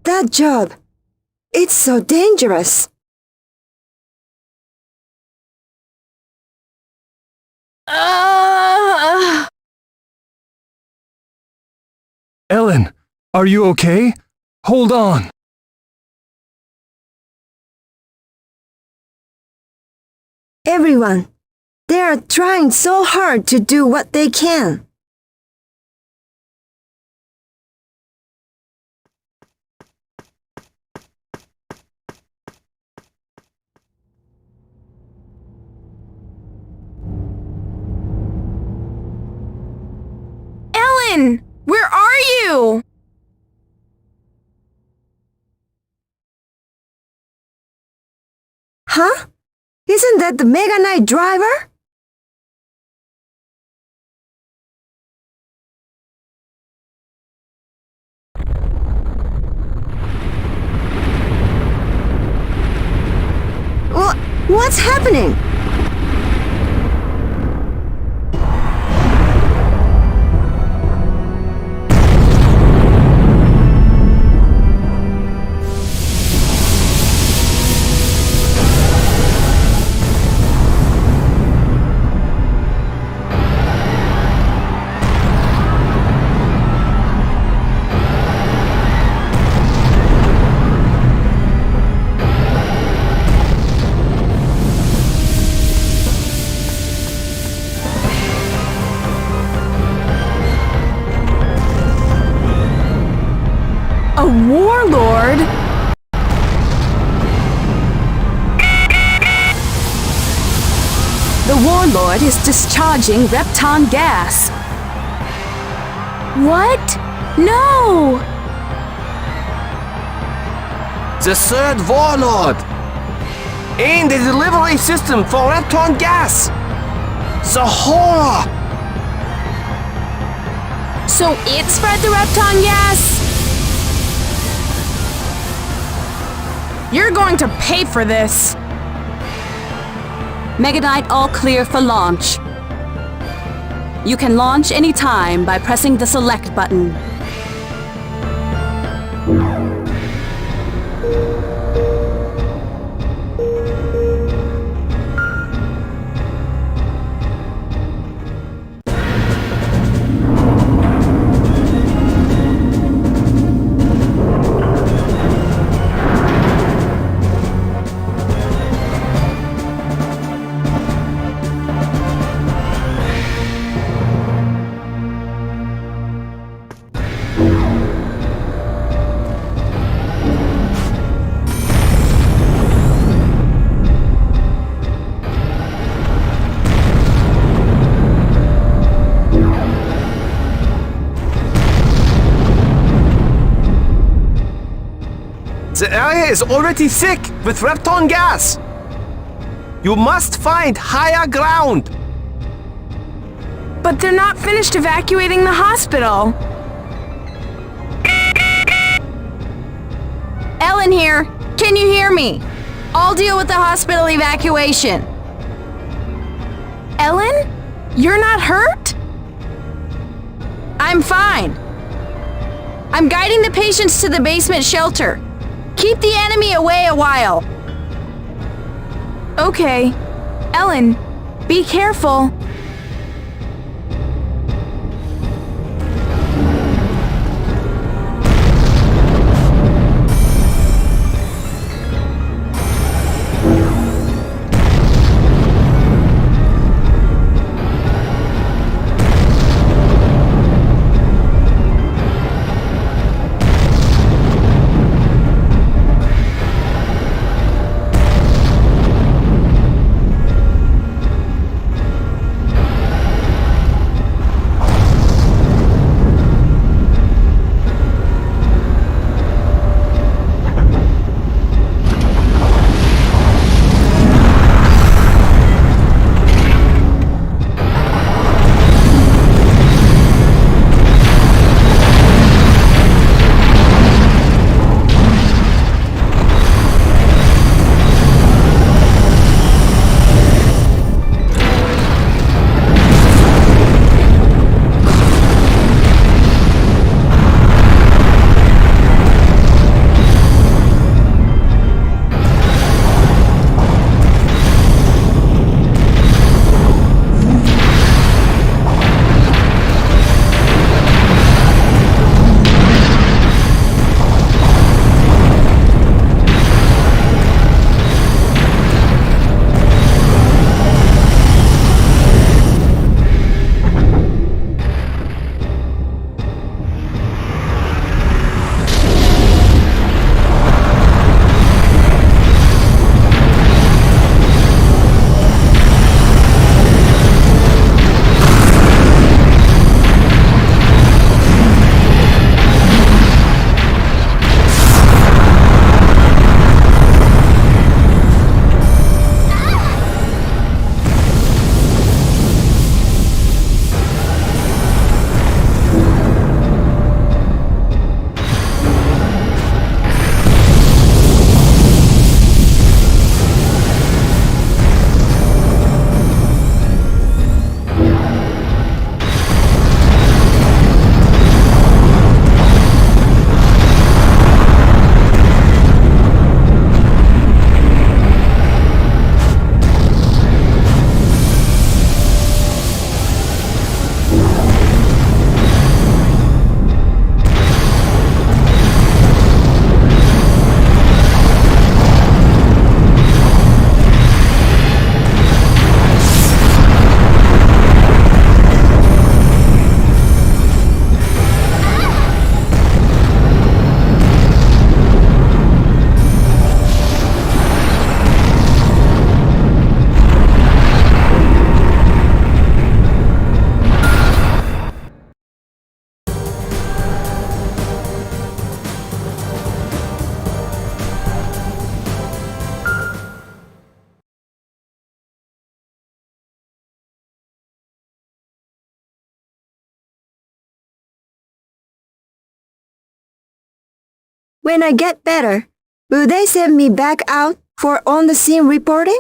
That job, it's so dangerous. Ellen, are you okay? Hold on. Everyone, they are trying so hard to do what they can. Ellen, where are you? Huh? Isn't that the Meganite driver? What's happening? A warlord? The Warlord is discharging Repton gas. What? No! The third Warlord! In the delivery system for Repton gas! The horror! So it spread the Repton gas? You're going to pay for this. Meganite all clear for launch. You can launch anytime by pressing the select button. The area is already thick with Repton gas. You must find higher ground. But they're not finished evacuating the hospital. Ellen here. Can you hear me? I'll deal with the hospital evacuation. Ellen? You're not hurt? I'm fine. I'm guiding the patients to the basement shelter. Keep the enemy away a while. Okay. Ellen, be careful. When I get better, will they send me back out for on-the-scene reporting?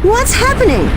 What's happening?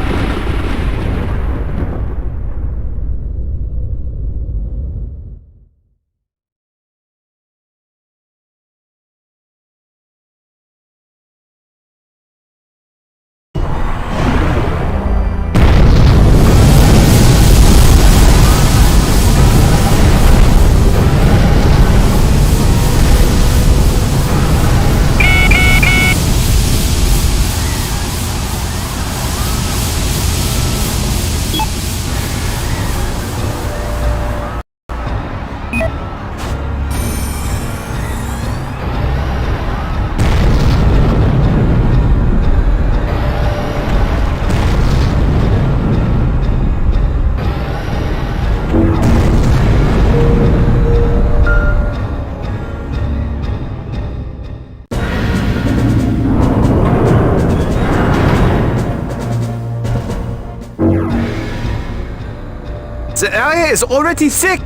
The area is already sick!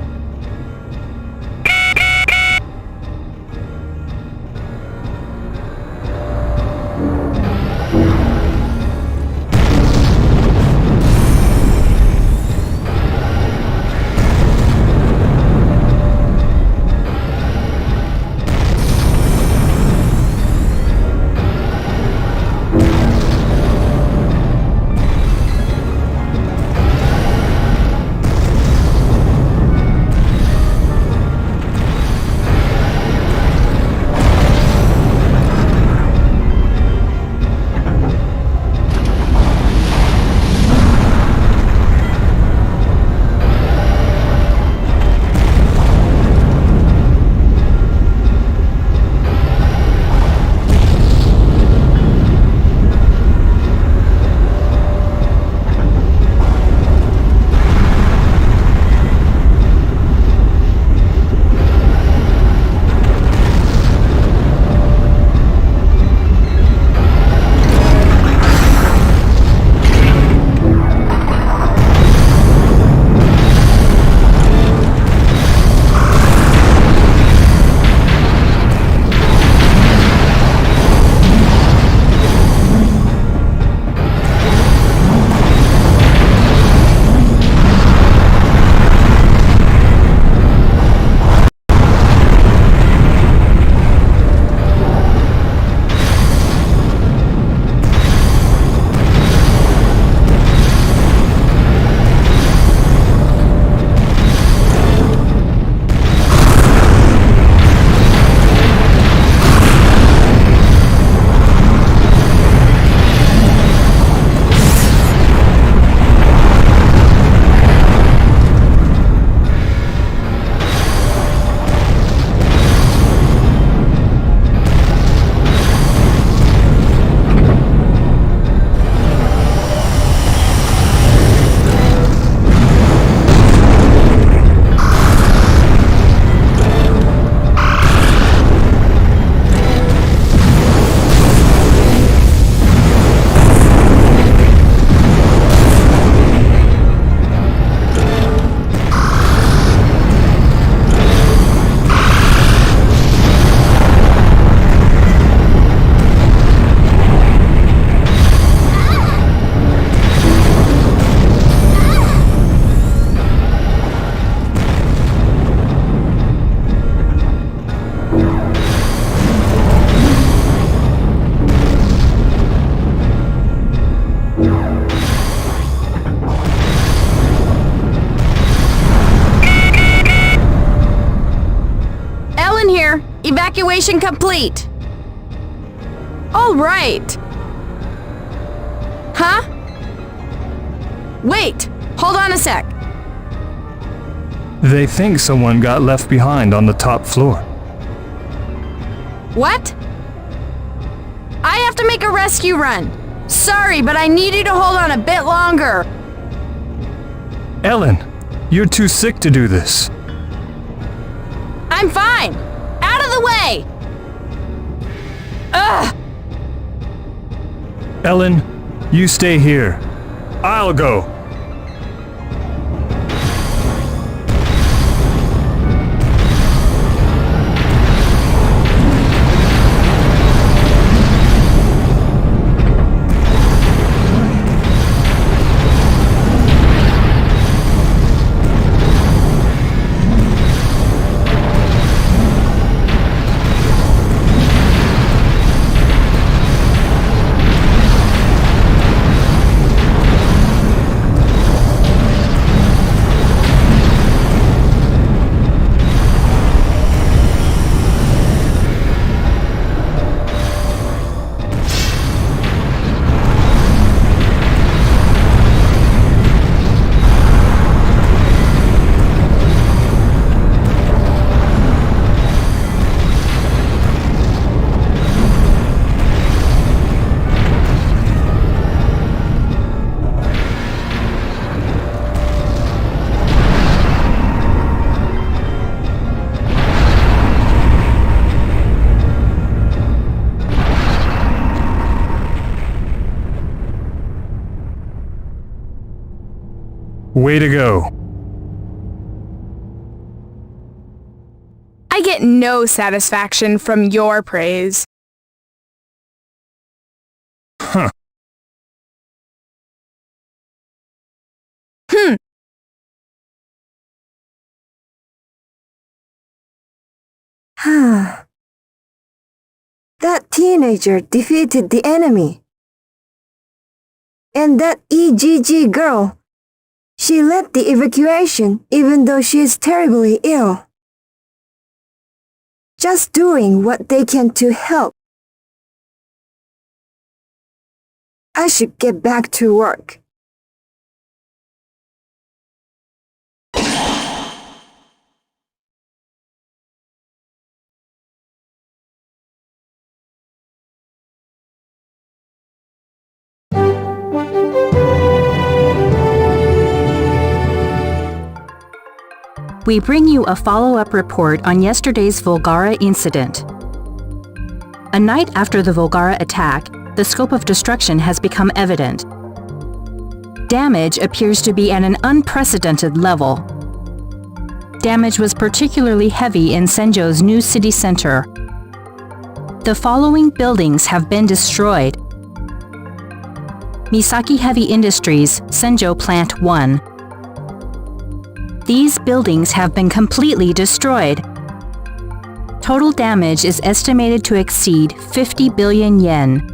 Evacuation complete. All right. Huh? Wait, hold on a sec. They think someone got left behind on the top floor. What? I have to make a rescue run. Sorry, but I need you to hold on a bit longer. Ellen, you're too sick to do this. I'm fine! Out of the way! Ugh! Ellen, you stay here. I'll go. Way to go. I get no satisfaction from your praise. Huh. That teenager defeated the enemy. And that EGG girl, she led the evacuation even though she is terribly ill. Just doing what they can to help. I should get back to work. We bring you a follow-up report on yesterday's Volgara incident. A night after the Volgara attack, the scope of destruction has become evident. Damage appears to be at an unprecedented level. Damage was particularly heavy in Senjo's new city center. The following buildings have been destroyed. Misaki Heavy Industries, Senjo Plant 1. These buildings have been completely destroyed. Total damage is estimated to exceed 50 billion yen.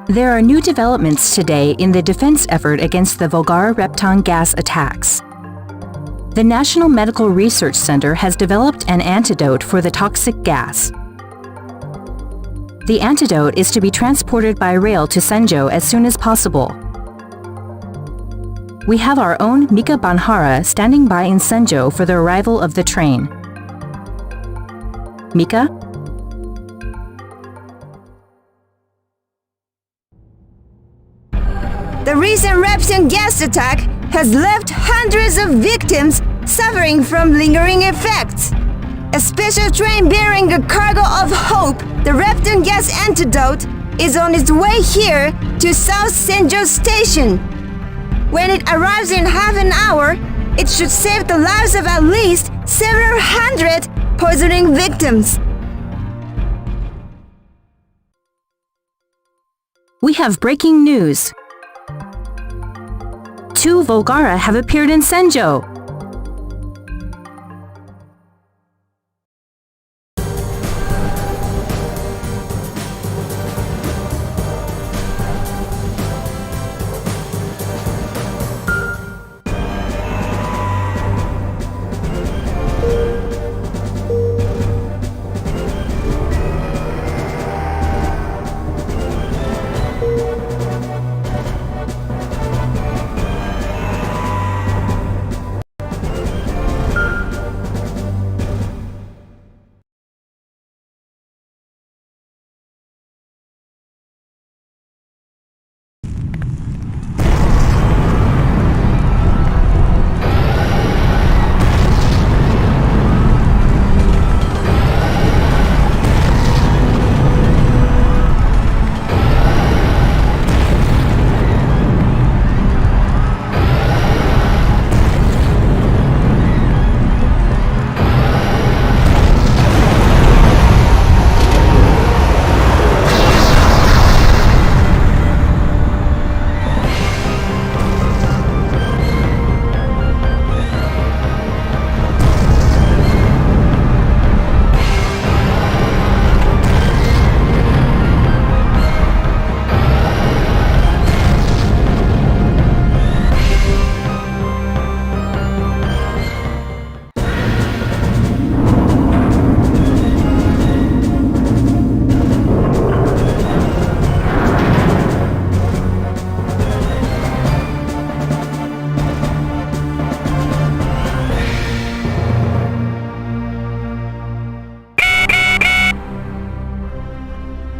There are new developments today in the defense effort against the Volgara Repton gas attacks. The National Medical Research Center has developed an antidote for the toxic gas. The antidote is to be transported by rail to Senjo as soon as possible. We have our own Mika Banhara standing by in Senjo for the arrival of the train. Mika? The recent Repton gas attack has left hundreds of victims suffering from lingering effects. A special train bearing a cargo of hope, the Repton gas antidote, is on its way here to South Senjo Station. When it arrives in half an hour, it should save the lives of at least several hundred poisoning victims. We have breaking news. 2 Volgara have appeared in Senjo.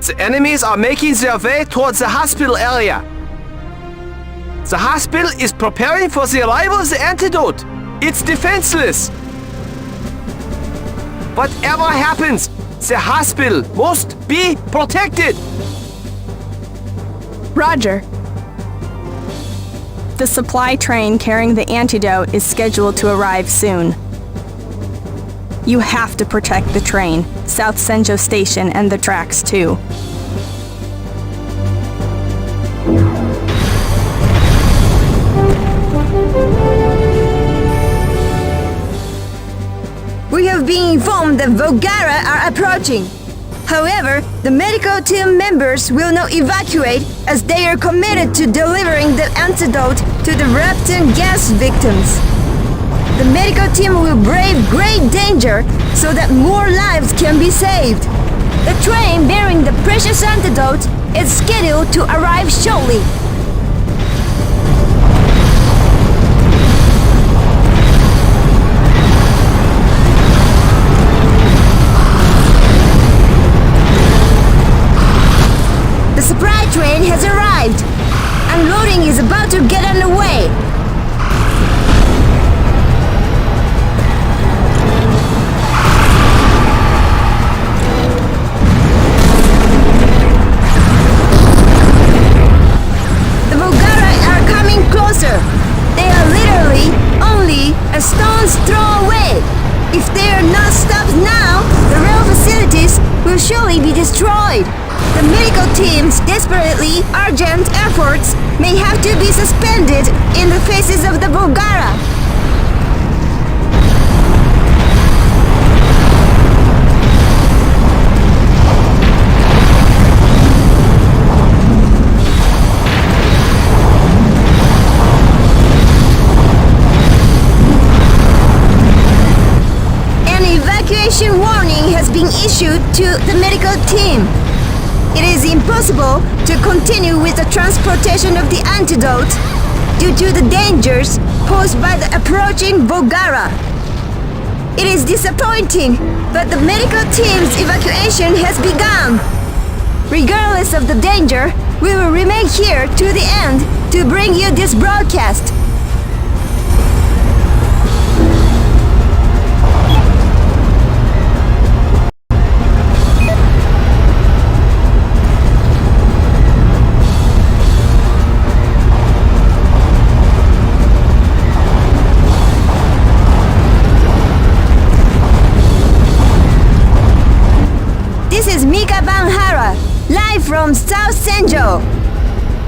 The enemies are making their way towards the hospital area. The hospital is preparing for the arrival of the antidote. It's defenseless. Whatever happens, the hospital must be protected. Roger. The supply train carrying the antidote is scheduled to arrive soon. You have to protect the train, South Senjo Station, and the tracks too. We have been informed that Volgara are approaching. However, the medical team members will not evacuate as they are committed to delivering the antidote to the Repton gas victims. The medical team will brave great danger so that more lives can be saved. The train bearing the precious antidote is scheduled to arrive shortly. The supply train has arrived. Unloading is about to get underway. The Volgara are coming closer. They are literally only a stone's throw away. If they are not stopped now, the rail facilities will surely be destroyed. The medical team's desperately urgent efforts may have to be suspended in the faces of the Volgara. issued to the medical team. It is impossible to continue with the transportation of the antidote due to the dangers posed by the approaching Volgara. It is disappointing, but the medical team's evacuation has begun. Regardless of the danger, we will remain here to the end to bring you this broadcast. This is Mika Banhara, live from South Senjo.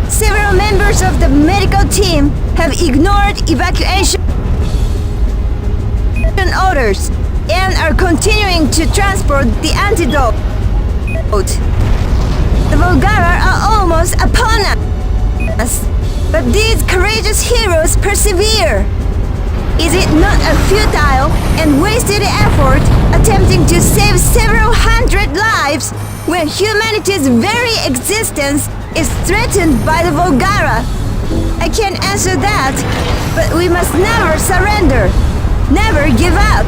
Several members of the medical team have ignored evacuation orders and are continuing to transport the antidote. The Volgara are almost upon us, but these courageous heroes persevere. Is it not a futile and wasted effort attempting to save several hundred lives when humanity's very existence is threatened by the Volgara? I can't answer that, but we must never surrender, never give up.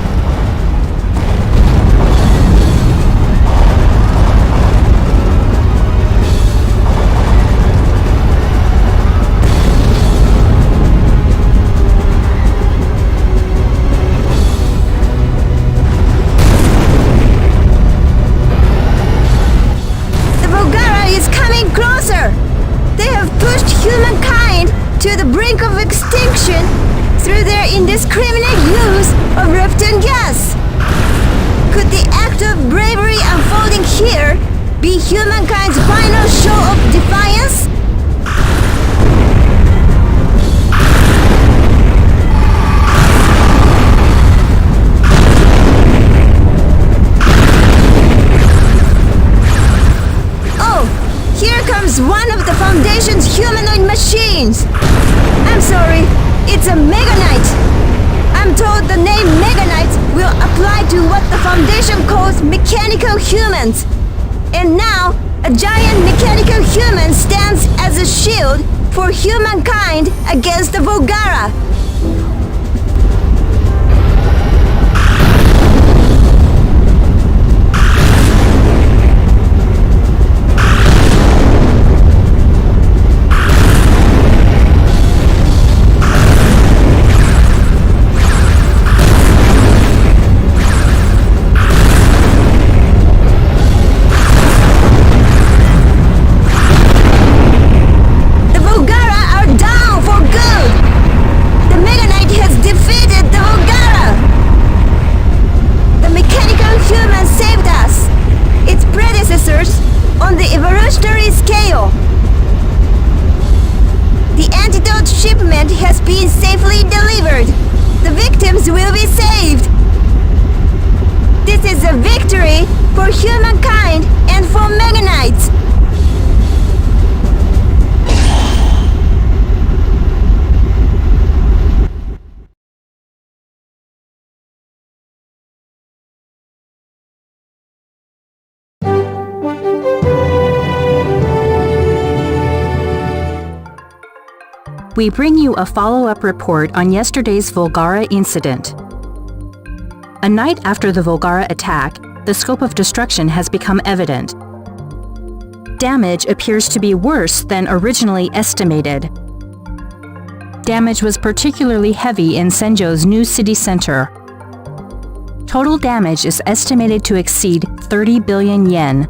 Closer! They have pushed humankind to the brink of extinction through their indiscriminate use of Repton gas. Could the act of bravery unfolding here be humankind's final show of defiance? Here comes one of the Foundation's humanoid machines. I'm sorry, it's a Meganite. I'm told the name Meganite will apply to what the Foundation calls mechanical humans. And now, a giant mechanical human stands as a shield for humankind against the Volgara. On the evolutionary scale. The antidote shipment has been safely delivered. The victims will be saved. This is a victory for humankind and for Meganites. We bring you a follow-up report on yesterday's Volgara incident. A night after the Volgara attack, the scope of destruction has become evident. Damage appears to be worse than originally estimated. Damage was particularly heavy in Senjo's new city center. Total damage is estimated to exceed 30 billion yen.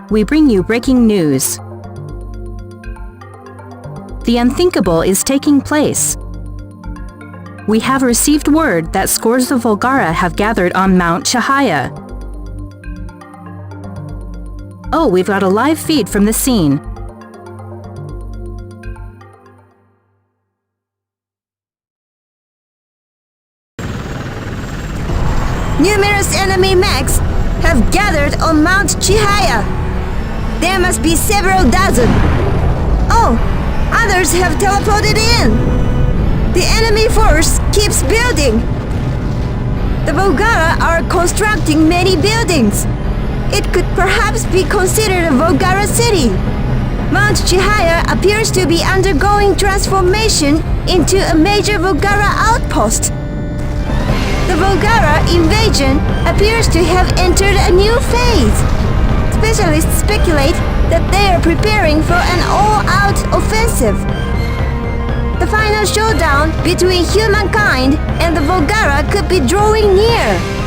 we bring you breaking news. The unthinkable is taking place. We have received word that scores of Volgara have gathered on Mount Chihaya. Oh, we've got a live feed from the scene. Numerous enemy mechs have gathered on Mount Chihaya. There must be several dozen. Oh, others have teleported in. The enemy force keeps building. The Volgara are constructing many buildings. It could perhaps be considered a Volgara city. Mount Chihaya appears to be undergoing transformation into a major Volgara outpost. The Volgara invasion appears to have entered a new phase. Specialists speculate that they are preparing for an all-out offensive. The final showdown between humankind and the Volgara could be drawing near.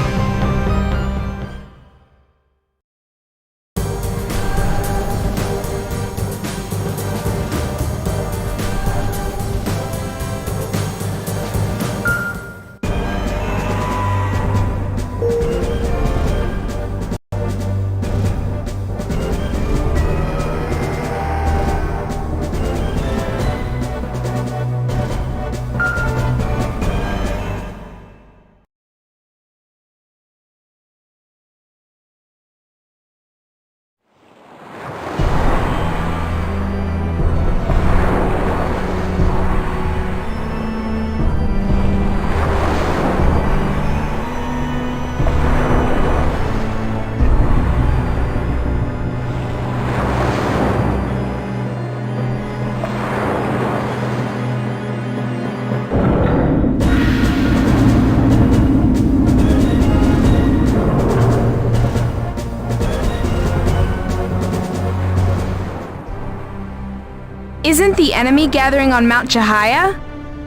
Isn't the enemy gathering on Mount Chihaya?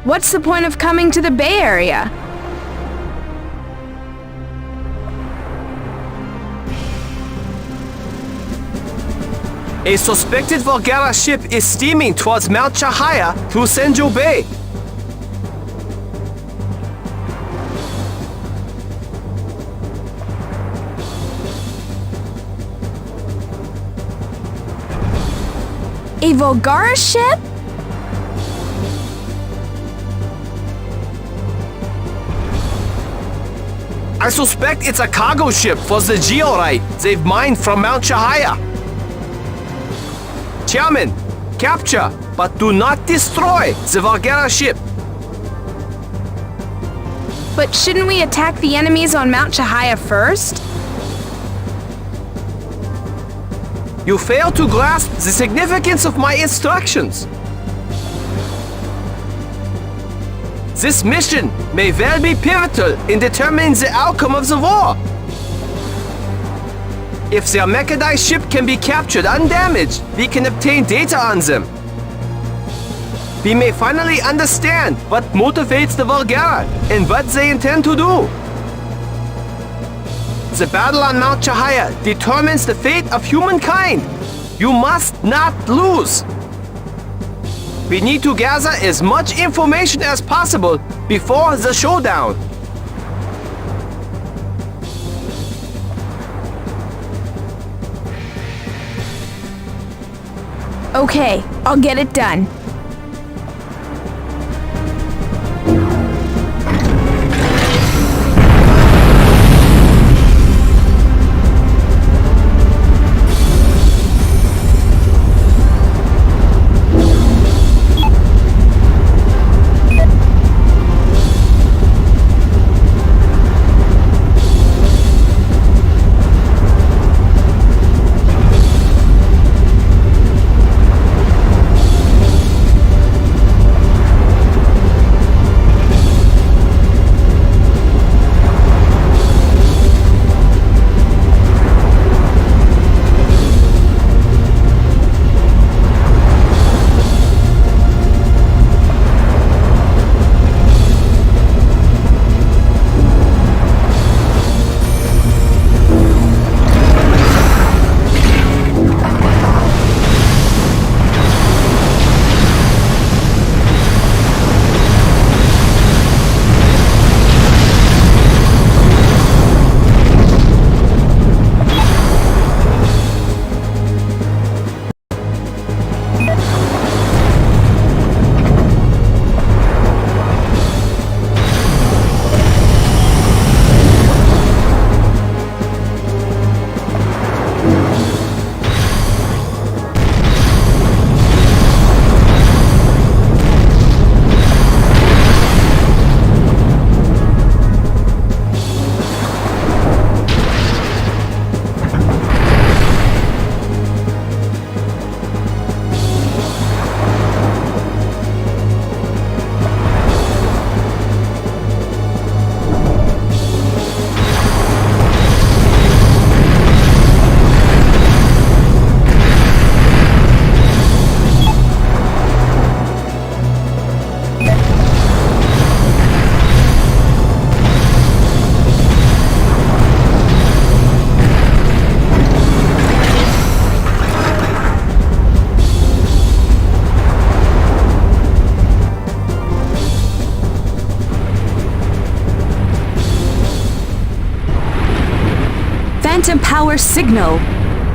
What's the point of coming to the Bay Area? A suspected Volgara ship is steaming towards Mount Chihaya through Senjo Bay. A Volgara ship? I suspect it's a cargo ship for the georite they've mined from Mount Chihaya. Chairman, capture, but do not destroy the Volgara ship. But shouldn't we attack the enemies on Mount Chihaya first? You fail to grasp the significance of my instructions. This mission may well be pivotal in determining the outcome of the war. If their Meganite ship can be captured undamaged, we can obtain data on them. We may finally understand what motivates the Volgara and what they intend to do. The battle on Mount Chihaya determines the fate of humankind. You must not lose. We need to gather as much information as possible before the showdown. Okay, I'll get it done. power signal.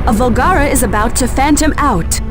A Volgara is about to phantom out.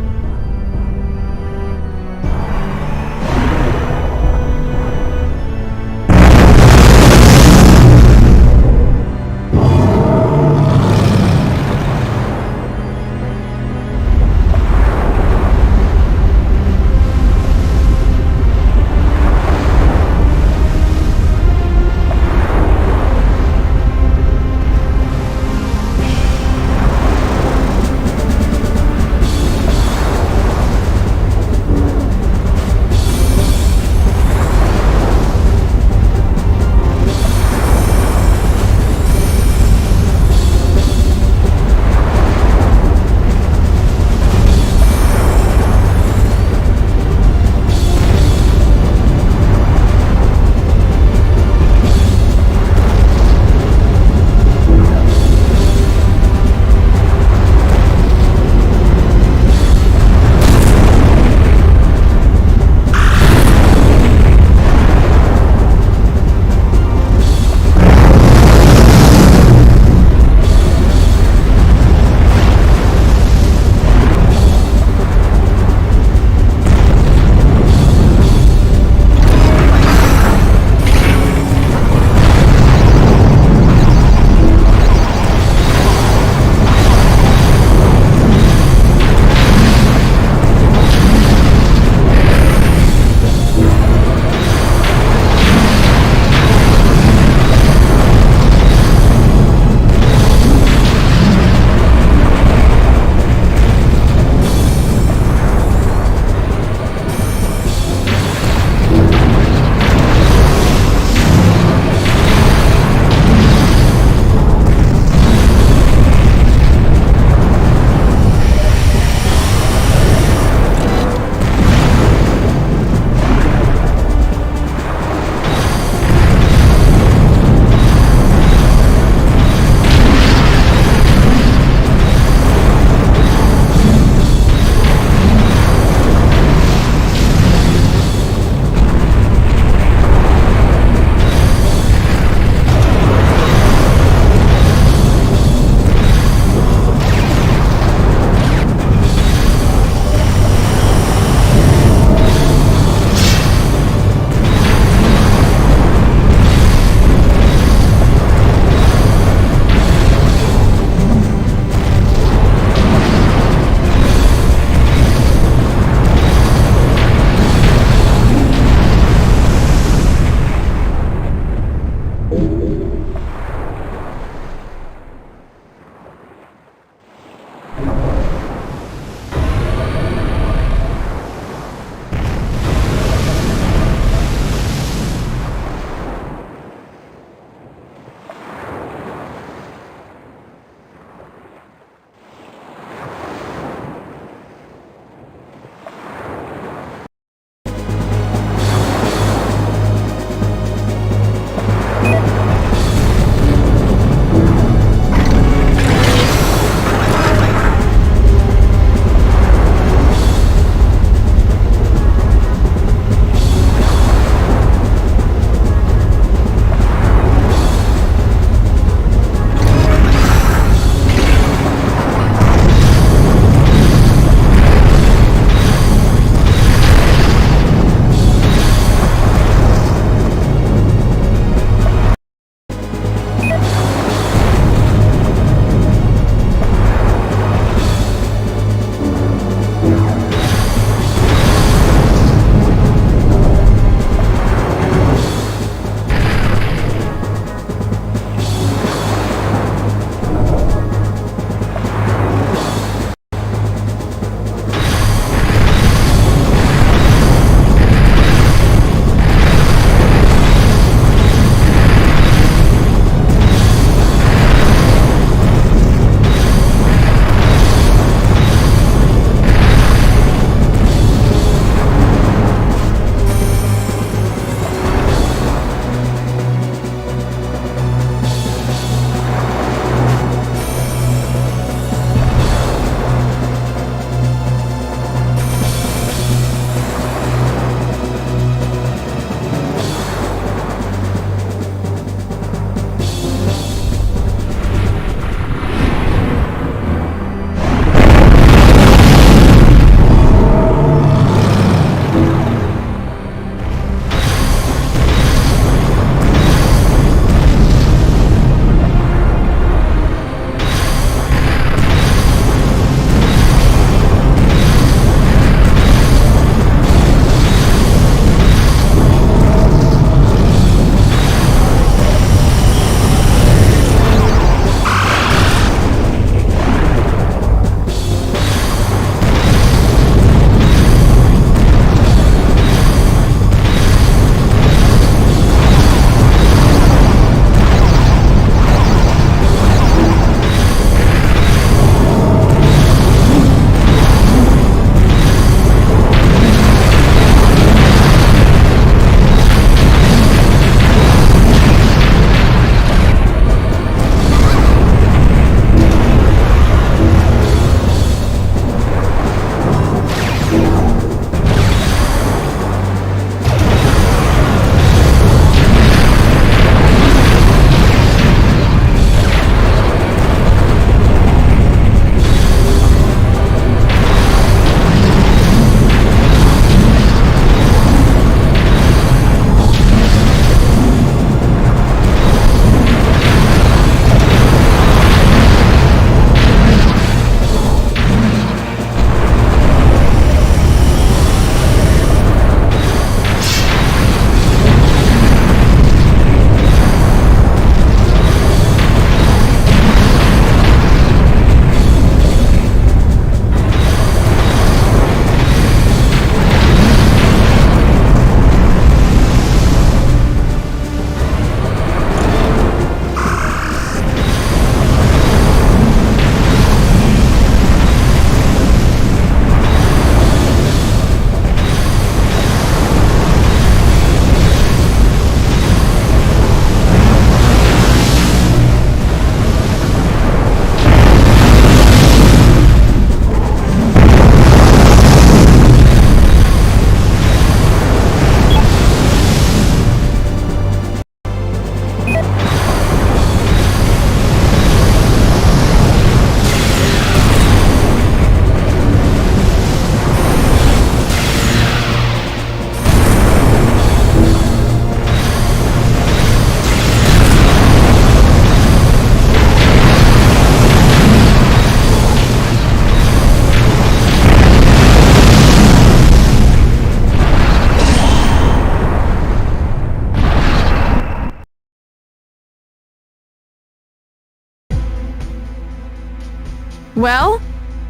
Well,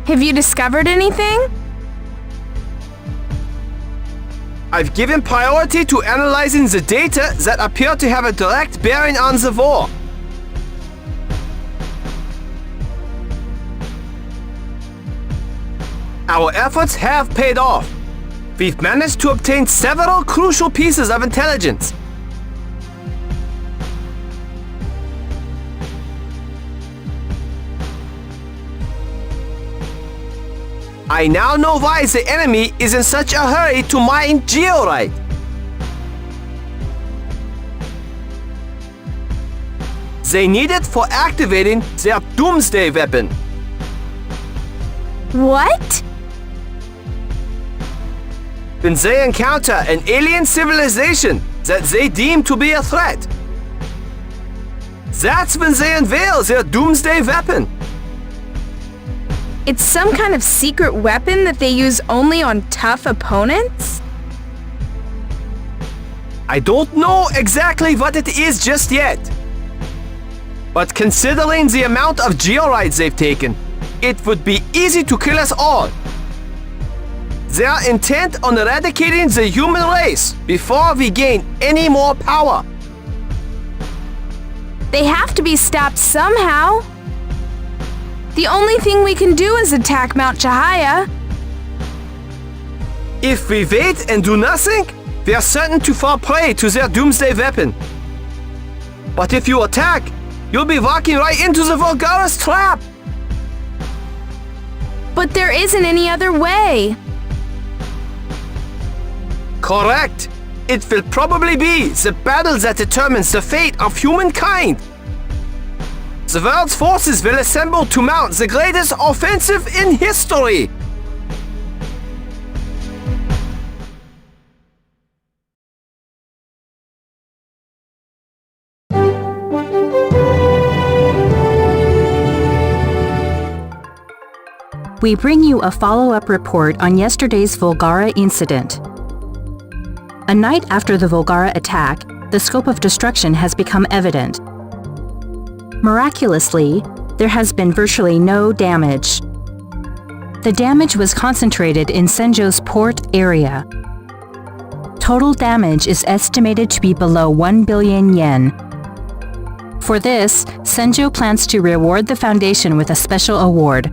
have you discovered anything? I've given priority to analyzing the data that appear to have a direct bearing on the war. Our efforts have paid off. We've managed to obtain several crucial pieces of intelligence. I now know why the enemy is in such a hurry to mine Georite. They need it for activating their doomsday weapon. What? When they encounter an alien civilization that they deem to be a threat, that's when they unveil their doomsday weapon. It's some kind of secret weapon that they use only on tough opponents? I don't know exactly what it is just yet. But considering the amount of georides they've taken, it would be easy to kill us all. They are intent on eradicating the human race before we gain any more power. They have to be stopped somehow. The only thing we can do is attack Mount Chihaya. If we wait and do nothing, we are certain to fall prey to their doomsday weapon. But if you attack, you'll be walking right into the Volgara's trap. But there isn't any other way. Correct. It will probably be the battle that determines the fate of humankind. The world's forces will assemble to mount the greatest offensive in history. We bring you a follow-up report on yesterday's Volgara incident. A night after the Volgara attack, the scope of destruction has become evident. Miraculously, there has been virtually no damage. The damage was concentrated in Senjo's port area. Total damage is estimated to be below 1 billion yen. For this, Senjo plans to reward the Foundation with a special award.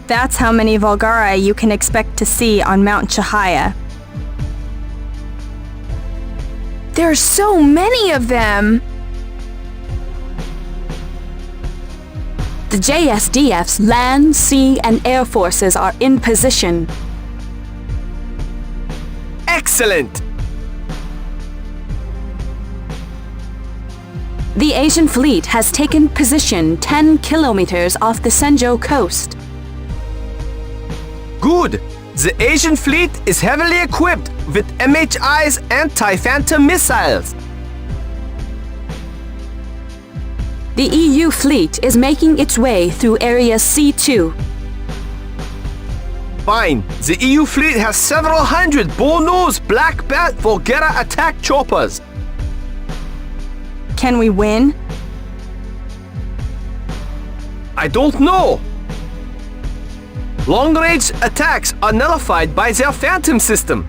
That's how many Volgara you can expect to see on Mount Chihaya. There are so many of them. The JSDF's land, sea, and air forces are in position. Excellent! The Asian fleet has taken position 10 kilometers off the Senjo coast. Good! The Asian fleet is heavily equipped with MHI's anti-phantom missiles. The EU fleet is making its way through Area C2. Fine. The EU fleet has several hundred bullnose black bat Volgera attack choppers. Can we win? I don't know. Long-range attacks are nullified by their phantom system.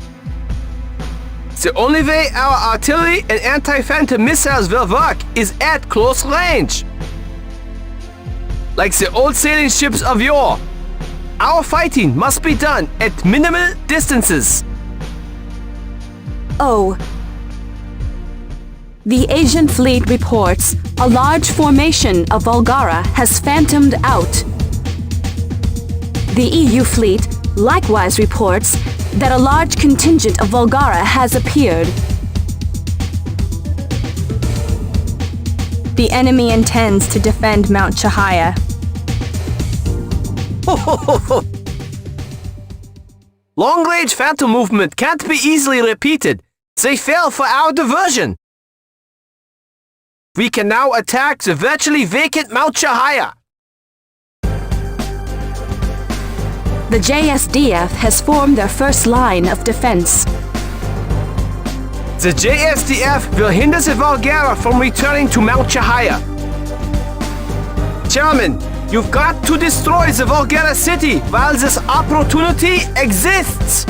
The only way our artillery and anti-phantom missiles will work is at close range. Like the old sailing ships of yore, our fighting must be done at minimal distances. Oh. The Asian fleet reports a large formation of Volgara has phantomed out. The EU fleet likewise reports that a large contingent of Volgara has appeared. The enemy intends to defend Mount Chihaya. Long-range phantom movement can't be easily repeated. They fell for our diversion. We can now attack the virtually vacant Mount Chihaya. The JSDF has formed their first line of defense. The JSDF will hinder the Volgara from returning to Mount Chihaya. Chairman, you've got to destroy the Volgara city while this opportunity exists.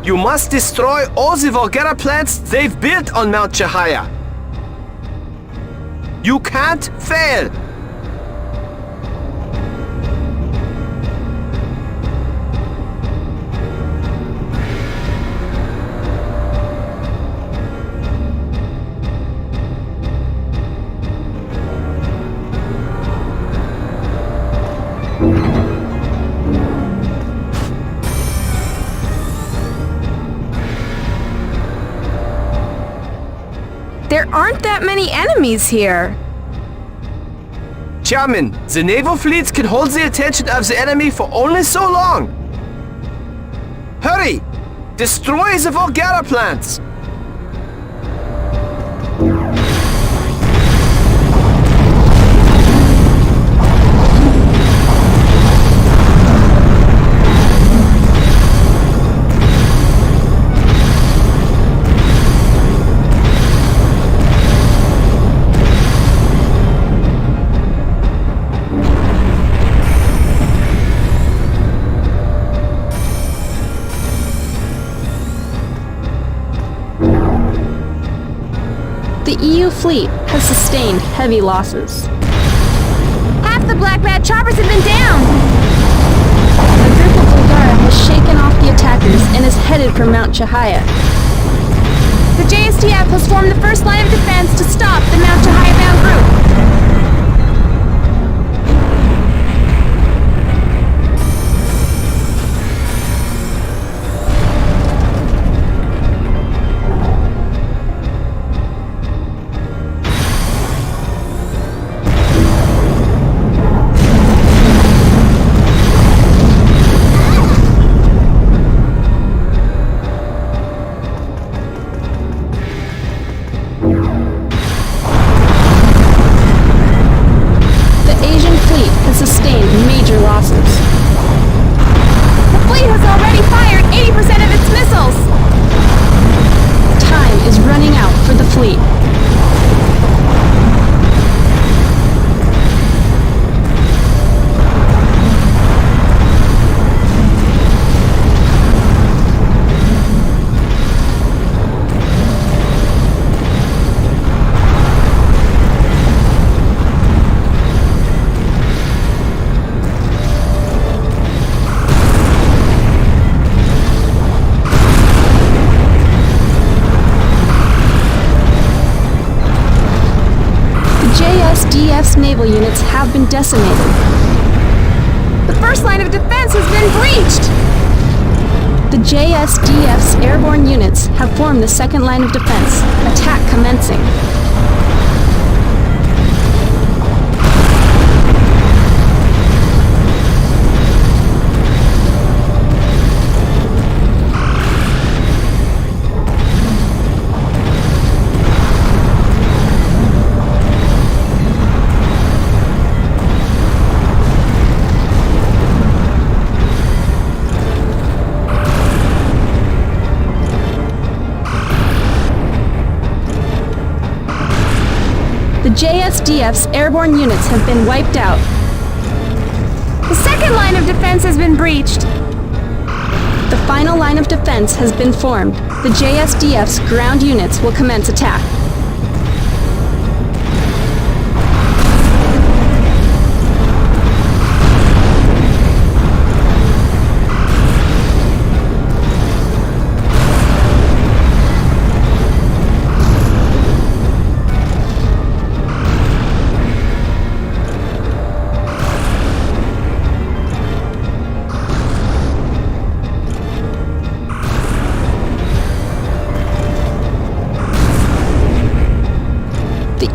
You must destroy all the Volgara plants they've built on Mount Chihaya. You can't fail. There aren't that many enemies here. Chairman, the naval fleets can hold the attention of the enemy for only so long. Hurry! Destroy the Volgara plants! The EU fleet has sustained heavy losses. Half the Black Bat choppers have been down! A group of Volgara has shaken off the attackers and is headed for Mount Chihaya. The JSDF has formed the first line of defense to stop the Mount Chihaya-bound group. JF's naval units have been decimated. The first line of defense has been breached! The JSDF's airborne units have formed the second line of defense. Attack commencing. The JSDF's airborne units have been wiped out. The second line of defense has been breached. The final line of defense has been formed. The JSDF's ground units will commence attack.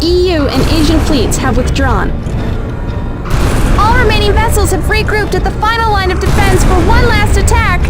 EU and Asian fleets have withdrawn. All remaining vessels have regrouped at the final line of defense for one last attack.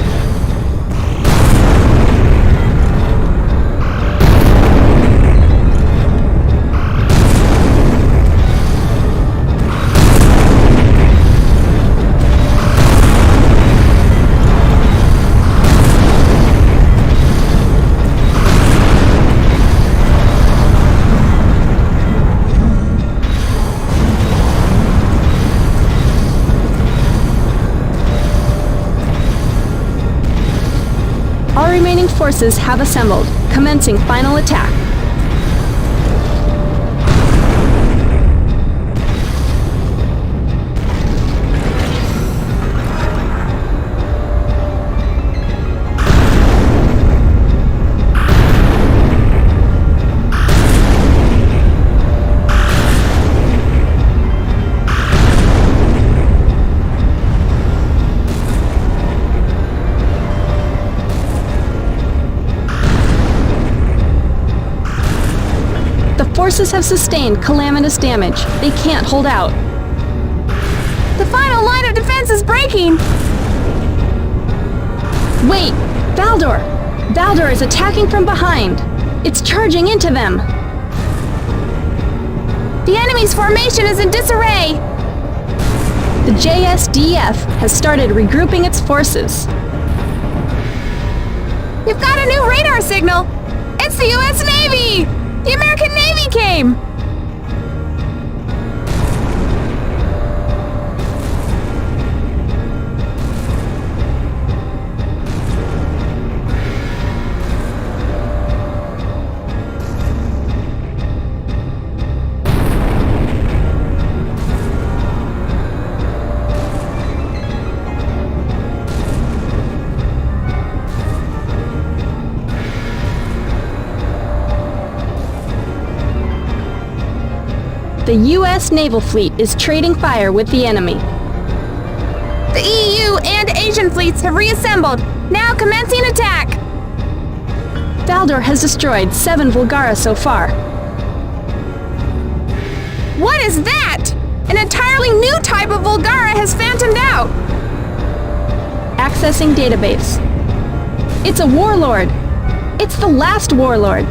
Remaining forces have assembled, commencing final attack. Forces have sustained calamitous damage. They can't hold out. The final line of defense is breaking! Wait! Valdor! Valdor is attacking from behind! It's charging into them! The enemy's formation is in disarray! The JSDF has started regrouping its forces. We've got a new radar signal! It's the US Navy! The American Navy came! The U.S. Naval Fleet is trading fire with the enemy. The EU and Asian fleets have reassembled, now commencing attack! Valdor has destroyed 7 Vulgara so far. What is that? An entirely new type of Vulgara has phantomed out! Accessing database. It's a warlord! It's the last warlord!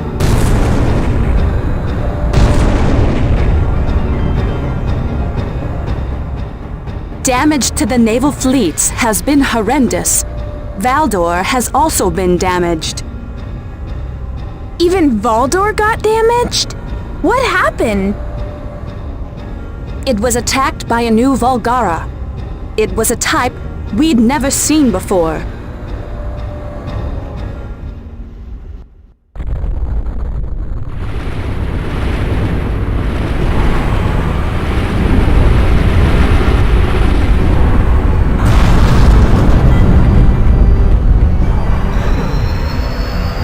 Damage to the naval fleets has been horrendous. Valdor has also been damaged. Even Valdor got damaged? What happened? It was attacked by a new Vulgara. It was a type we'd never seen before.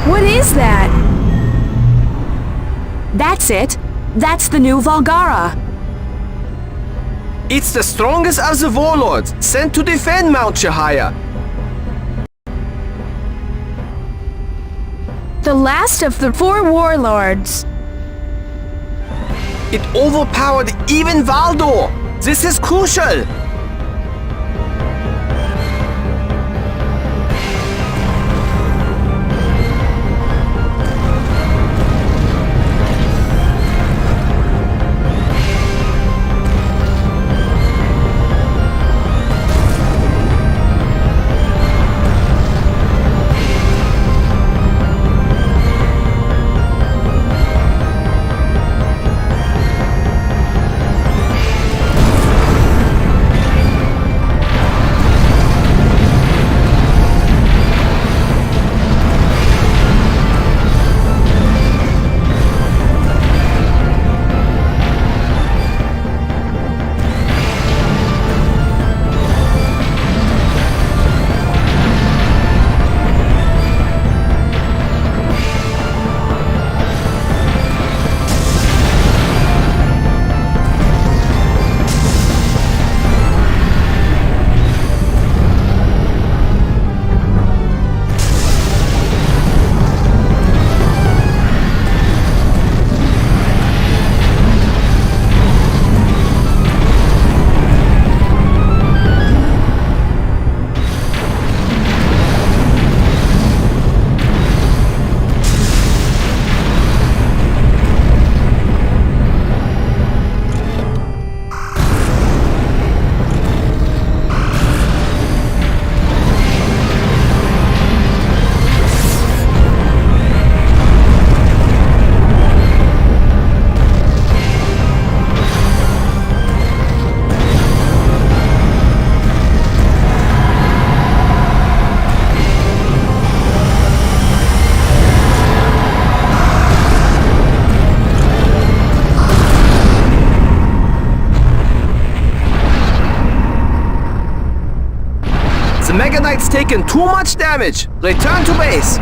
What is that? That's it. That's the new Vulgara. It's the strongest of the Warlords, sent to defend Mount Chihaya. The last of the 4 warlords. It overpowered even Valdor. This is crucial. The Meganite's taken too much damage. Return to base.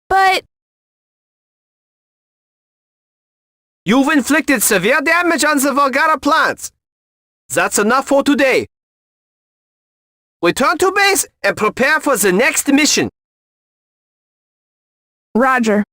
But You've inflicted severe damage on the Valhalla plants. That's enough for today. Return to base and prepare for the next mission. Roger.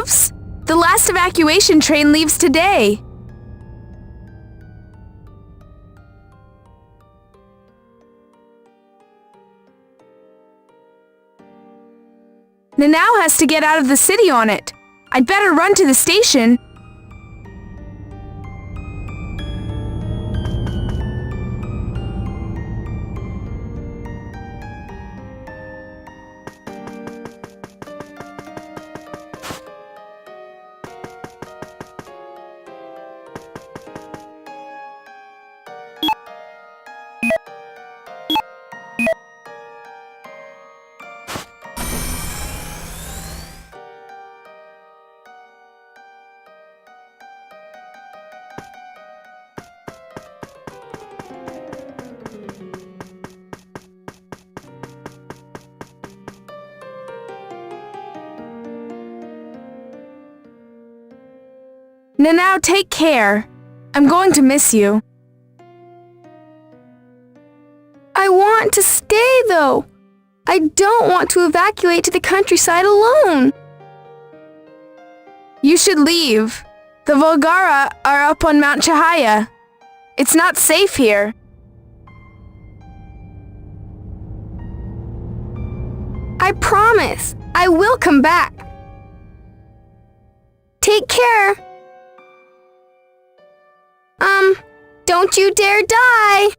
Oops! The last evacuation train leaves today. Nanao has to get out of the city on it. I'd better run to the station. Nanao, take care. I'm going to miss you. I want to stay, though. I don't want to evacuate to the countryside alone. You should leave. The Volgara are up on Mount Chihaya. It's not safe here. I promise. I will come back. Take care. Don't you dare die!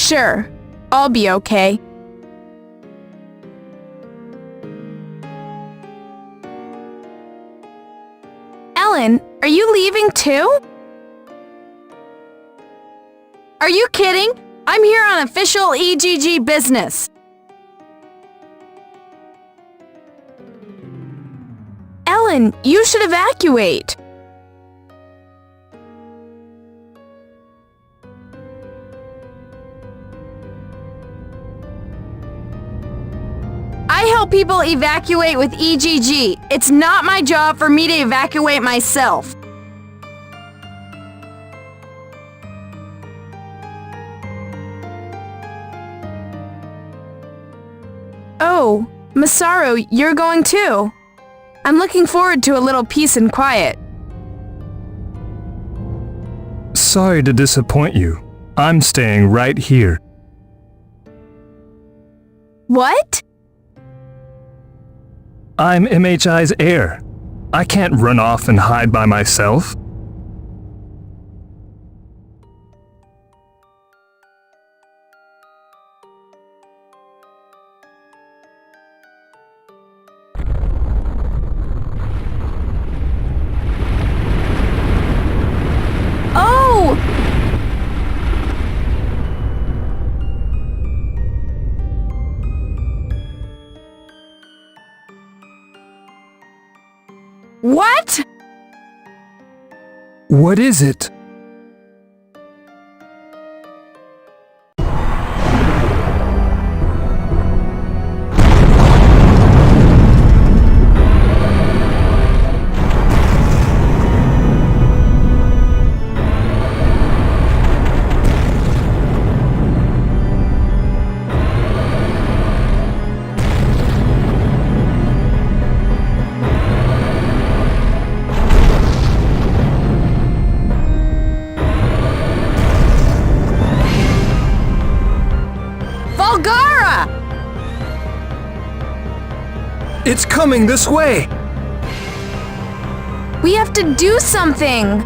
Sure, I'll be okay. Ellen, are you leaving too? Are you kidding? I'm here on official EGG business. Ellen, you should evacuate. I help people evacuate with EGG. It's not my job for me to evacuate myself. Oh, Masaru, you're going too. I'm looking forward to a little peace and quiet. Sorry to disappoint you. I'm staying right here. What? I'm MHI's heir. I can't run off and hide by myself. Oh! What? What is it? It's coming this way! We have to do something!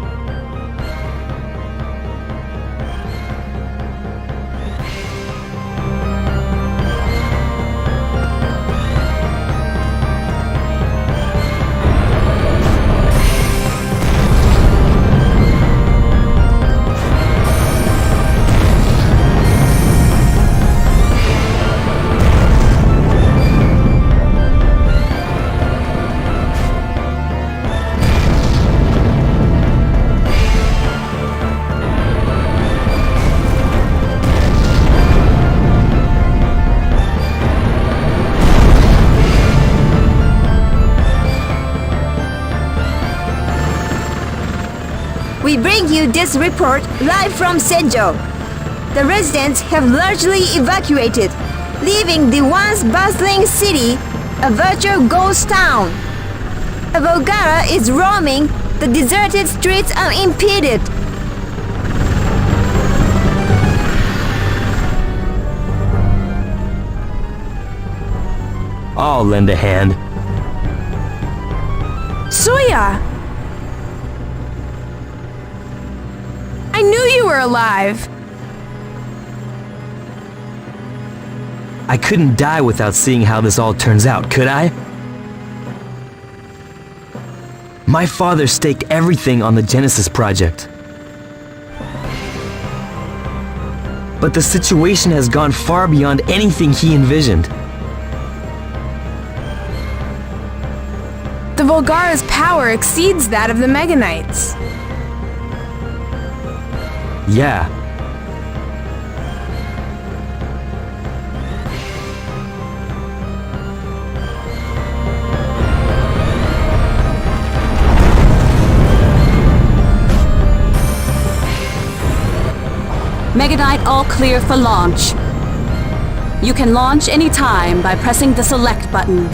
We bring you this report live from Senjo. The residents have largely evacuated, leaving the once bustling city a virtual ghost town. A Volgara is roaming the deserted streets unimpeded. I'll lend a hand. Suya! I knew you were alive! I couldn't die without seeing how this all turns out, could I? My father staked everything on the Genesis project. But the situation has gone far beyond anything he envisioned. The Volgara's power exceeds that of the Meganites. Yeah. Meganite all clear for launch. You can launch anytime by pressing the select button.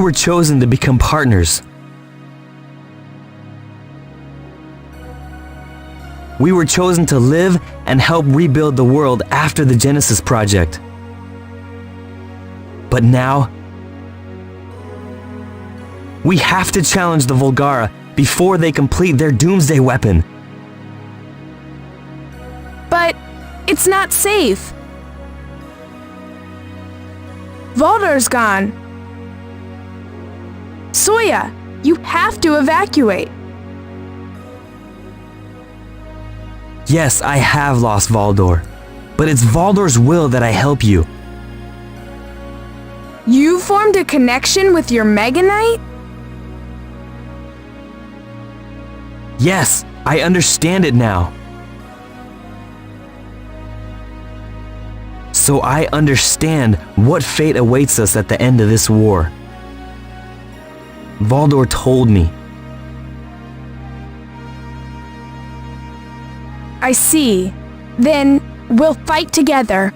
were chosen to become partners. We were chosen to live and help rebuild the world after the Genesis Project. But now, we have to challenge the Volgara before they complete their doomsday weapon. But it's not safe. Valdor's gone. Soya, you have to evacuate. Yes, I have lost Valdor, but it's Valdor's will that I help you. You formed a connection with your Meganite? Yes, I understand it now. So I understand what fate awaits us at the end of this war. Valdor told me. I see. Then we'll fight together.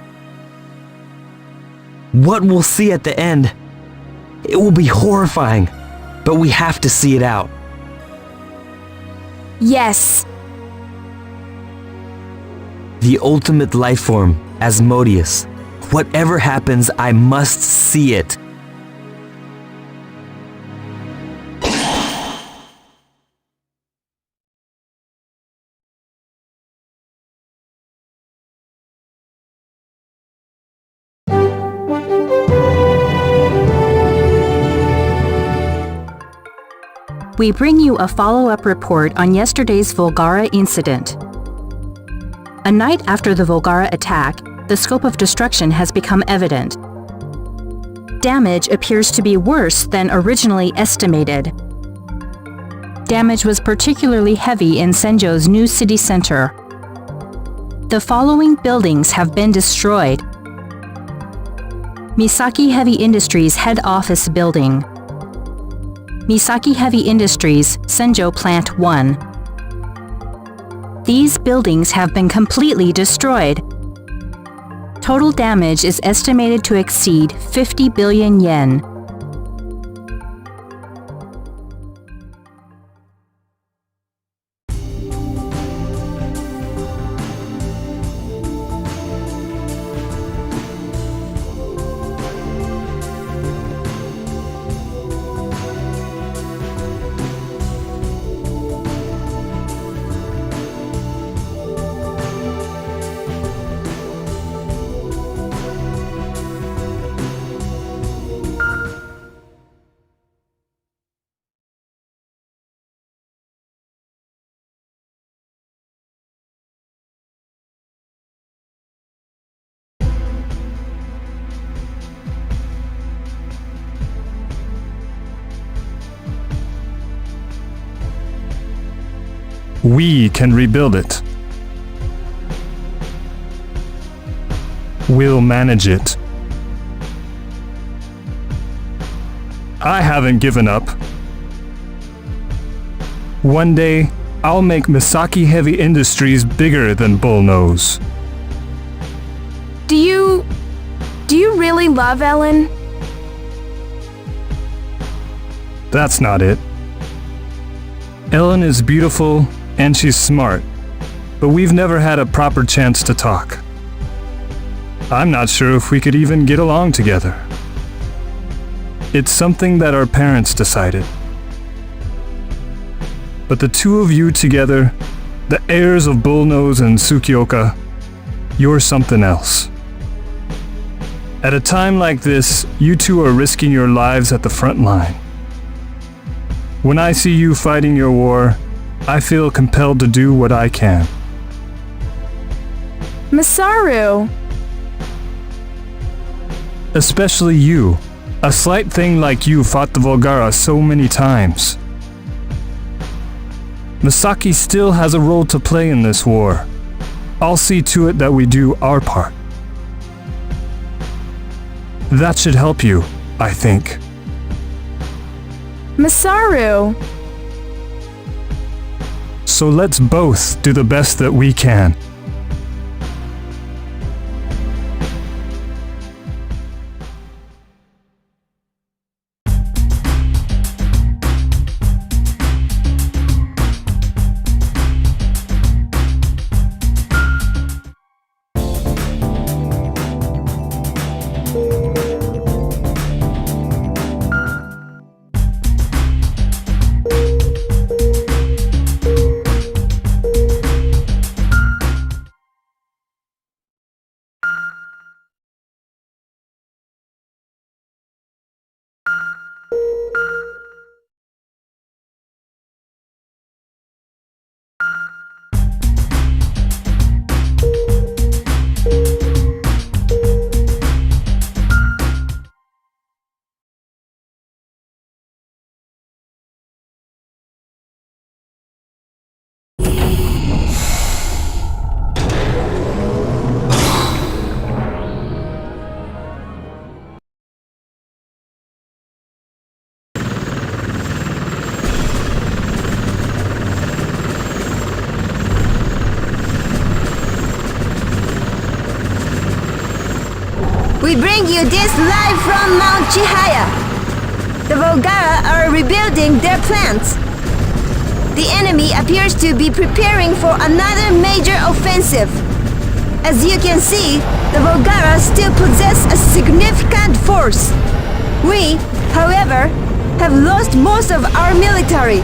What we'll see at the end, it will be horrifying, but we have to see it out. Yes. The ultimate life form, Asmodeus. Whatever happens, I must see it. We bring you a follow-up report on yesterday's Volgara incident. A night after the Volgara attack, the scope of destruction has become evident. Damage appears to be worse than originally estimated. Damage was particularly heavy in Senjo's new city center. The following buildings have been destroyed. Misaki Heavy Industries Head Office Building. Misaki Heavy Industries, Senjo Plant 1. These buildings have been completely destroyed. Total damage is estimated to exceed 50 billion yen. We can rebuild it. We'll manage it. I haven't given up. One day, I'll make Misaki Heavy Industries bigger than Bullnose. Do you really love Ellen? That's not it. Ellen is beautiful and she's smart, but we've never had a proper chance to talk. I'm not sure if we could even get along together. It's something that our parents decided. But the two of you together, the heirs of Bullnose and Tsukioka, you're something else. At a time like this, you two are risking your lives at the front line. When I see you fighting your war, I feel compelled to do what I can. Masaru! Especially you. A slight thing like you fought the Volgara so many times. Misaki still has a role to play in this war. I'll see to it that we do our part. That should help you, I think. Masaru! So let's both do the best that we can. We bring you this live from Mount Chihaya. The Volgara are rebuilding their plants. The enemy appears to be preparing for another major offensive. As you can see, the Volgara still possess a significant force. We, however, have lost most of our military.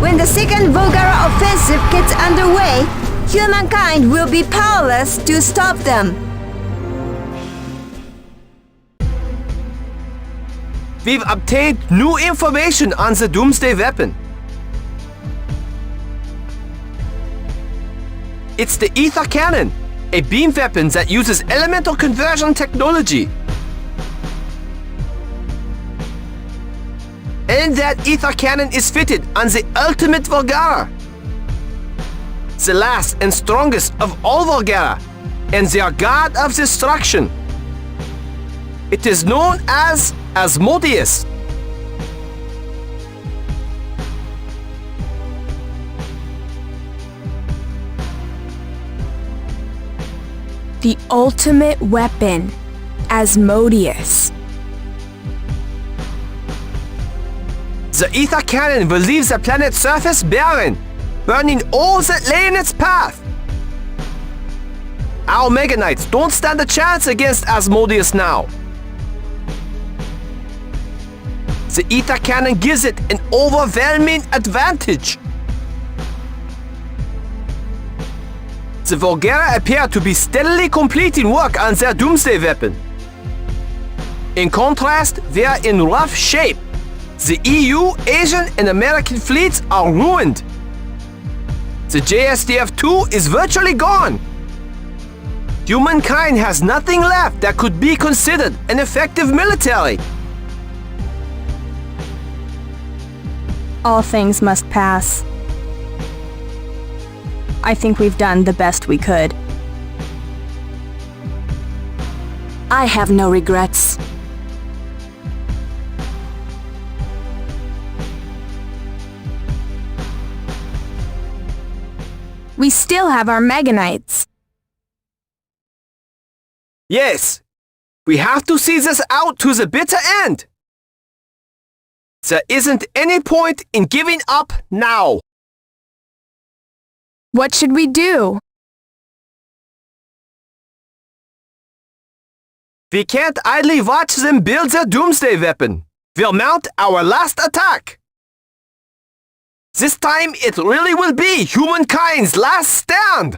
When the second Volgara offensive gets underway, humankind will be powerless to stop them. We've obtained new information on the Doomsday weapon. It's the Ether Cannon, a beam weapon that uses elemental conversion technology. And that Ether Cannon is fitted on the ultimate Volgara. The last and strongest of all Volgara, and their god of destruction. It is known as Asmodeus. The ultimate weapon, Asmodeus. The Ether Cannon will leave the planet's surface barren, burning all that lay in its path. Our Meganites don't stand a chance against Asmodeus now. The Ether Cannon gives it an overwhelming advantage. The Volgara appear to be steadily completing work on their Doomsday weapon. In contrast, they are in rough shape. The EU, Asian, and American fleets are ruined. The JSDF-2 is virtually gone. Humankind has nothing left that could be considered an effective military. All things must pass. I think we've done the best we could. I have no regrets. We still have our Meganites. Yes, we have to see this out to the bitter end. There isn't any point in giving up now. What should we do? We can't idly watch them build their Doomsday weapon. We'll mount our last attack. This time it really will be humankind's last stand.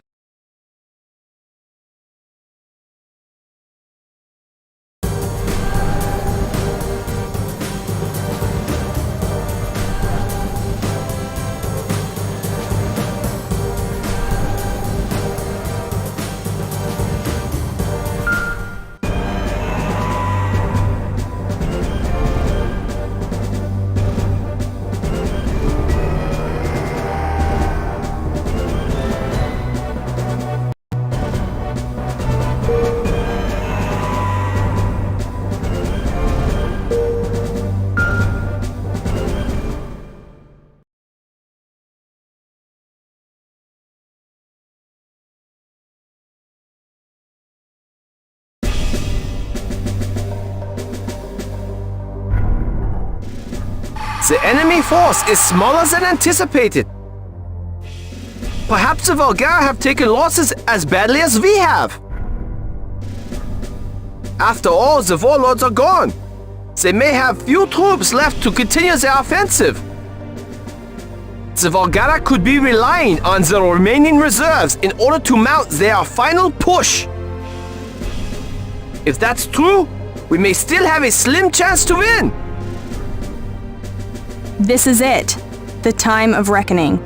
The enemy force is smaller than anticipated. Perhaps the Volgara have taken losses as badly as we have. After all, the Warlords are gone. They may have few troops left to continue their offensive. The Volgara could be relying on the remaining reserves in order to mount their final push. If that's true, we may still have a slim chance to win. This is it, the time of reckoning.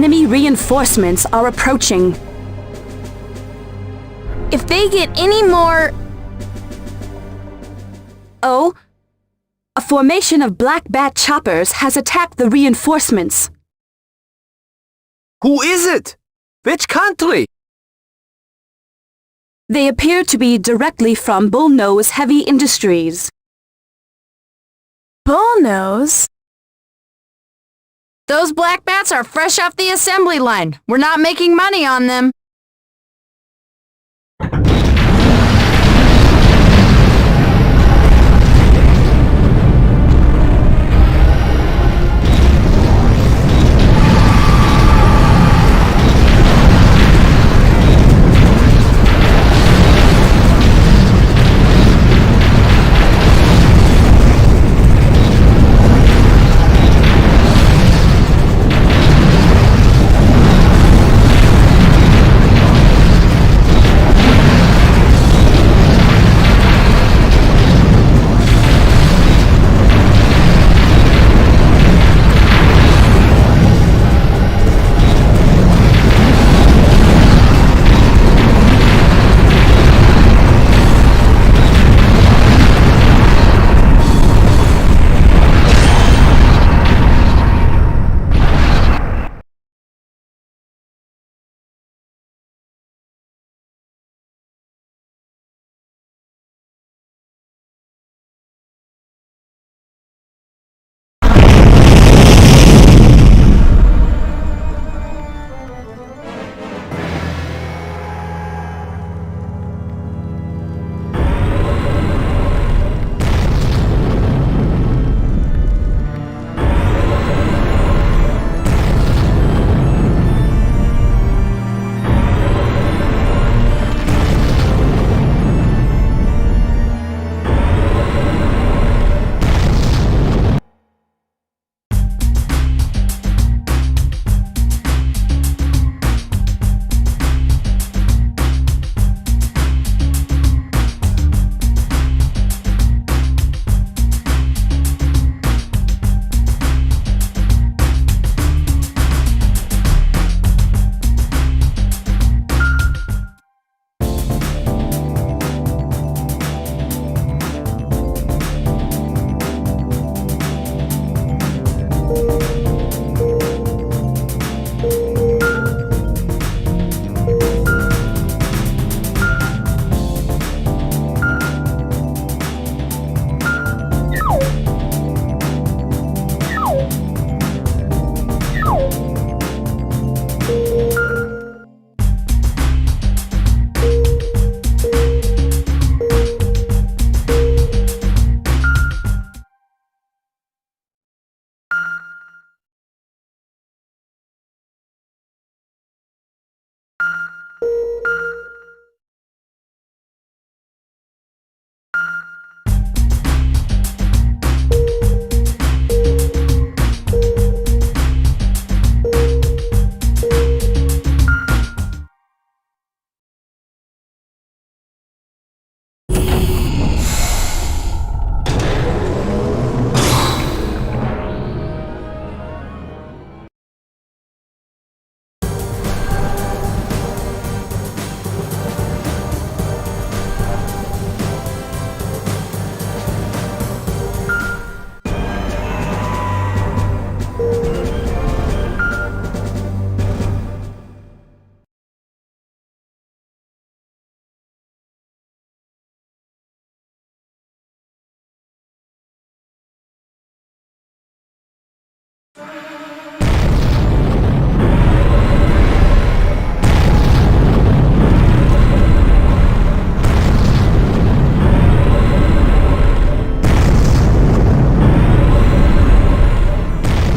Enemy reinforcements are approaching. If they get any more... Oh, a formation of black bat choppers has attacked the reinforcements. Who is it? Which country? They appear to be directly from Bullnose Heavy Industries. Bullnose? Those black bats are fresh off the assembly line. We're not making money on them.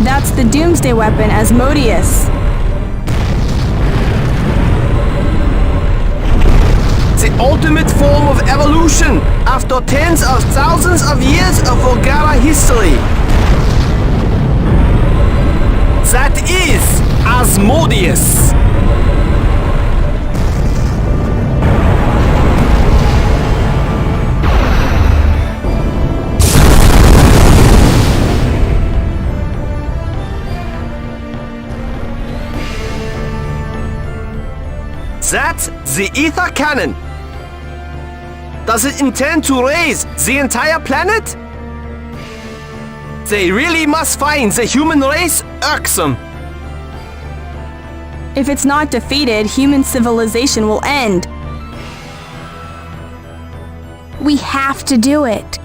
That's the Doomsday Weapon Asmodeus. The ultimate form of evolution after tens of thousands of years of Valhalla history. That is Asmodeus. That's the ether cannon. Does it intend to raise the entire planet? They really must find the human race irksome. If it's not defeated, human civilization will end. We have to do it.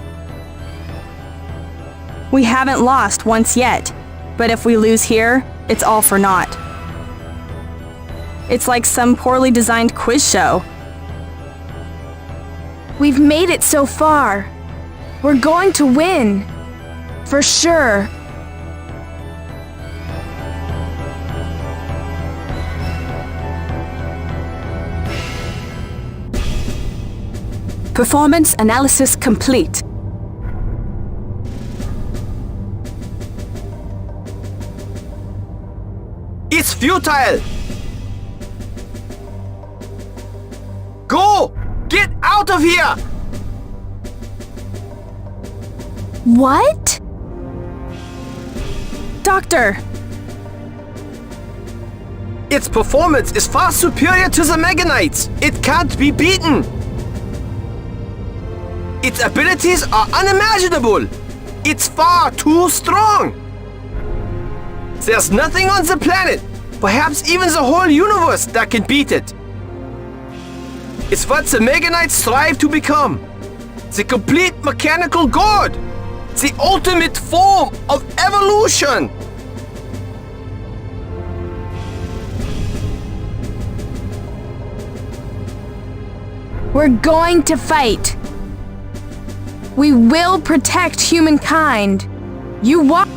We haven't lost once yet, but if we lose here, it's all for naught. It's like some poorly designed quiz show. We've made it so far. We're going to win. For sure. Performance analysis complete. It's futile! Go! Get out of here! What? Doctor! Its performance is far superior to the Meganites. It can't be beaten. Its abilities are unimaginable. It's far too strong. There's nothing on the planet, perhaps even the whole universe, that can beat it. It's what the Meganites strive to become. The complete mechanical god. The ultimate form of evolution. We're going to fight. We will protect humankind. You walk.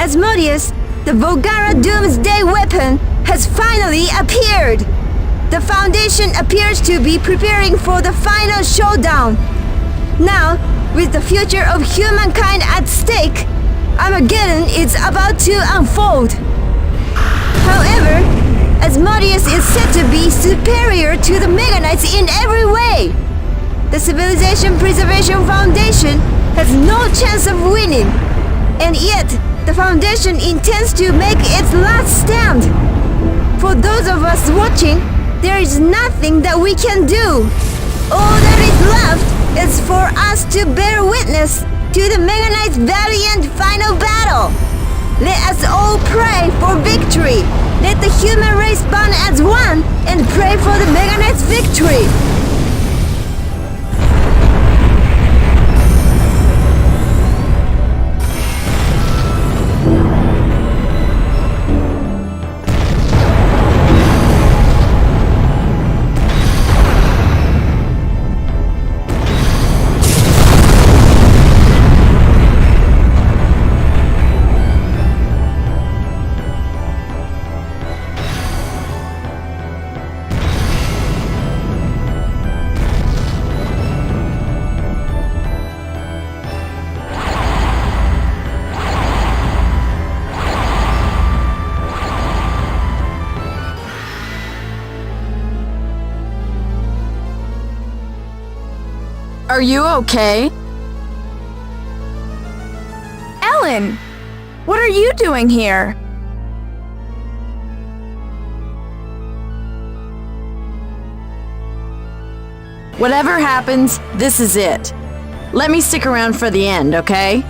Asmodeus, the Volgara Doomsday weapon, has finally appeared! The Foundation appears to be preparing for the final showdown. Now, with the future of humankind at stake, Armageddon is about to unfold. However, Asmodeus is said to be superior to the Meganites in every way. The Civilization Preservation Foundation has no chance of winning, and yet the Foundation intends to make its last stand. For those of us watching, there is nothing that we can do. All that is left is for us to bear witness to the Meganites' valiant final battle. Let us all pray for victory. Let the human race bond as one and pray for the Meganites' victory. Are you okay? Ellen! What are you doing here? Whatever happens, this is it. Let me stick around for the end, okay?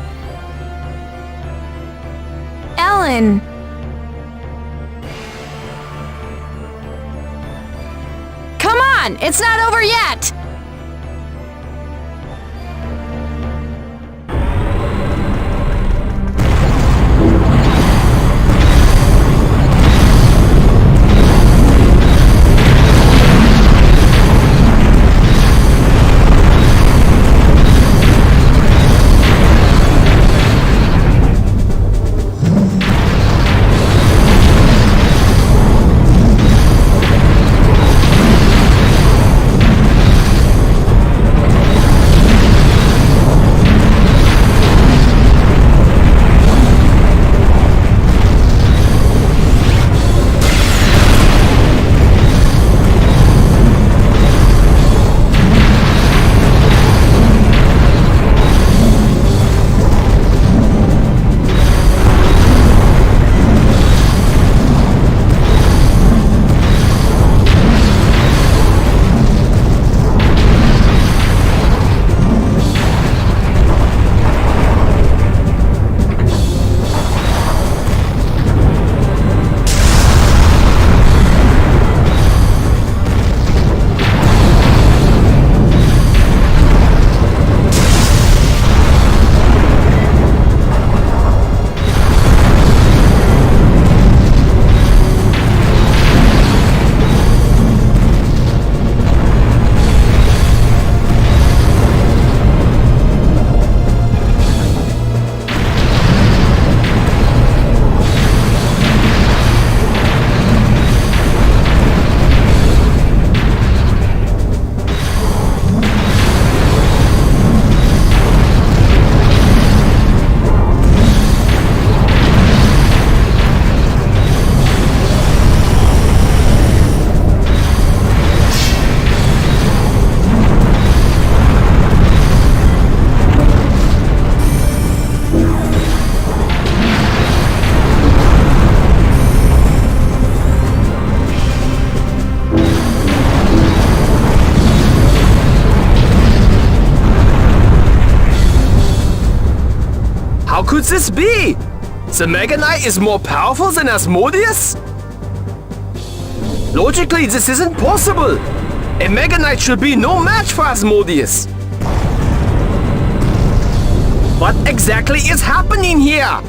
Ellen! on! It's not over yet! How could this be? The Meganite is more powerful than Asmodeus? Logically, this isn't possible. A Meganite should be no match for Asmodeus. What exactly is happening here?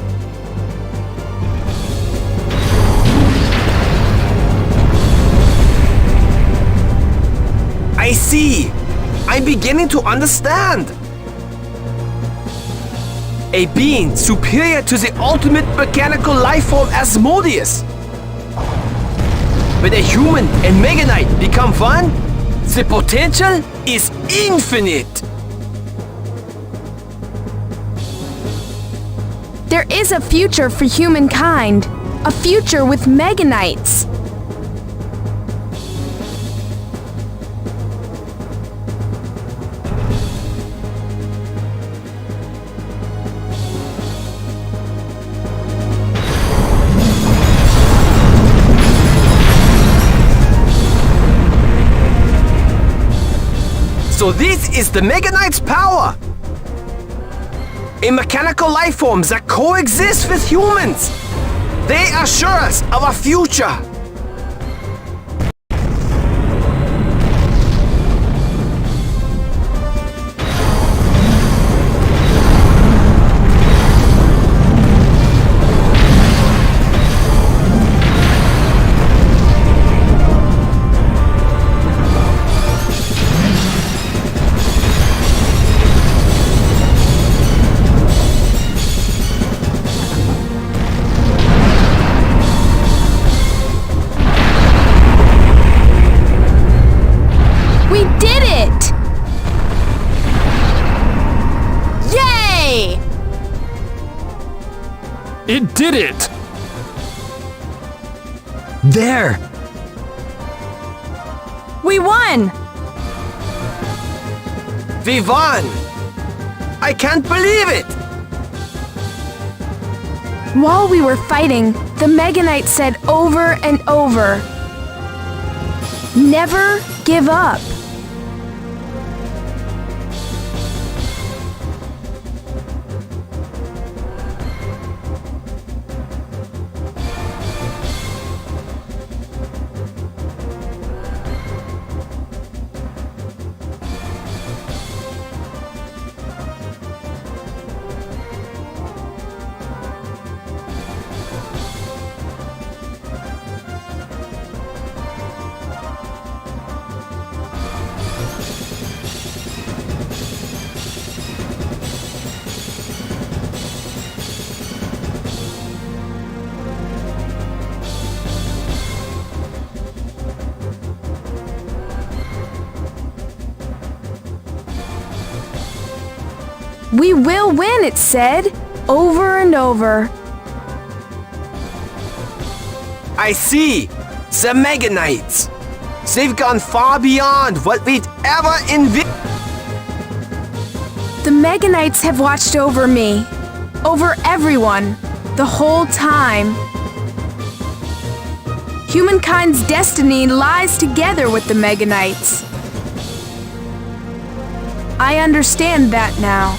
I see. I'm beginning to understand. A being superior to the ultimate mechanical lifeform Asmodeus. When a human and Meganite become one, the potential is infinite. There is a future for humankind. A future with Meganites. So this is the Meganite's power! A mechanical lifeform that coexists with humans! They assure us of a future! It did it! There! We won! We won! I can't believe it! While we were fighting, the Meganite said over and over, "Never give up." We will win, it said, over and over. I see! The Meganites! They've gone far beyond what we'd ever envisioned. The Meganites have watched over me, over everyone, the whole time. Humankind's destiny lies together with the Meganites. I understand that now.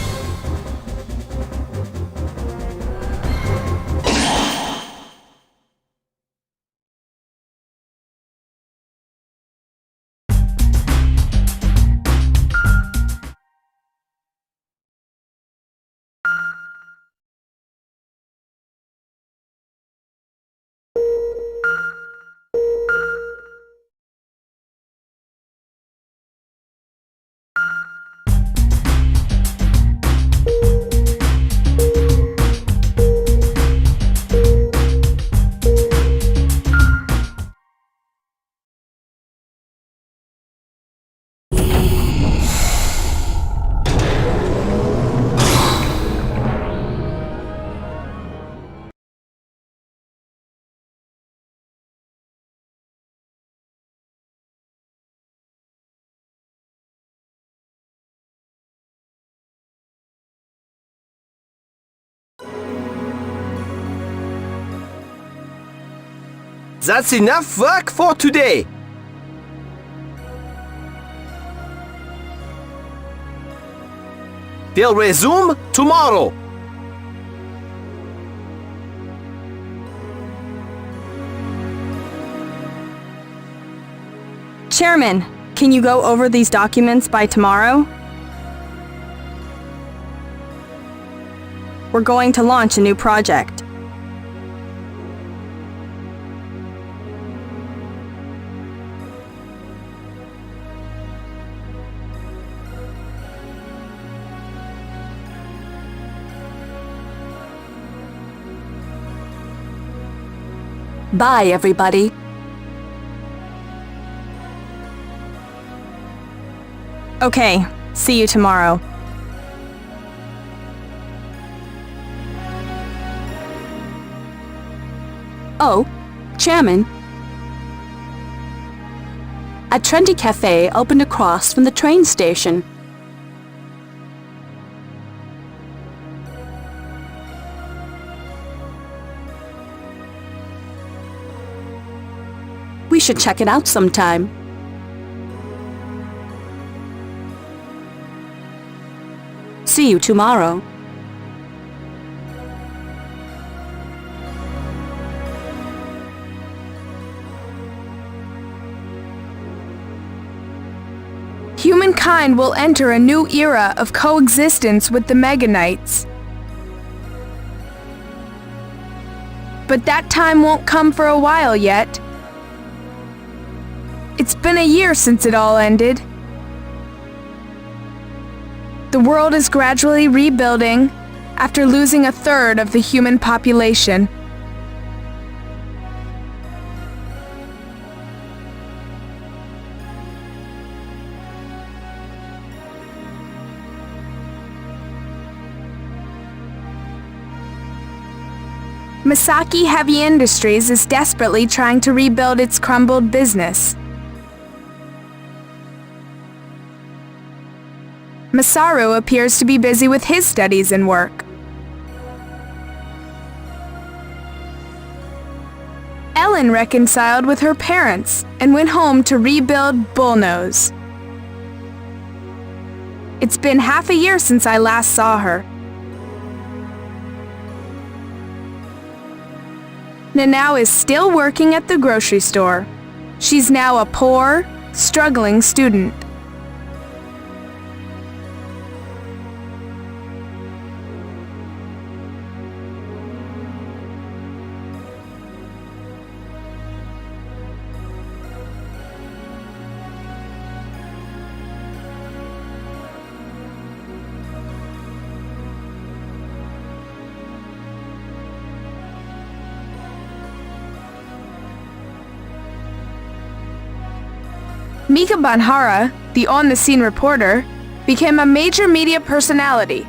That's enough work for today. We'll resume tomorrow. Chairman, can you go over these documents by tomorrow? We're going to launch a new project. Bye, everybody. Okay, see you tomorrow. Oh, Chairman. A trendy cafe opened across from the train station. We should check it out sometime. See you tomorrow. Humankind will enter a new era of coexistence with the Meganites. But that time won't come for a while yet. It's been a year since it all ended. The world is gradually rebuilding after losing a third of the human population. Misaki Heavy Industries is desperately trying to rebuild its crumbled business. Masaru appears to be busy with his studies and work. Ellen reconciled with her parents and went home to rebuild Bullnose. It's been half a year since I last saw her. Nanao is still working at the grocery store. She's now a poor, struggling student. Mika Banhara, the on-the-scene reporter, became a major media personality.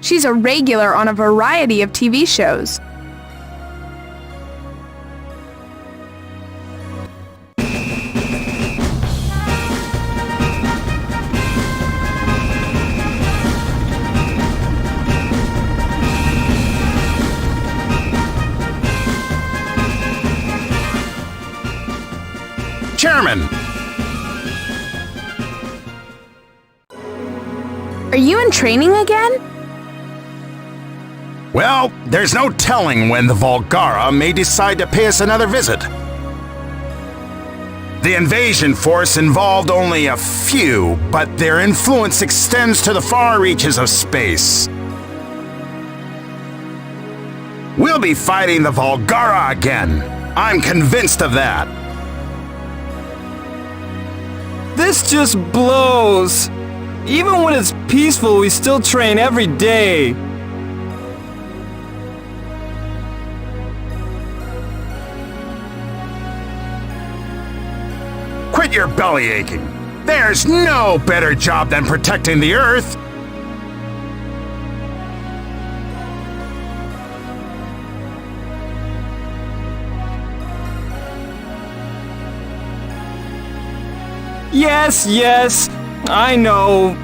She's a regular on a variety of TV shows. Chairman! Are you in training again? Well, there's no telling when the Volgara may decide to pay us another visit. The invasion force involved only a few, but their influence extends to the far reaches of space. We'll be fighting the Volgara again. I'm convinced of that. This just blows. Even when it's peaceful, we still train every day. Quit your belly aching. There's no better job than protecting the Earth. Yes, I know.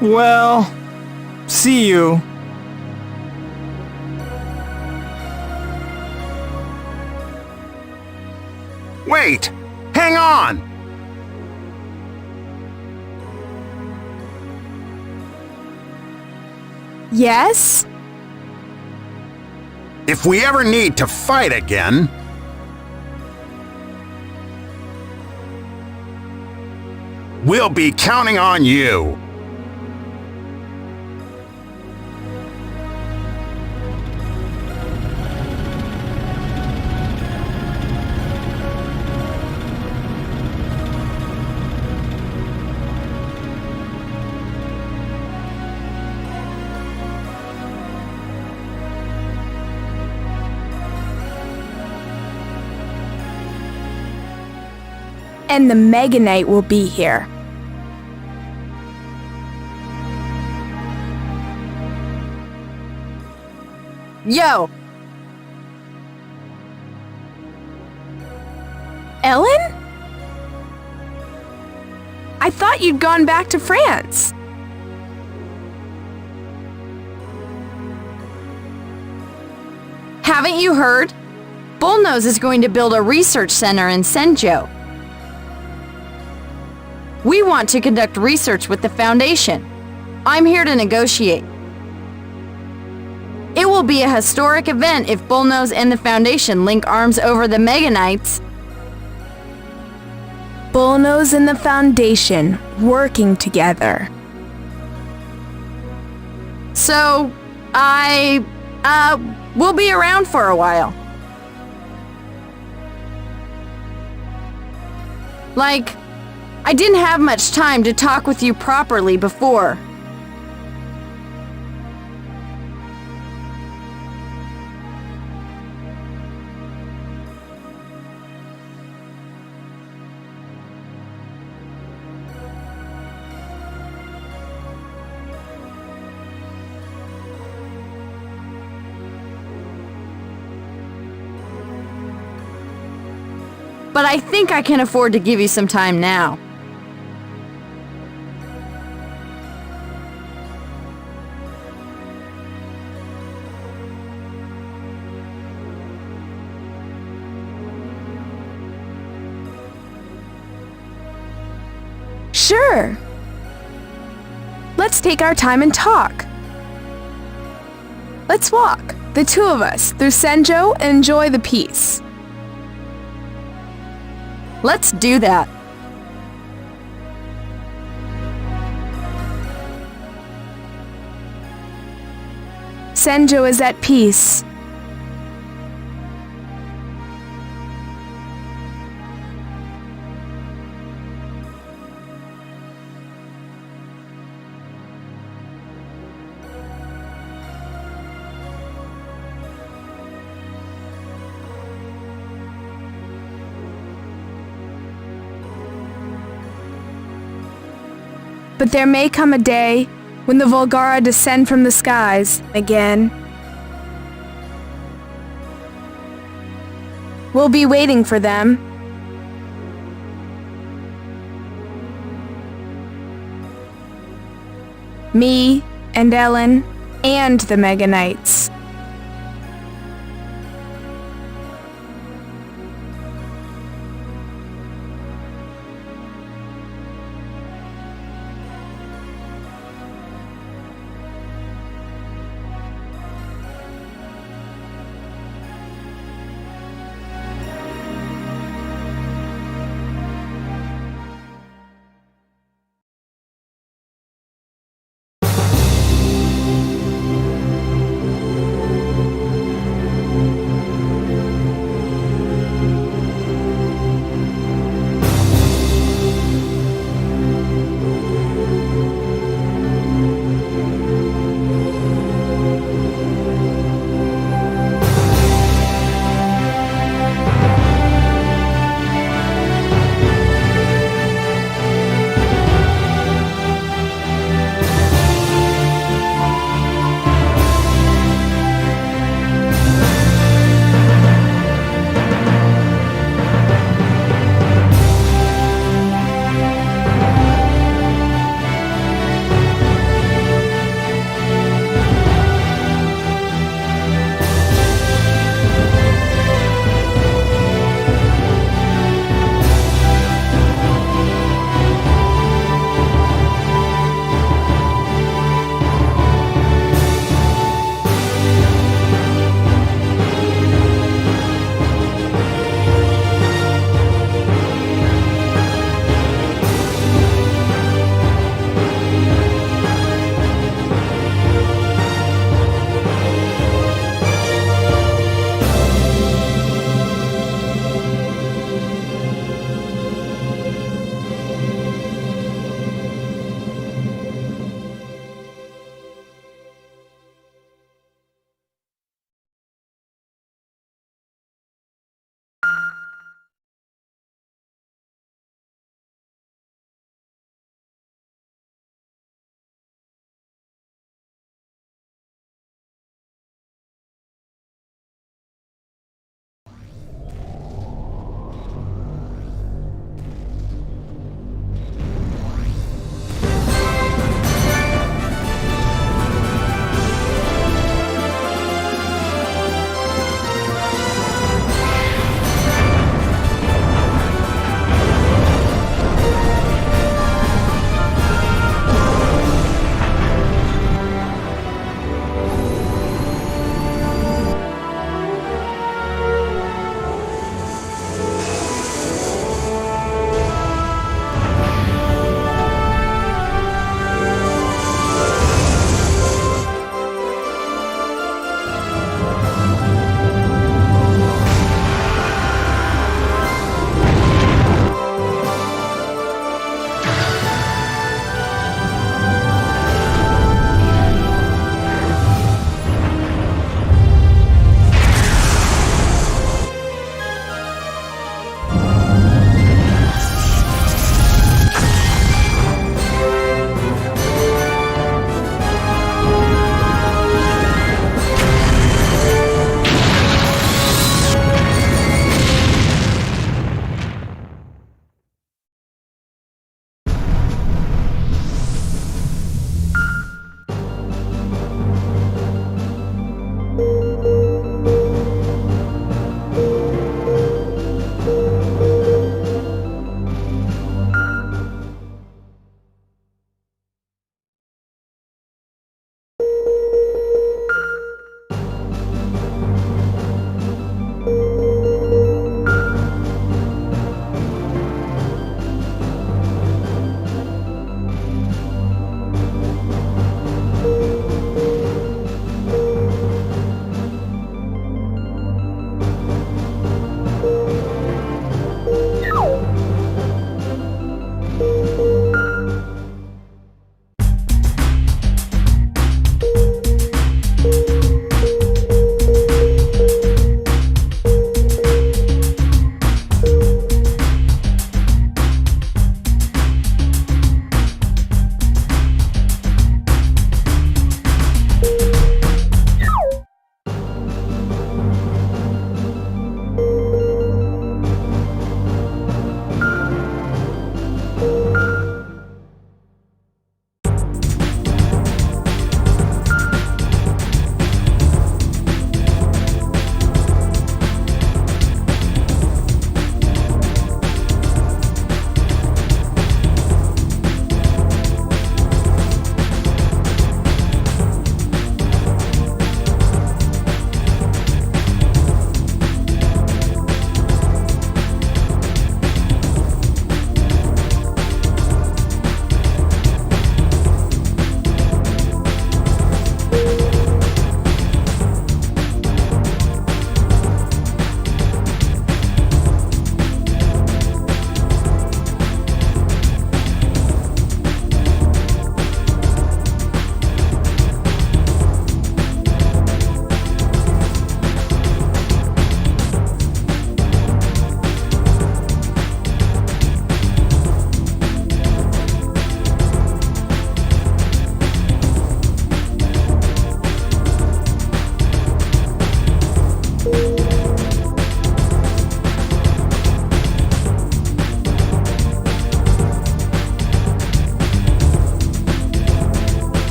Well, see you. Wait! Hang on! Yes? If we ever need to fight again, we'll be counting on you. And the Meganite will be here. Yo! Ellen? I thought you'd gone back to France. Haven't you heard? Bullnose is going to build a research center in Senjo. We want to conduct research with the Foundation. I'm here to negotiate. It will be a historic event if Bullnose and the Foundation link arms over the Meganites. Bullnose and the Foundation working together. So, we'll be around for a while. Like, I didn't have much time to talk with you properly before. But I think I can afford to give you some time now. Sure. Let's take our time and talk. Let's walk, the two of us, through Senjo and enjoy the peace. Let's do that. Senjo is at peace. But there may come a day when the Volgara descend from the skies again. We'll be waiting for them. Me and Ellen and the Meganites.